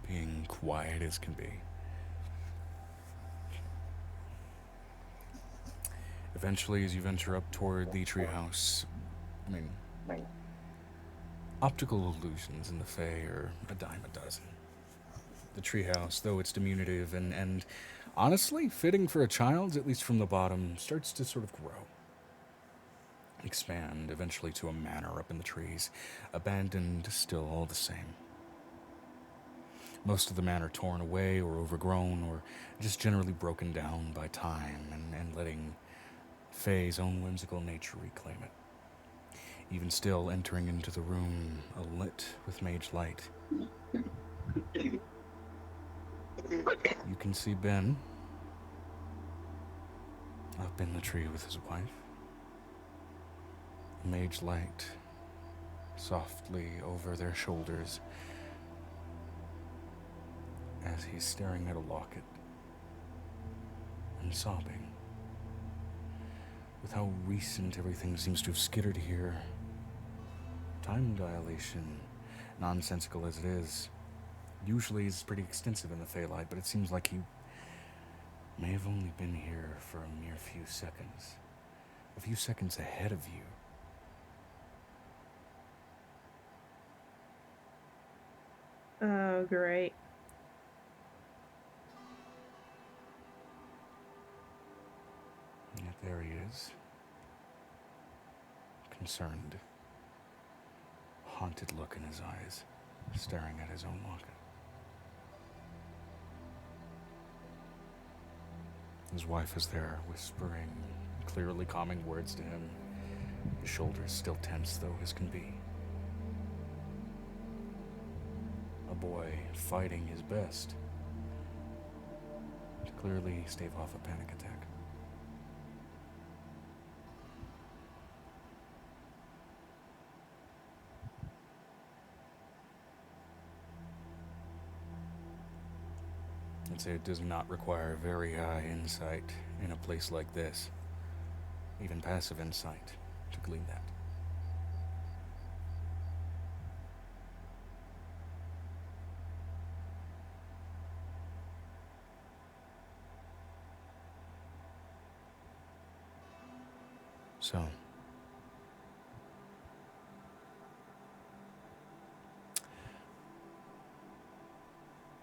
being quiet as can be. Eventually, as you venture up toward the treehouse, I mean, optical illusions in the Fae are a dime a dozen. The treehouse, though it's diminutive and honestly fitting for a child's, at least from the bottom, starts to sort of grow. Expand, eventually to a manor up in the trees, abandoned still all the same. Most of the manor torn away or overgrown or just generally broken down by time and letting Faye's own whimsical nature reclaim it. Even still, entering into the room, lit with mage light, you can see Ben up in the tree with his wife. Mage light softly over their shoulders as he's staring at a locket and sobbing. With how recent everything seems to have skittered here, time dilation, nonsensical as it is, usually is pretty extensive in the Phalite, but it seems like he may have only been here for a mere few seconds. A few seconds ahead of you. Oh, great. And yet there he is. Concerned. Haunted look in his eyes, staring at his own locket. His wife is there, whispering, clearly calming words to him. His shoulders still tense, though, as can be. A boy fighting his best to clearly stave off a panic attack. I'd say it does not require very high insight in a place like this, even passive insight, to glean that. So,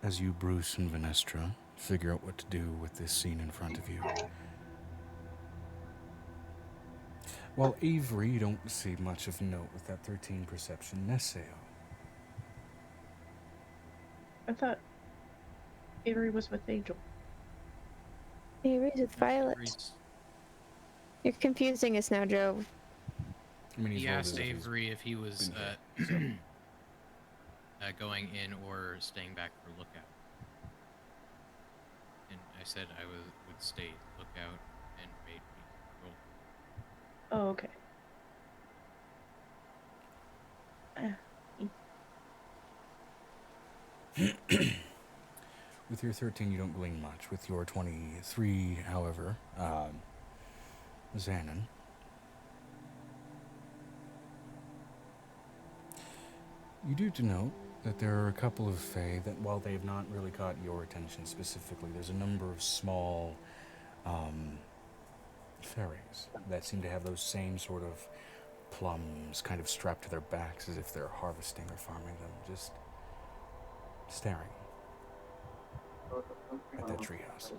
as you, Bruce and Venestra, figure out what to do with this scene in front of you, while Avery, you don't see much of note with that 13 perception. Neseo. I thought Avery was with Angel. Avery's with Violet. You're confusing us now, Joe. I mean, He rolled asked as if he's Avery if he was been hit, so. going in or staying back for lookout. And I said I would stay lookout and made me roll. Oh, okay. With your 13, you don't glean much. With your 23, however, Xanon, you do denote that there are a couple of Fae that, while they've not really caught your attention specifically, there's a number of small fairies that seem to have those same sort of plums kind of strapped to their backs as if they're harvesting or farming them, just staring at that treehouse.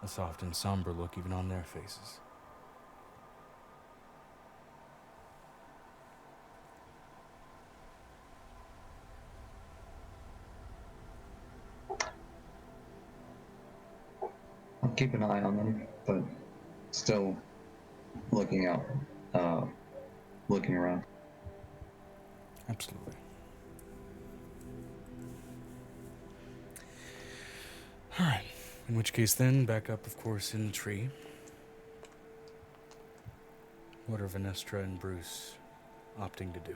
A soft and somber look even on their faces. I'll keep an eye on them, but still looking out, looking around. Absolutely. All right. In which case, then, back up, of course, in the tree. What are Venestra and Bruce opting to do?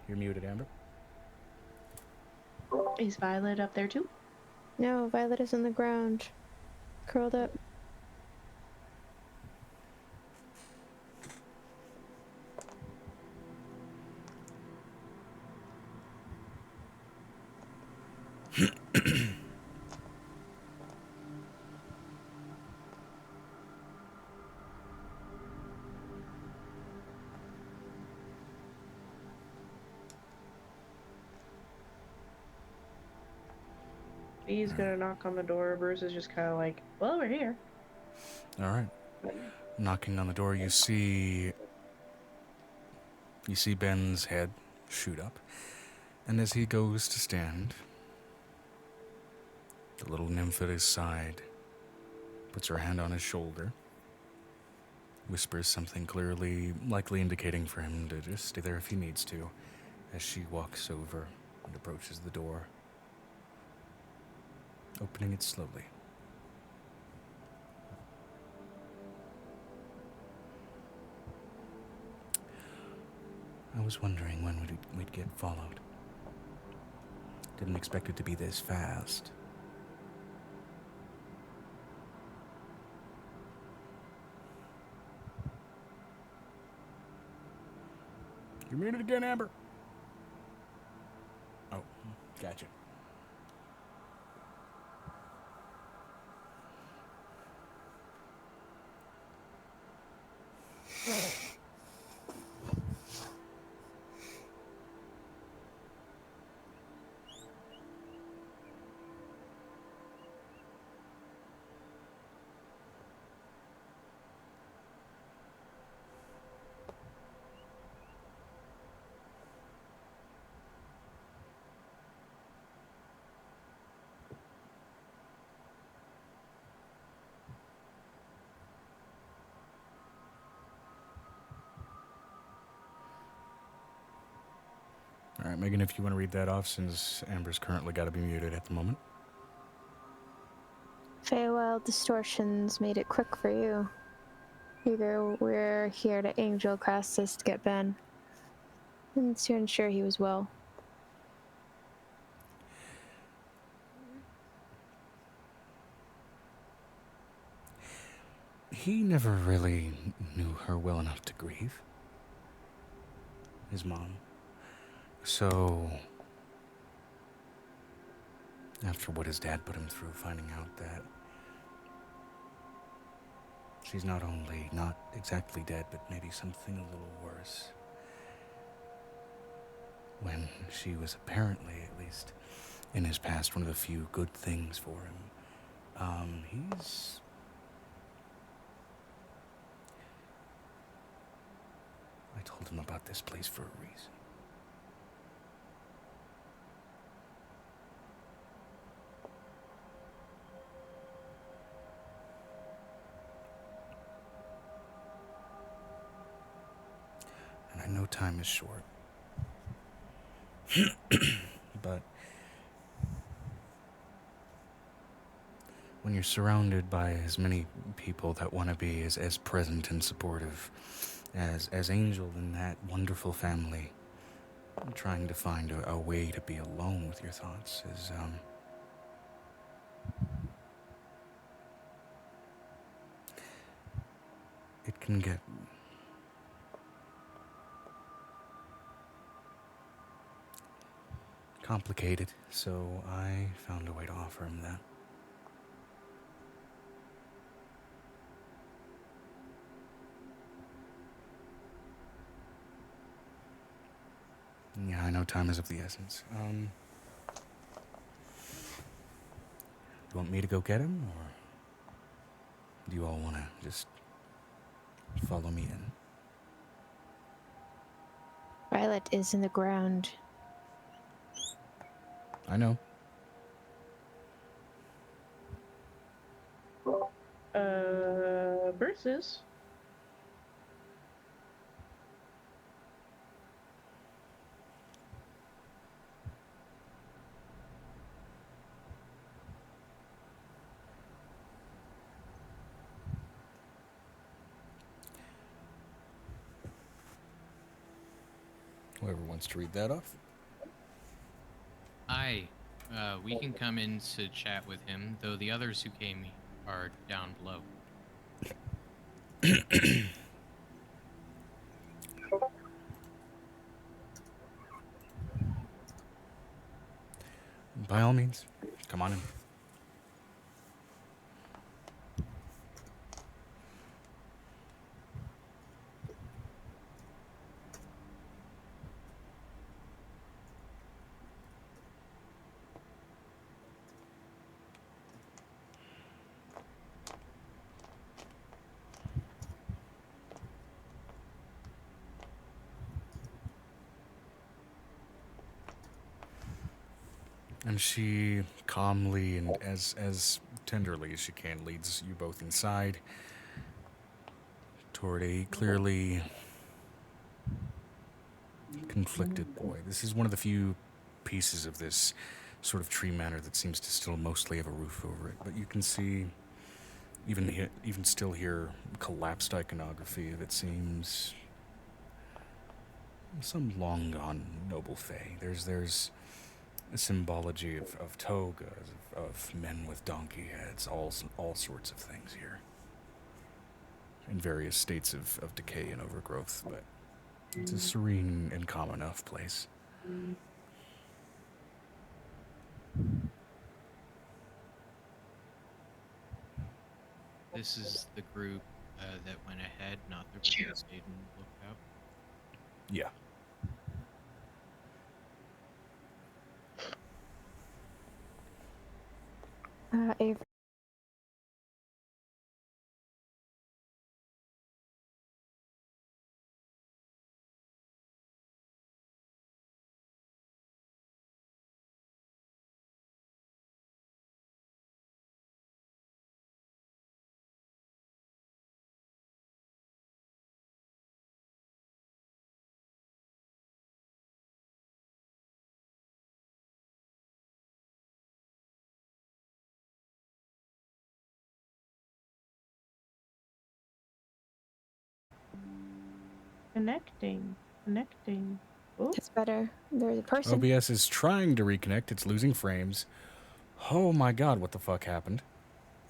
You're muted, Amber. Is Violet up there too? No, Violet is on the ground. curled up. He's gonna knock on the door. Bruce is just kind of like, well, we're here. All right. Knocking on the door, you see Ben's head shoot up, and as he goes to stand, the little nymph at his side puts her hand on his shoulder, whispers something clearly, likely indicating for him to just stay there if he needs to, as she walks over and approaches the door, opening it slowly. I was wondering when we'd get followed. Didn't expect it to be this fast. You muted again, Amber? Oh, gotcha. All right, Megan, if you want to read that off, since Amber's currently got to be muted at the moment. Feywild distortions made it quick for you. Either we're here to angel cast this to get Ben, and to ensure he was well. He never really knew her well enough to grieve. His mom. So, after what his dad put him through, finding out that she's not only not exactly dead, but maybe something a little worse. When she was apparently, at least in his past, one of the few good things for him. I told him about this place for a reason. And I know time is short. But when you're surrounded by as many people that want to be as present and supportive as Angel in that wonderful family, trying to find a way to be alone with your thoughts is, it can get complicated, so I found a way to offer him that. Yeah, I know time is of the essence. You want me to go get him, or do you all want to just follow me in? Violet is in the ground. I know. Bruce is. Whoever wants to read that off. We can come in to chat with him, though the others who came are down below. By all means, come on in. And she calmly and as tenderly as she can leads you both inside toward a clearly conflicted boy. This is one of the few pieces of this sort of tree manor that seems to still mostly have a roof over it. But you can see, even still here, collapsed iconography of, it seems, some long gone noble fae. There's a symbology of togas, of men with donkey heads, all sorts of things here, in various states of decay and overgrowth, but it's a serene and calm enough place. This is the group that went ahead, not the group that stayed and looked out. Yeah. Avery. Connecting. Oh, It's better. There's a person. OBS is trying to reconnect. It's losing frames. Oh my god, what the fuck happened?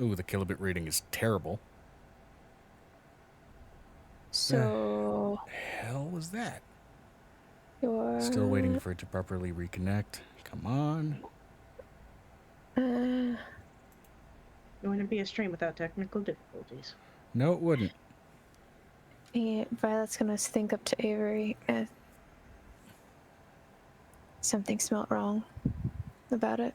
Ooh, the kilobit rating is terrible. So Hell was that? you're Still waiting for it to properly reconnect. Come on. Uh, it wouldn't be a stream without technical difficulties. No, it wouldn't. yeah, Violet's gonna think up to Avery. Something smelt wrong about it.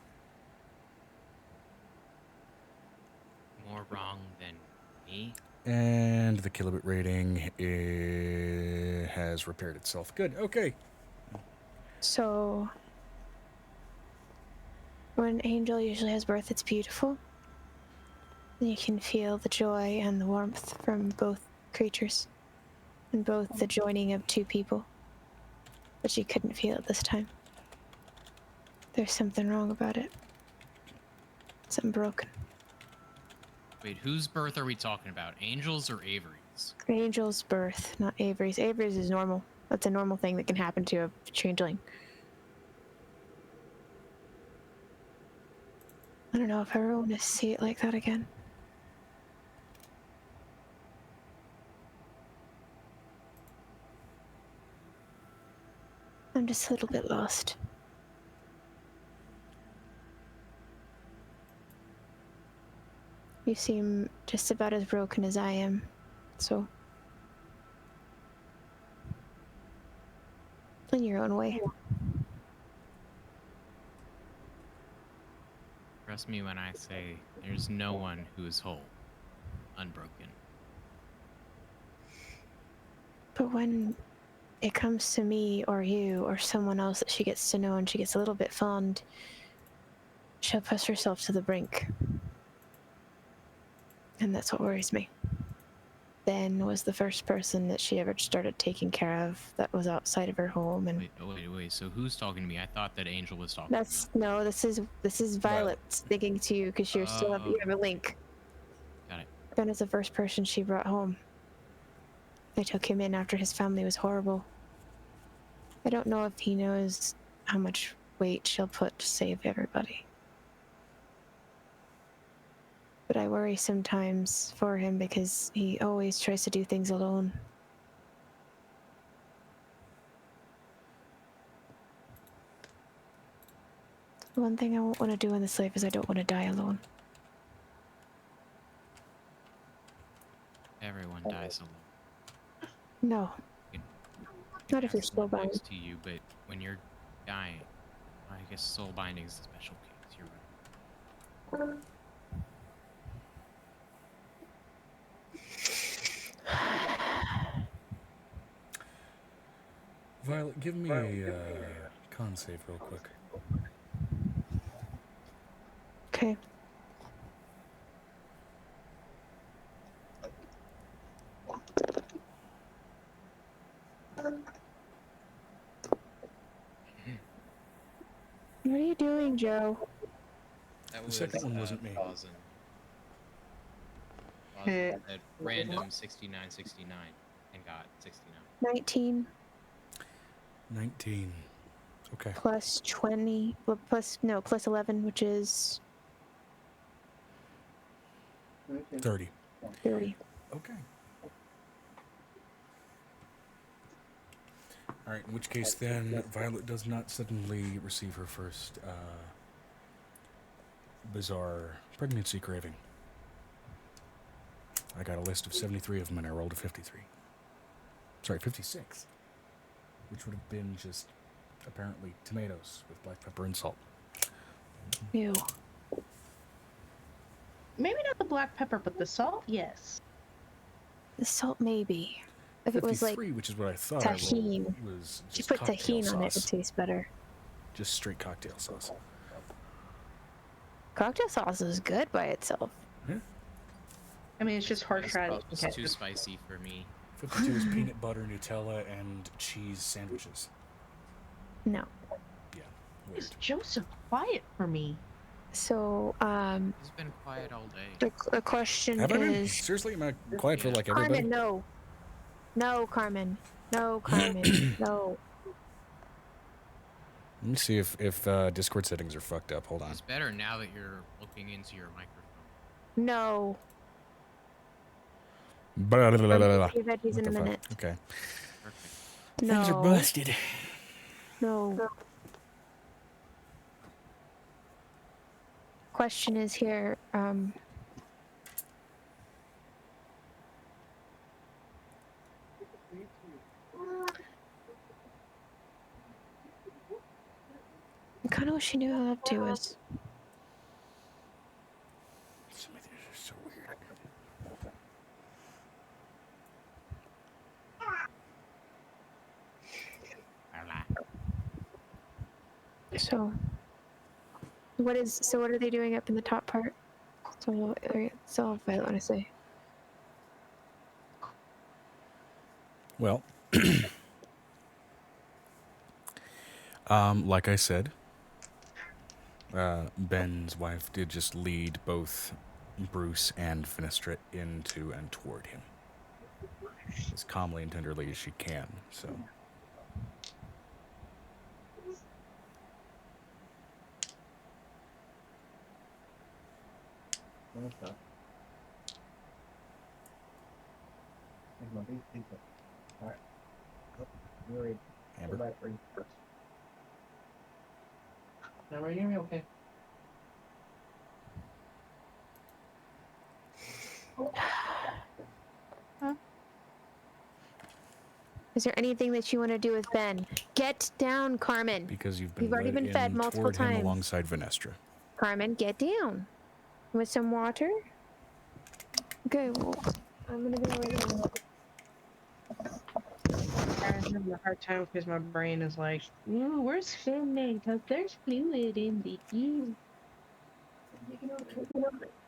More wrong than me. And the kilobit rating has repaired itself. Good, okay. So when Angel usually has birth, it's beautiful. You can feel the joy and the warmth from both creatures, and both the joining of two people. But you couldn't feel it this time. There's something wrong about it. Something broken. Wait, whose birth are we talking about? Angel's or Avery's? Angel's birth, not Avery's. Avery's is normal. That's a normal thing that can happen to a changeling. I don't know if I ever want to see it like that again. I'm just a little bit lost. You seem just about as broken as I am, so... in your own way. Trust me when I say there's no one who is whole, unbroken. But when it comes to me or you or someone else that she gets to know and she gets a little bit fond, she'll push herself to the brink. And that's what worries me. Ben was the first person that she ever started taking care of that was outside of her home, and Wait. So who's talking to me? I thought that Angel was talking. that's no. This is Violet speaking to you because you still have a link. Got it. Ben is the first person she brought home. They took him in after his family was horrible. I don't know if he knows how much weight she'll put to save everybody. but I worry sometimes for him because he always tries to do things alone. One thing I won't want to do in this life is I don't want to die alone. Everyone dies alone. No. You Not can if you're have someone spellbound. next to you, but when you're dying, I guess soul binding is a special case. You're right. Violet, give me a con save real quick. Okay. What are you doing, Joe? That The second one wasn't me. Pausing. Eh. At random 6969 and got 69. 19 19. Okay. plus 20, well, plus 11, which is 30. 30. Okay. Alright, in which case then, Violet does not suddenly receive her first bizarre pregnancy craving. I got a list of 73 of them and I rolled a 53. Sorry, 56. Which would have been just, apparently, tomatoes with black pepper and salt. Ew. Maybe not the black pepper, but the salt, yes. The salt, maybe. If it was like 53, which is what I thought I tahine. rolled, was If you just put cocktail tahine on it, it would sauce. taste better. Just straight cocktail sauce. Cocktail sauce is good by itself. Yeah. I mean, it's just horseradish. It's too spicy for me. 52 is peanut butter, Nutella, and cheese sandwiches. No. Yeah, Why weird. is Joe so quiet for me? So, He's been quiet all day. the question Have I been? is... Seriously, am I quiet for like everybody? Carmen, no. No, Carmen. No, Carmen. No. Let me see if Discord settings are fucked up. Hold on. It's better now that you're looking into your microphone. No. Blah, blah, blah, blah, blah. Your veggies What in a the fuck? minute. Okay. Perfect. No. Things are busted. No. Question is here, I kind of wish she knew how to was. Some of these are so weird. So, what are they doing up in the top part? So I want to say. Well, like I said, Ben's wife did just lead both Bruce and Finestra into and toward him as calmly and tenderly as she can. So, Amber. Now, are you hearing me okay? Is there anything that you want to do with Ben? Get down, Carmen. Because you've been already led been fed in multiple toward him times. alongside Finestra. Carmen, get down. With some water? Okay, well, I'm gonna go right now. I'm having a hard time because my brain is like, ooh, we're swimming because there's fluid in the tube.